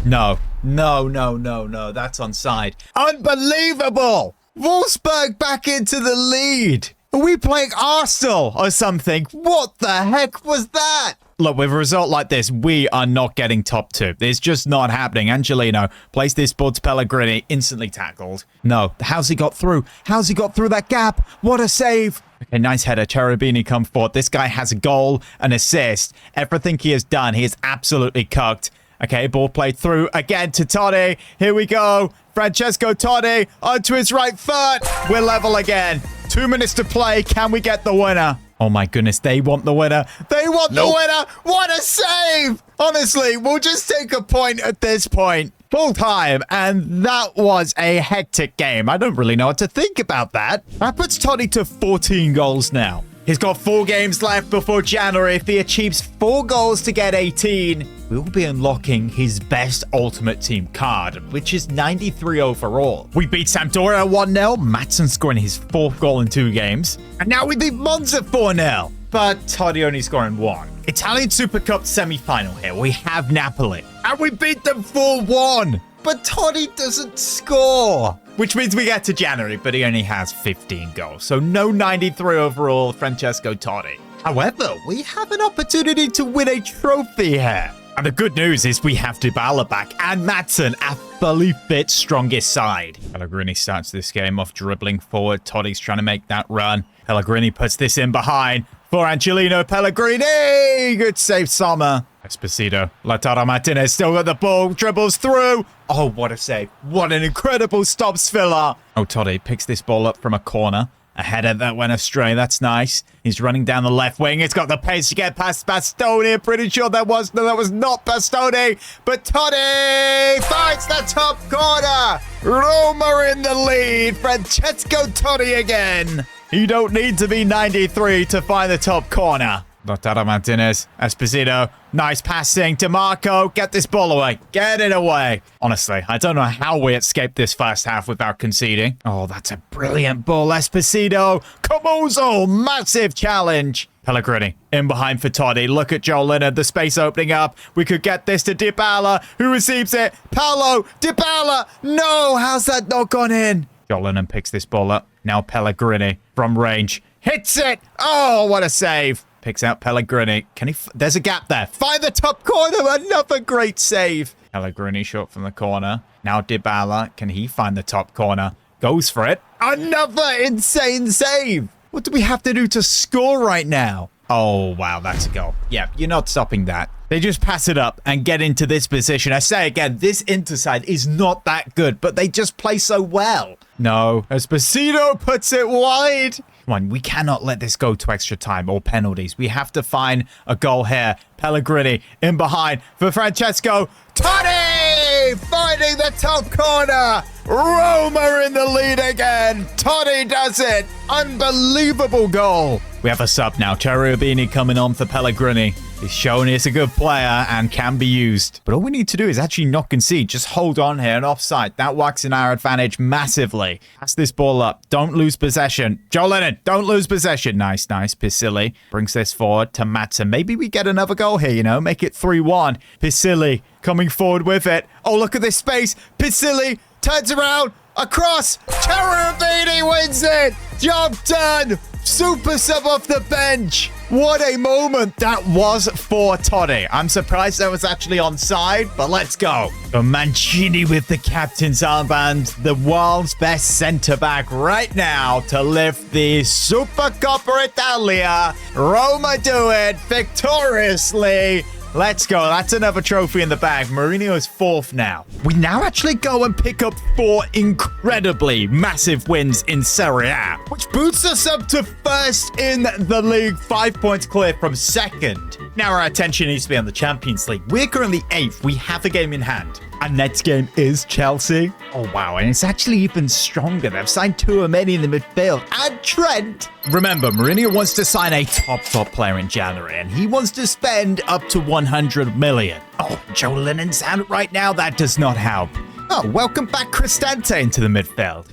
No. That's onside. Unbelievable! Wolfsburg back into the lead. Are we playing Arsenal or something? What the heck was that? Look, with a result like this, we are not getting top 2. It's just not happening. Angelino plays this ball to Pellegrini, instantly tackled. No, how's he got through? How's he got through that gap? What a save. Okay, nice header. Cherubini come forward. This guy has a goal, an assist. Everything he has done, he is absolutely cooked. Okay, ball played through again to Totti. Here we go. Francesco Totti onto his right foot. We're level again. 2 minutes to play. Can we get the winner? Oh my goodness, they want the winner. They want the winner. What a save. Honestly, we'll just take a point at this point. Full time, and that was a hectic game. I don't really know what to think about that. That puts Totti to 14 goals now. He's got 4 games left before January. If he achieves 4 goals to get 18, we will be unlocking his best Ultimate Team card, which is 93 overall. We beat Sampdoria 1-0, Maatsen scoring his 4th goal in 2 games. And now we beat Monza 4-0, but Totti only scoring 1. Italian Super Cup semi-final here. We have Napoli, and we beat them 4-1. But Totti doesn't score, which means we get to January, but he only has 15 goals. So no 93 overall, Francesco Totti. However, we have an opportunity to win a trophy here. And the good news is we have Dybala back and Maatsen, a fully fit strongest side. Pellegrini starts this game off dribbling forward. Totti's trying to make that run. Pellegrini puts this in behind for Angelino. Pellegrini! Good save, Sommer. Esposito. Lautaro Martinez still got the ball. Dribbles through. Oh, what a save. What an incredible stop, Svilla. Oh, Totti picks this ball up from a corner A header that went astray. That's nice. He's running down the left wing. It's got the pace to get past Bastoni. Pretty sure that was not Bastoni. But Totti finds the top corner. Roma in the lead. Francesco Totti again. You don't need to be 93 to find the top corner. Lautaro Martinez, Esposito, nice passing to Marco. Get this ball away. Get it away. Honestly, I don't know how we escaped this first half without conceding. Oh, that's a brilliant ball. Esposito, Camuso, massive challenge. Pellegrini in behind for Totti. Look at Joe Leonard, the space opening up. We could get this to Dybala, who receives it. Paulo, Dybala. No, how's that not gone in? Joe Leonard picks this ball up. Now Pellegrini from range. Hits it. Oh, what a save. Picks out Pellegrini. Can he? There's a gap there. Find the top corner. Another great save. Pellegrini short from the corner. Now Dybala. Can he find the top corner? Goes for it. Another insane save. What do we have to do to score right now? Oh, wow. That's a goal. Yeah, you're not stopping that. They just pass it up and get into this position. I say again, this Interside is not that good, but they just play so well. No. Esposito puts it wide. Come on, we cannot let this go to extra time or penalties. We have to find a goal here. Pellegrini in behind for Francesco Totti! Finding the top corner. Roma in the lead again. Totti does it. Unbelievable goal. We have a sub now. Cherubini coming on for Pellegrini. He's shown he's a good player and can be used. But all we need to do is actually not concede. Just hold on here and offside. That works in our advantage massively. Pass this ball up. Don't lose possession. Joe Leonard, don't lose possession. Nice, nice. Pisilli brings this forward to Matson. Maybe we get another goal here, you know. Make it 3-1. Pisilli coming forward with it. Oh, look at this space. Pisilli turns around. Across. Cherubini wins it. Job done. Super sub off the bench. What a moment that was for Totti. I'm surprised that was actually onside, but let's go. So Mancini with the captain's armband, the world's best centre-back right now to lift the Supercoppa Italia. Roma do it victoriously. Let's go. That's another trophy in the bag. Mourinho is fourth now. We now actually go and pick up 4 incredibly massive wins in Serie A, which boosts us up to first in the league, 5 points clear from second. Now our attention needs to be on the Champions League. We're currently 8th. We have a game in hand. Our next game is Chelsea. Oh, wow. And it's actually even stronger. They've signed Tchouaméni in the midfield. And Trent. Remember, Mourinho wants to sign a top player in January. And he wants to spend up to 100 million. Oh, Joe Lennon's out right now. That does not help. Oh, welcome back Cristante into the midfield.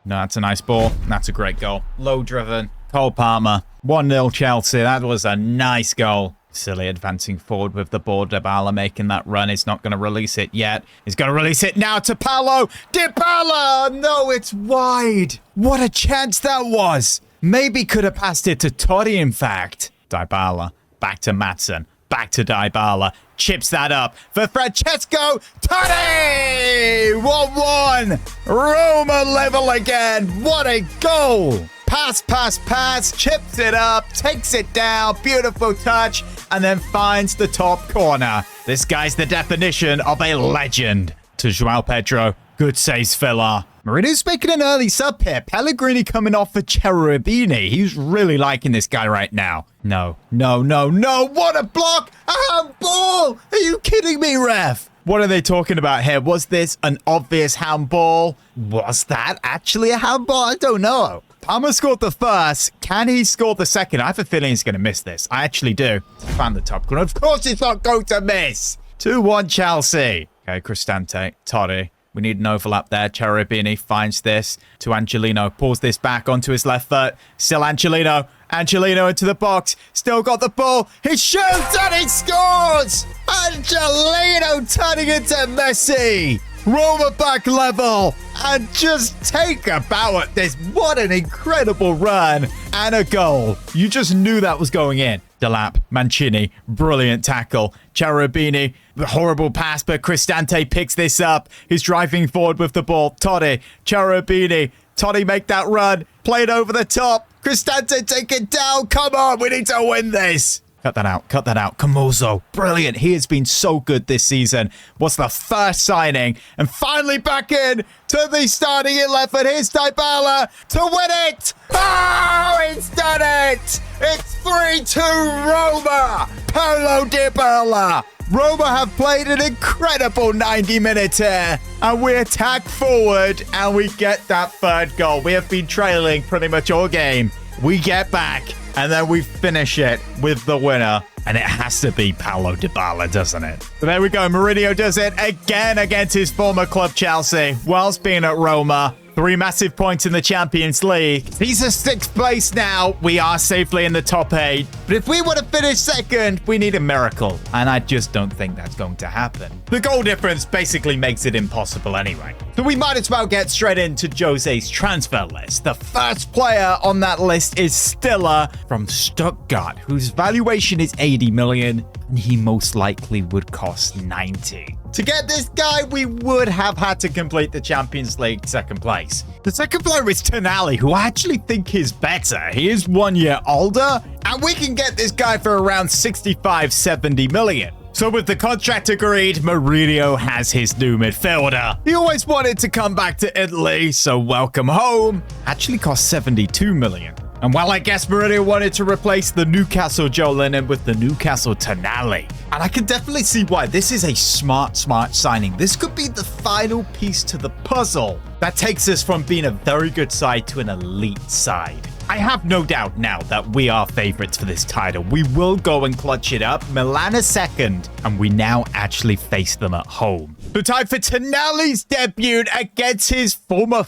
No, that's a nice ball. That's a great goal. Low driven. Cole Palmer. 1-0 Chelsea. That was a nice goal. Silly advancing forward with the ball. Dybala making that run. He's not going to release it yet. He's going to release it now to Paulo. Dybala! No, it's wide. What a chance that was. Maybe could have passed it to Totti, in fact. Dybala. Back to Matson. Back to Dybala. Chips that up for Francesco Totti! 1-1. Roma level again. What a goal. Pass, pass, pass, chips it up, takes it down, beautiful touch, and then finds the top corner. This guy's the definition of a legend. To João Pedro, good saves filler. Mourinho's making an early sub here. Pellegrini coming off for Cherubini. He's really liking this guy right now. No, no, no, no. What a block! A handball! Are you kidding me, ref? What are they talking about here? Was this an obvious handball? Was that actually a handball? I don't know. Palmer scored the first. Can he score the second? I have a feeling he's going to miss this. I actually do. Found the top corner. Of course he's not going to miss. 2-1 Chelsea. Okay, Cristante, Totti. We need an overlap there. Cherubini finds this to Angelino. Pulls this back onto his left foot. Still Angelino. Angelino into the box. Still got the ball. He shoots and he scores! Angelino turning into Messi. Roma back level. And just take a bow at this. What an incredible run. And a goal. You just knew that was going in. Delap, Mancini, brilliant tackle. Cherubini, horrible pass, but Cristante picks this up. He's driving forward with the ball. Totti, Cherubini. Totti make that run. Play it over the top. Cristante take it down. Come on, we need to win this. Cut that out. Cut that out. Camuso. Brilliant. He has been so good this season. Was the first signing. And finally back in to the starting 11. Here's Dybala to win it. Oh, he's done it. It's 3-2 Roma. Paulo Dybala. Roma have played an incredible 90 minutes here. And we attack forward and we get that third goal. We have been trailing pretty much all game. We get back. And then we finish it with the winner. And it has to be Paulo Dybala, doesn't it? So there we go. Mourinho does it again against his former club, Chelsea, whilst being at Roma. 3 massive points in the Champions League. He's at 6th place now. We are safely in the top 8. But if we want to finish second, we need a miracle. And I just don't think that's going to happen. The goal difference basically makes it impossible anyway. So we might as well get straight into Jose's transfer list. The first player on that list is Stiller from Stuttgart, whose valuation is 80 million. And he most likely would cost 90. To get this guy, we would have had to complete the Champions League second place. The second player is Tonali, who I actually think is better. He is 1 year older, and we can get this guy for around 65-70 million. So with the contract agreed, Mourinho has his new midfielder. He always wanted to come back to Italy, so welcome home. Actually cost 72 million. And while I guess Mourinho wanted to replace the Newcastle Joe Lennon with the Newcastle Tonali. And I can definitely see why. This is a smart signing. This could be the final piece to the puzzle that takes us from being a very good side to an elite side. I have no doubt now that we are favorites for this title. We will go and clutch it up. Milan is second, and we now actually face them at home. So time for Tonali's debut against his former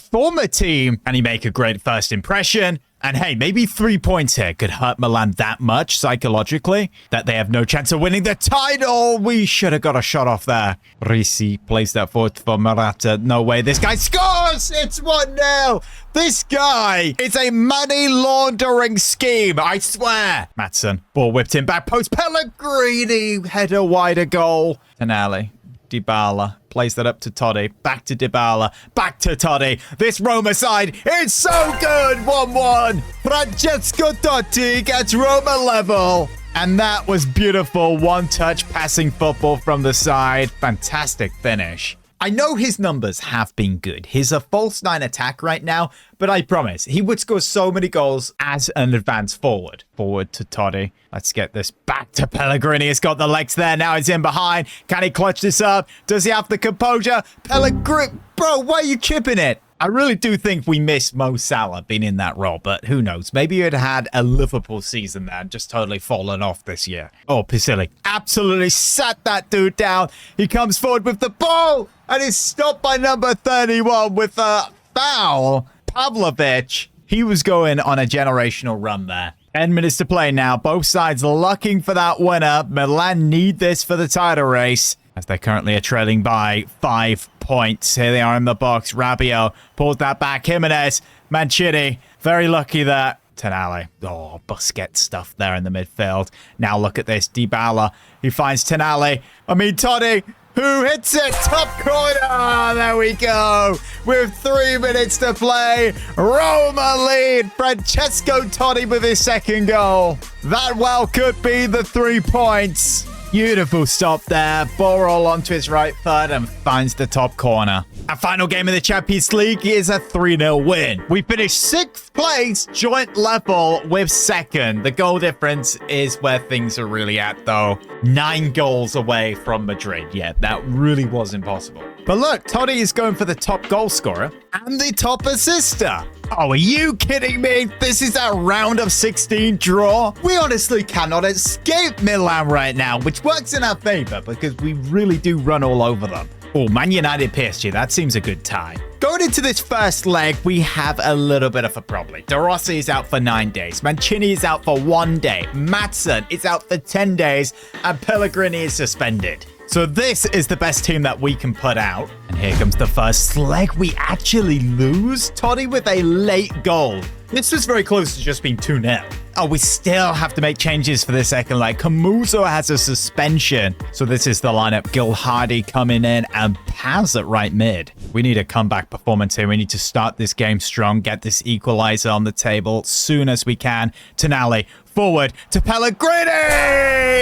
team. And he make a great first impression. And hey, maybe 3 points here could hurt Milan that much psychologically that they have no chance of winning the title. We should have got a shot off there. Risi plays that forward for Morata. No way. This guy scores. It's 1-0. This guy is a money laundering scheme. I swear. Maatsen. Ball whipped in back post. Pellegrini. Header wider goal. Tonali. Dybala plays that up to Totti, back to Dybala, back to Totti. This Roma side is so good. 1-1. Francesco Totti gets Roma level. And that was beautiful one-touch passing football from the side. Fantastic finish. I know his numbers have been good. He's a false 9 attack right now, but I promise he would score so many goals as an advanced forward. Forward to Totti. Let's get this back to Pellegrini. He's got the legs there. Now he's in behind. Can he clutch this up? Does he have the composure? Pellegrini. Bro, why are you chipping it? I really do think we miss Mo Salah being in that role, but who knows? Maybe he'd had a Liverpool season there and just totally fallen off this year. Oh, Pisilli absolutely sat that dude down. He comes forward with the ball and is stopped by number 31 with a foul. Pavlovic, he was going on a generational run there. 10 minutes to play now. Both sides looking for that winner. Milan need this for the title race, as they currently are trailing by 5 points. Here they are in the box. Rabiot pulls that back. Jimenez, Mancini, very lucky there. Tonali. Oh, Busquets stuff there in the midfield. Now look at this. Dybala, he finds Tonali. Totti, who hits it. Top corner. There we go. With 3 minutes to play. Roma lead. Francesco Totti with his second goal. That well could be the 3 points. Beautiful stop there. Ball roll onto his right foot and finds the top corner. Our final game in the Champions League is a 3-0 win. We finished 6th place, joint level with second. The goal difference is where things are really at, though. 9 goals away from Madrid. Yeah, that really was impossible. But look, Totti is going for the top goal scorer and the top assister. Oh, are you kidding me? This is a round of 16 draw. We honestly cannot escape Milan right now, which works in our favor because we really do run all over them. Oh, Man United PSG, that seems a good tie. Going into this first leg, we have a little bit of a problem. De Rossi is out for 9 days. Mancini is out for 1 day. Maatsen is out for 10 days. And Pellegrini is suspended. So this is the best team that we can put out. And here comes the first leg. We actually lose. Totti with a late goal. This was very close to just being 2-0. Oh, we still have to make changes for the second leg. Camuso has a suspension. So this is the lineup. Gil Hardy coming in and Paz at right mid. We need a comeback performance here. We need to start this game strong, get this equalizer on the table soon as we can. Tonali forward to Pellegrini.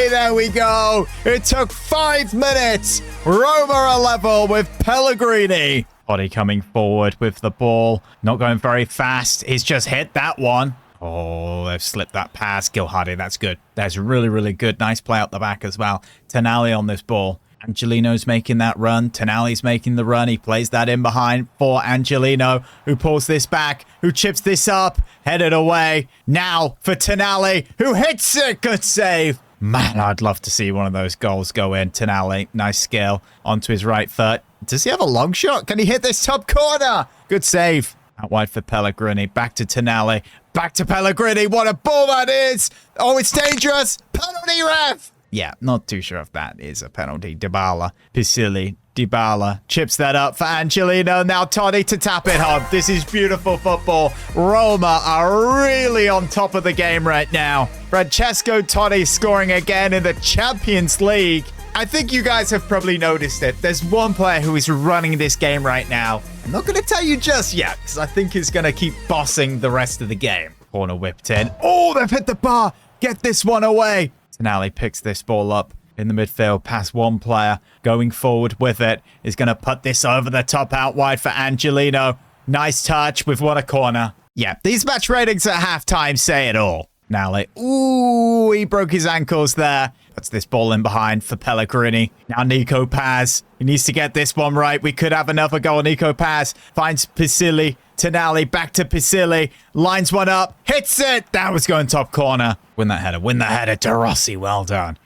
There we go. It took 5 minutes. Roma are level with Pellegrini. Body coming forward with the ball. Not going very fast. He's just hit that one. Oh, they've slipped that pass. Gilhardy, that's good. That's really, really good. Nice play out the back as well. Tonali on this ball. Angelino's making that run. Tonali's making the run. He plays that in behind for Angelino, who pulls this back, who chips this up, headed away. Now for Tonali, who hits it. Good save. Man, I'd love to see one of those goals go in. Tonali, nice skill onto his right foot. Does he have a long shot? Can he hit this top corner? Good save. Out wide for Pellegrini. Back to Tonali. Back to Pellegrini. What a ball that is. Oh, it's dangerous. Penalty, ref. Yeah, not too sure if that is a penalty. Dybala, Pisilli, Dybala chips that up for Angelino. Now Totti to tap it home. This is beautiful football. Roma are really on top of the game right now. Francesco Totti scoring again in the Champions League. I think you guys have probably noticed it. There's one player who is running this game right now. I'm not going to tell you just yet, because I think he's going to keep bossing the rest of the game. Corner whipped in. Oh, they've hit the bar. Get this one away. Tonali picks this ball up in the midfield past one player. Going forward with it. Is going to put this over the top out wide for Angelino. Nice touch with what a corner. Yeah, these match ratings at halftime say it all. Tonali. Ooh, he broke his ankles there. Puts this ball in behind for Pellegrini. Now Nico Paz. He needs to get this one right. We could have another goal. Nico Paz finds Pisilli. Tonali back to Pisilli. Lines one up. Hits it. That was going top corner. Win that header. Win the header to Rossi. Well done.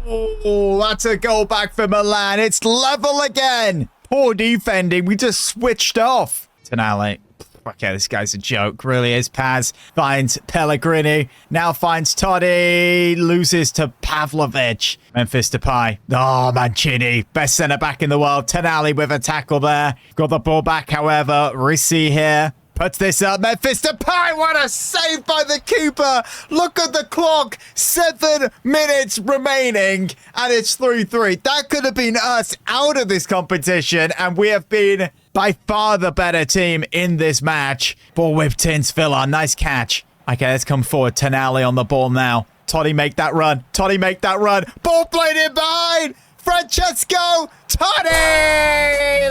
Oh, that's a goal back for Milan. It's level again. Poor defending. We just switched off. Tonali. Okay, this guy's a joke. Really is. Paz finds Pellegrini. Now finds Totti. Loses to Pavlovic. Memphis Depay. Oh, Mancini. Best centre-back in the world. Tonali with a tackle there. Got the ball back, however. Ricci here. Puts this up. Memphis Depay. What a save by the keeper. Look at the clock. 7 minutes remaining. And it's 3-3. That could have been us out of this competition. And we have been by far the better team in this match. Ball whipped in. Villa. Nice catch. Okay, let's come forward. Tonali on the ball now. Totti make that run. Totti make that run. Ball played in behind. Francesco Totti!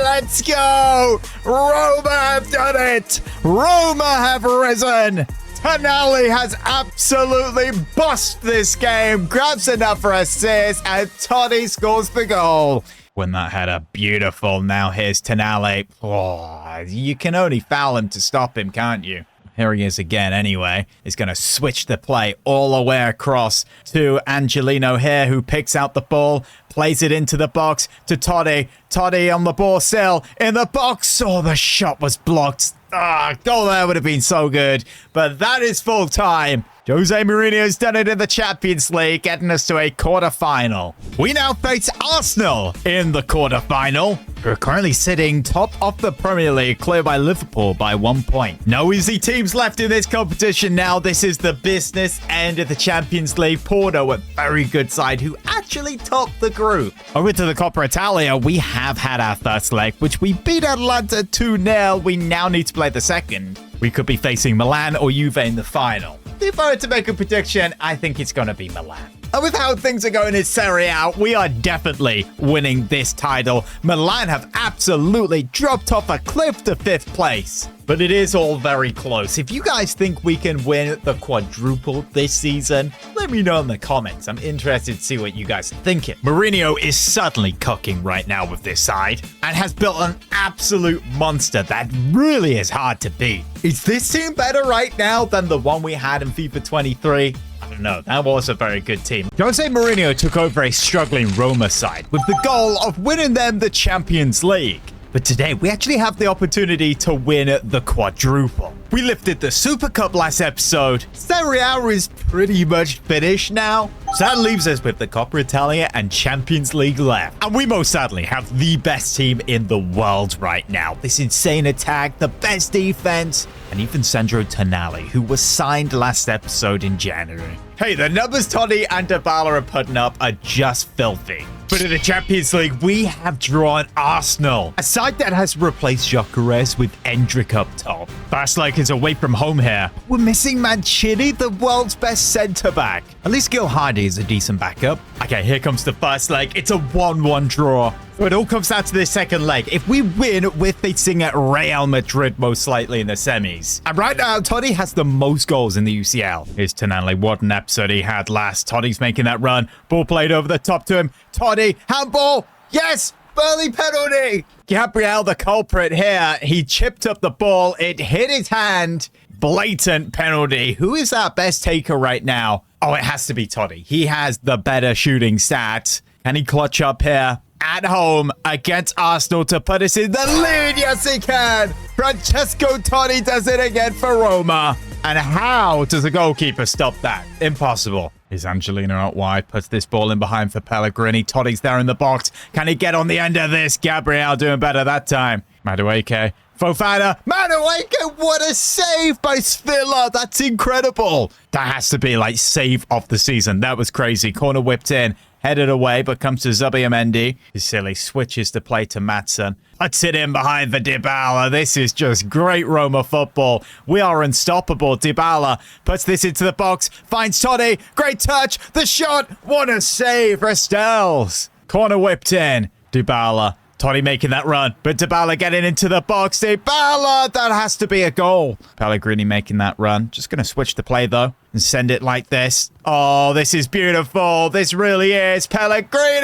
Let's go! Roma have done it! Roma have risen! Tonali has absolutely bossed this game, grabs another assist, and Totti scores the goal. Win that header. Beautiful. Now here's Tonali. Oh, you can only foul him to stop him, can't you? Here he is again anyway. He's going to switch the play all the way across to Angelino here, who picks out the ball, plays it into the box to Totti. Totti on the ball still in the box. Oh, the shot was blocked. Goal there would have been so good. But that is full time. Jose Mourinho has done it in the Champions League, getting us to a quarter-final. We now face Arsenal in the quarter-final, who are currently sitting top of the Premier League, cleared by Liverpool by 1 point. No easy teams left in this competition now. This is the business end of the Champions League. Porto, a very good side, who actually topped the group. Over to the Coppa Italia, we have had our first leg, which we beat Atalanta 2-0. We now need to play the second. We could be facing Milan or Juve in the final. If I were to make a prediction, I think it's going to be Milan. And with how things are going in Serie A, we are definitely winning this title. Milan have absolutely dropped off a cliff to 5th place. But it is all very close. If you guys think we can win the quadruple this season, let me know in the comments. I'm interested to see what you guys are thinking. Mourinho is certainly cooking right now with this side and has built an absolute monster that really is hard to beat. Is this team better right now than the one we had in FIFA 23? I don't know. That was a very good team. Jose Mourinho took over a struggling Roma side with the goal of winning them the Champions League. But today, we actually have the opportunity to win the quadruple. We lifted the Super Cup last episode. Serie A is pretty much finished now. So that leaves us with the Coppa Italia and Champions League left. And we most certainly have the best team in the world right now. This insane attack, the best defense, and even Sandro Tonali, who was signed last episode in January. Hey, the numbers Toddy and Dybala are putting up are just filthy. But in the Champions League, we have drawn Arsenal, a side that has replaced Gyökeres with Endrick up top. First leg is away from home here. We're missing Mancini, the world's best centre-back. At least Gil Hardy is a decent backup. Okay, here comes the first leg. It's a 1-1 draw. So it all comes down to this second leg. If we win, we're facing at Real Madrid most likely in the semis. And right now, Toddy has the most goals in the UCL. Here's Tonali. What an episode he had last. Toddy's making that run. Ball played over the top to him. Toddy, handball. Yes, early penalty. Gabriel, the culprit here. He chipped up the ball. It hit his hand. Blatant penalty. Who is our best taker right now? Oh, it has to be Toddy. He has the better shooting stats. Can he clutch up here? At home against Arsenal to put us in the lead. Yes, he can. Francesco Totti does it again for Roma. And how does the goalkeeper stop that? Impossible. Is Angelino out wide? Puts this ball in behind for Pellegrini. Totti's there in the box. Can he get on the end of this? Gabriel doing better that time. Madueke. Fofana. Madueke, what a save by Svilla. That's incredible. That has to be like save of the season. That was crazy. Corner whipped in. Headed away, but comes to Zubimendi. Silly switches to play to Maatsen. Puts it in behind for Dybala. This is just great Roma football. We are unstoppable. Dybala puts this into the box. Finds Toddy. Great touch. The shot. What a save. Restells. Corner whipped in. Dybala. Toddy making that run, but Dybala getting into the box. Dybala, that has to be a goal. Pellegrini making that run. Just going to switch the play, though, and send it like this. Oh, this is beautiful. This really is. Pellegrini!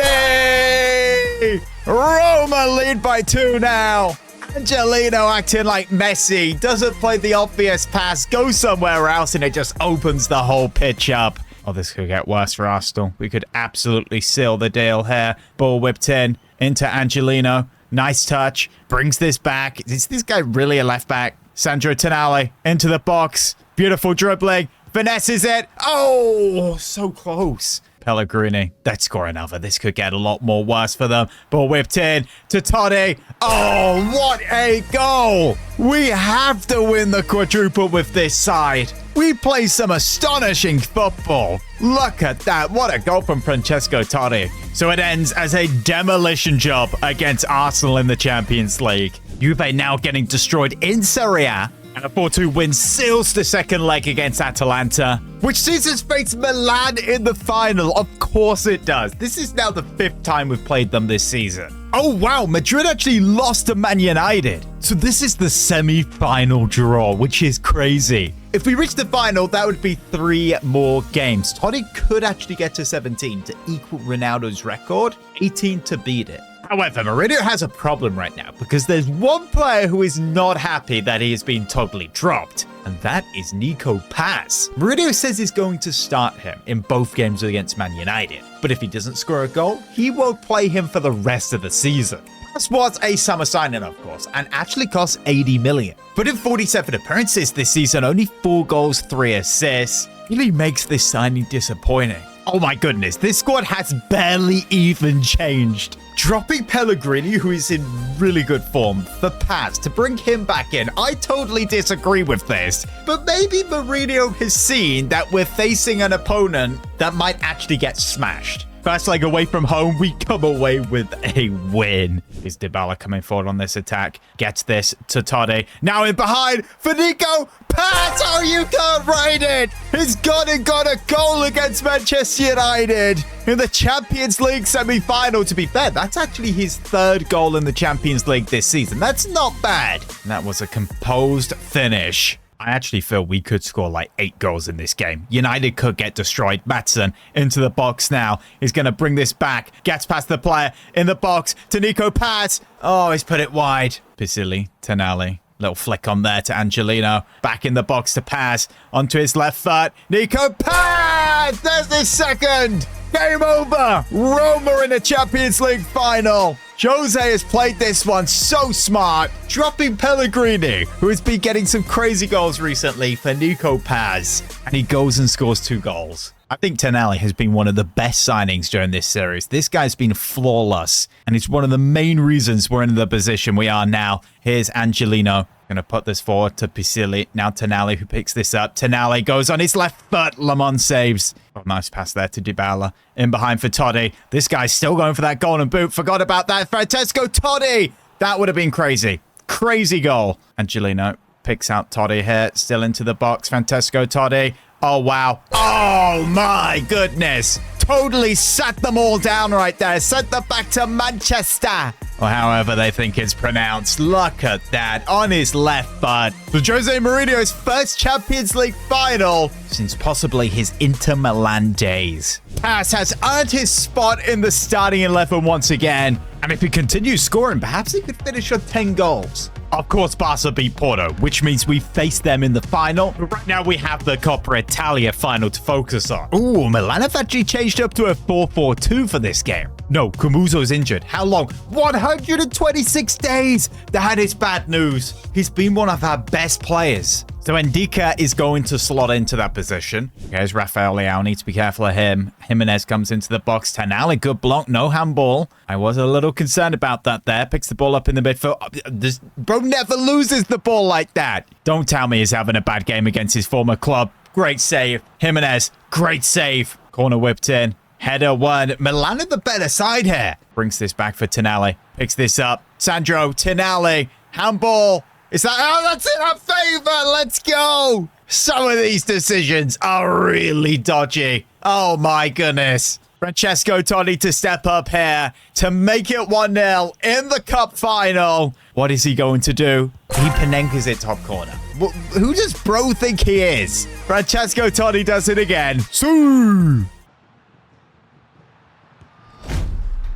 Roma lead by 2 now. Angelino acting like Messi. Doesn't play the obvious pass. Goes somewhere else, and it just opens the whole pitch up. Oh, this could get worse for Arsenal. We could absolutely seal the deal here. Ball whipped in. Into Angelino. Nice touch. Brings this back. Is this guy really a left back? Sandro Tonali into the box. Beautiful dribbling. Finesses it. Oh, so close. Pellegrini. Let's score another. This could get a lot more worse for them. Ball whipped in to Toddy. Oh, what a goal. We have to win the quadruple with this side. We play some astonishing football. Look at that. What a goal from Francesco Totti. So it ends as a demolition job against Arsenal in the Champions League. Juve now getting destroyed in Serie A. And a 4-2 win seals the second leg against Atalanta, which sees us face Milan in the final. Of course it does. This is now the 5th time we've played them this season. Oh, wow. Madrid actually lost to Man United. So this is the semi-final draw, which is crazy. If we reach the final, that would be 3 more games. Toddy could actually get to 17 to equal Ronaldo's record, 18 to beat it. However, Mourinho has a problem right now because there's one player who is not happy that he has been totally dropped, and that is Nico Paz. Mourinho says he's going to start him in both games against Man United, but if he doesn't score a goal, he won't play him for the rest of the season. Paz was a summer signing, of course, and actually cost 80 million. But in 47 appearances this season, only 4 goals, 3 assists, really makes this signing disappointing. Oh my goodness, this squad has barely even changed. Dropping Pellegrini, who is in really good form, for Paz to bring him back in, I totally disagree with this. But maybe Mourinho has seen that we're facing an opponent that might actually get smashed. First leg away from home, we come away with a win. Is Dybala coming forward on this attack? Gets this to Toddy. Now in behind for Nico Paz. Oh, you can't write it. He's gone and got a goal against Manchester United in the Champions League semi-final. To be fair, that's actually his 3rd goal in the Champions League this season. That's not bad. And that was a composed finish. I actually feel we could score like 8 goals in this game. United could get destroyed. Maatsen into the box now. He's going to bring this back. Gets past the player in the box to Nico Paz. Oh, he's put it wide. Pisilli, Tonali. Little flick on there to Angelino. Back in the box to Paz. Onto his left foot. Nico Paz! There's his second! Game over. Roma in the Champions League final. Jose has played this one so smart, dropping Pellegrini, who has been getting some crazy goals recently, for Nico Paz, and he goes and scores 2 goals. I think Tonali has been one of the best signings during this series. This guy's been flawless, and it's one of the main reasons we're in the position we are now. Here's Angelino. Going to put this forward to Pisili. Now Tonali, who picks this up. Tonali goes on his left foot. Lamont saves. Oh, nice pass there to Dybala. In behind for Totti. This guy's still going for that golden boot. Forgot about that. Francesco Totti. That would have been crazy. Crazy goal. Angelino picks out Totti here. Still into the box. Francesco Totti. Oh, wow. Oh, my goodness. Totally sat them all down right there. Sent them back to Manchester. Or however they think it's pronounced. Look at that. On his left foot. For Jose Mourinho's first Champions League final since possibly his Inter Milan days. Paz has earned his spot in the starting 11 once again. And if he continues scoring, perhaps he could finish on 10 goals. Of course, Barca beat Porto, which means we face them in the final. But right now, we have the Coppa Italia final to focus on. Ooh, Milan have actually changed up to a 4-4-2 for this game. No, Camuso's injured. How long? 126 days. That is bad news. He's been one of our best players. So Ndika is going to slot into that position. Here's Rafael Leao. Need to be careful of him. Jimenez comes into the box. Tonali, good block. No handball. I was a little concerned about that there. Picks the ball up in the midfield. This bro never loses the ball like that. Don't tell me he's having a bad game against his former club. Great save. Jimenez, great save. Corner whipped in. Header one. Milan at the better side here. Brings this back for Tonali. Picks this up. Sandro, Tonali. Handball. Is that... Oh, that's in our favor. Let's go. Some of these decisions are really dodgy. Oh, my goodness. Francesco Totti to step up here to make it 1-0 in the cup final. What is he going to do? He Panenkes it top corner. Who does bro think he is? Francesco Totti does it again. Sue.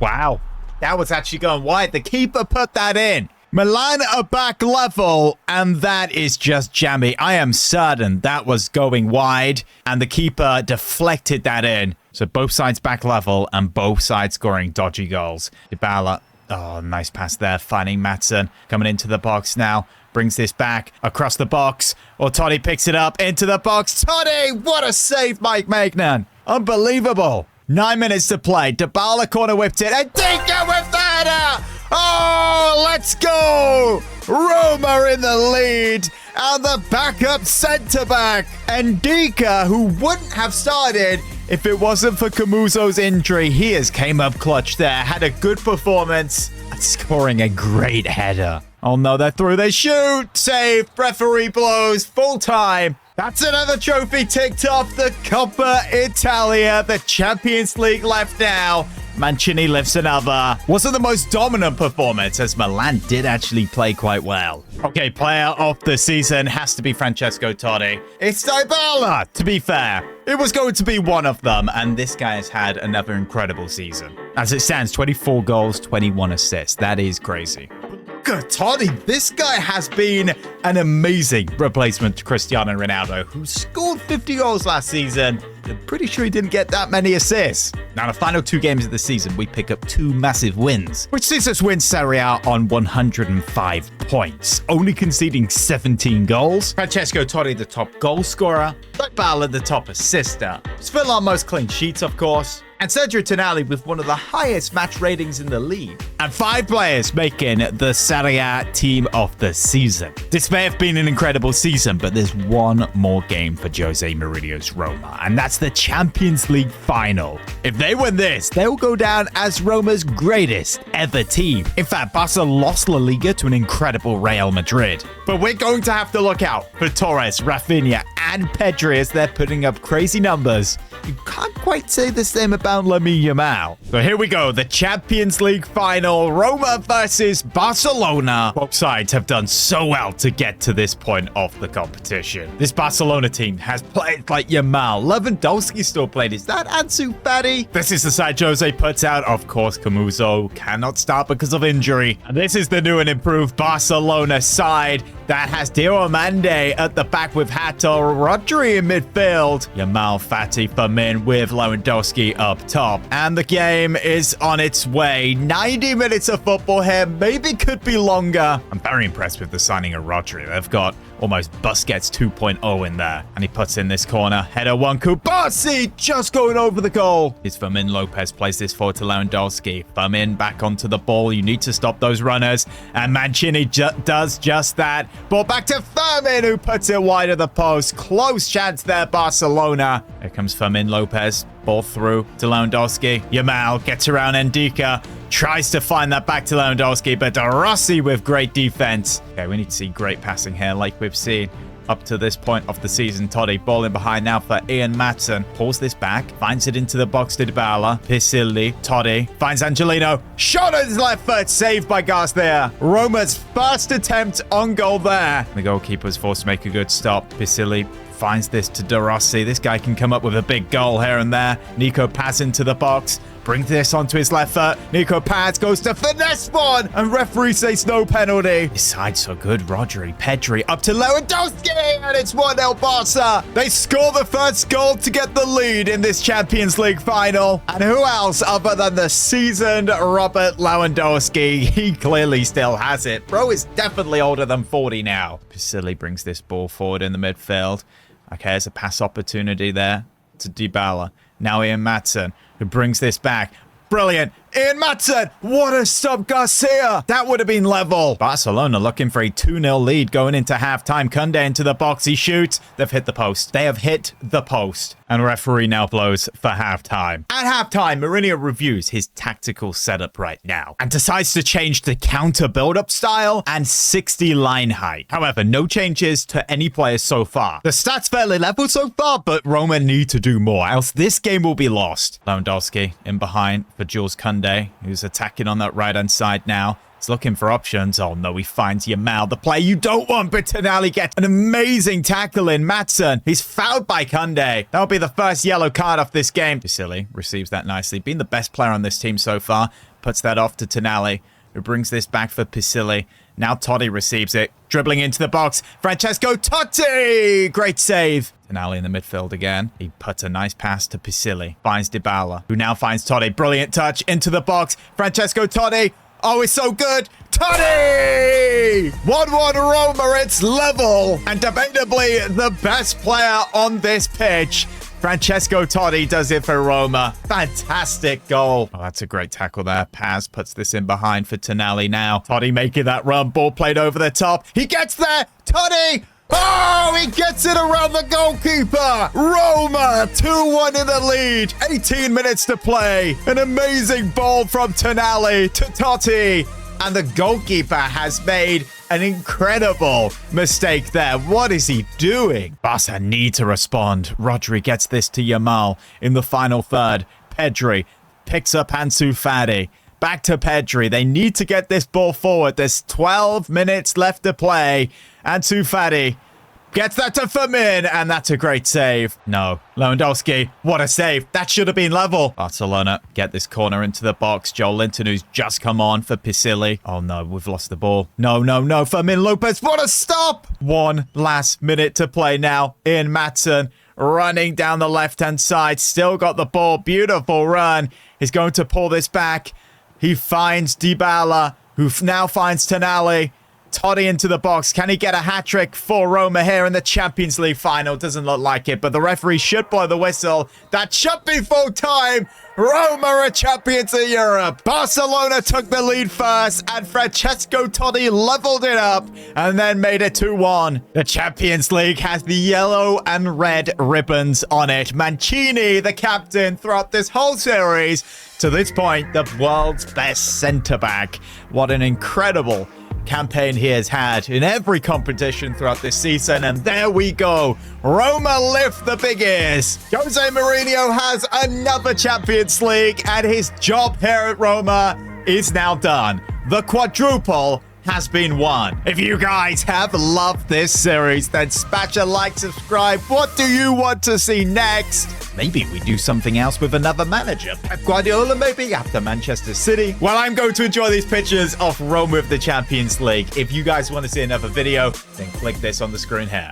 Wow. That was actually going wide. The keeper put that in. Milan are back level, and that is just jammy. I am certain that was going wide, and the keeper deflected that in. So both sides back level, and both sides scoring dodgy goals. Dybala, oh, nice pass there, finding Maatsen. Coming into the box now, brings this back across the box. Or Totti picks it up into the box. Totti, what a save, Mike Magnan. Unbelievable. 9 minutes to play. Dybala corner whipped it, and Ndika with the header. Oh, let's go! Roma in the lead, and the backup centre-back, Ndika, who wouldn't have started if it wasn't for Camuso's injury. He has came up clutch there, had a good performance, and scoring a great header. Oh no, they're through, they shoot! Save, referee blows, full time. That's another trophy ticked off. The Coppa Italia, the Champions League left now. Mancini lifts another. Wasn't the most dominant performance, as Milan did actually play quite well. Okay, player of the season has to be Francesco Totti. It's Dybala, to be fair. It was going to be one of them, and this guy has had another incredible season. As it stands, 24 goals, 21 assists. That is crazy. Good, Totti, this guy has been an amazing replacement to Cristiano Ronaldo, who scored 50 goals last season. I'm pretty sure he didn't get that many assists. Now, the final 2 games of the season, we pick up 2 massive wins, which sees us win Serie A on 105 points, only conceding 17 goals. Francesco Totti, the top goal scorer. Dybala, the top assister. Still our most clean sheets, of course. And Sergio Tonali with one of the highest match ratings in the league. And 5 players making the Serie A team of the season. This may have been an incredible season, but there's one more game for Jose Mourinho's Roma, and that's the Champions League final. If they win this, they will go down as Roma's greatest ever team. In fact, Barca lost La Liga to an incredible Real Madrid. But we're going to have to look out for Torres, Rafinha, and Pedri as they're putting up crazy numbers. You can't quite say the same about Lamine Yamal. So here we go, the Champions League final, Roma versus Barcelona. Both sides have done so well to get to this point of the competition. This Barcelona team has played like Yamal. Lewandowski still played. Is that Ansu Fati? This is the side Jose puts out. Of course, Camuso cannot start because of injury. And this is the new and improved Barcelona side. that has Diomande at the back with Hato, Rodri in midfield, Yamal, Fati, Firmin with Lewandowski up top. And the game is on its way. 90 minutes of football here, maybe could be longer. I'm very impressed with the signing of Rodri. They've got almost Busquets 2.0 in there. And he puts in this corner. Header one, Kubasi just going over the goal. It's Firmin Lopez plays this forward to Lewandowski. Firmin back onto the ball. You need to stop those runners. And Mancini does just that. Ball back to Firmin, who puts it wide of the post. Close chance there, Barcelona. Here comes Firmin Lopez. Ball through to Lewandowski. Yamal gets around Ndika. Tries to find that back to Lewandowski, but De Rossi with great defense. Okay, we need to see great passing here like we've seen up to this point of the season. Toddy ball in behind now for Ian Maatsen. Pulls this back, finds it into the box to Dybala. Pisilli, Toddy, finds Angelino. Shot at his left foot, saved by Garcia. Roma's first attempt on goal there. The goalkeeper's forced to make a good stop. Pisilli finds this to De Rossi. This guy can come up with a big goal here and there. Nico Paz into the box. Brings this onto his left foot. Nico Paz goes to finesse one. And referee says no penalty. This side's so good. Rodri, Pedri up to Lewandowski. And it's 1-0 Barca. They score the first goal to get the lead in this Champions League final. And who else other than the seasoned Robert Lewandowski? He clearly still has it. Bro is definitely older than 40 now. Pisilli brings this ball forward in the midfield. Okay, there's a pass opportunity there to Dybala. Now Ian Maatsen, who brings this back. Brilliant. Ian Maatsen. What a stop, Garcia. That would have been level. Barcelona looking for a 2-0 lead going into halftime. Koundé into the box. He shoots. They've hit the post. They have hit the post. And referee now blows for halftime. At halftime, Mourinho reviews his tactical setup right now and decides to change the counter build-up style and 60 line height. However, no changes to any players so far. The stats fairly level so far, but Roma need to do more, else this game will be lost. Lewandowski in behind for Jules Koundé, who's attacking on that right-hand side now. He's looking for options. Oh no, he finds Yamal, the player you don't want, but Tonali gets an amazing tackle in. Maatsen, he's fouled by Koundé. That'll be the first yellow card off this game. Pisilli receives that nicely. Being the best player on this team so far, puts that off to Tonali, who brings this back for Pisilli. Now Toddy receives it, dribbling into the box. Francesco Totti! Great save. Tonali in the midfield again. He puts a nice pass to Pisilli. Finds Dybala, who now finds Toddy. Brilliant touch into the box. Francesco Totti. Oh, it's so good. Totti! 1-1 Roma, it's level. And debatably the best player on this pitch. Francesco Totti does it for Roma. Fantastic goal. Oh, that's a great tackle there. Paz puts this in behind for Tonali now. Totti making that run. Ball played over the top. He gets there. Totti! Oh, he gets it around the goalkeeper. Roma 2-1 in the lead. 18 minutes to play. An amazing ball from Tonali to Totti. And the goalkeeper has made an incredible mistake there. What is he doing? Barca need to respond. Rodri gets this to Yamal in the final third. Pedri picks up Ansu Fati. Back to Pedri. They need to get this ball forward. There's 12 minutes left to play. Ansu Fati gets that to Firmin, and that's a great save. No. Lewandowski, what a save. That should have been level. Barcelona get this corner into the box. Joel Linton, who's just come on for Pisilli. Oh no, we've lost the ball. No. Firmin Lopez, what a stop. One last minute to play now. Ian Maatsen running down the left-hand side. Still got the ball. Beautiful run. He's going to pull this back. He finds Dybala, who now finds Tonali. Totti into the box. Can he get a hat-trick for Roma here in the Champions League final? Doesn't look like it, but the referee should blow the whistle. That should be full time. Roma are champions of Europe. Barcelona took the lead first, and Francesco Totti leveled it up and then made it 2-1. The Champions League has the yellow and red ribbons on it. Mancini, the captain throughout this whole series, to this point, the world's best centre-back. What an incredible campaign he has had in every competition throughout this season, and there we go. Roma lift the big ears. Jose Mourinho has another Champions League, and his job here at Roma is now done. The quadruple has been won. If you guys have loved this series, then smash a like, subscribe. What do you want to see next? Maybe we do something else with another manager. Pep Guardiola maybe after Manchester City. Well, I'm going to enjoy these pictures of Roma with the Champions League. If you guys want to see another video, then click this on the screen here.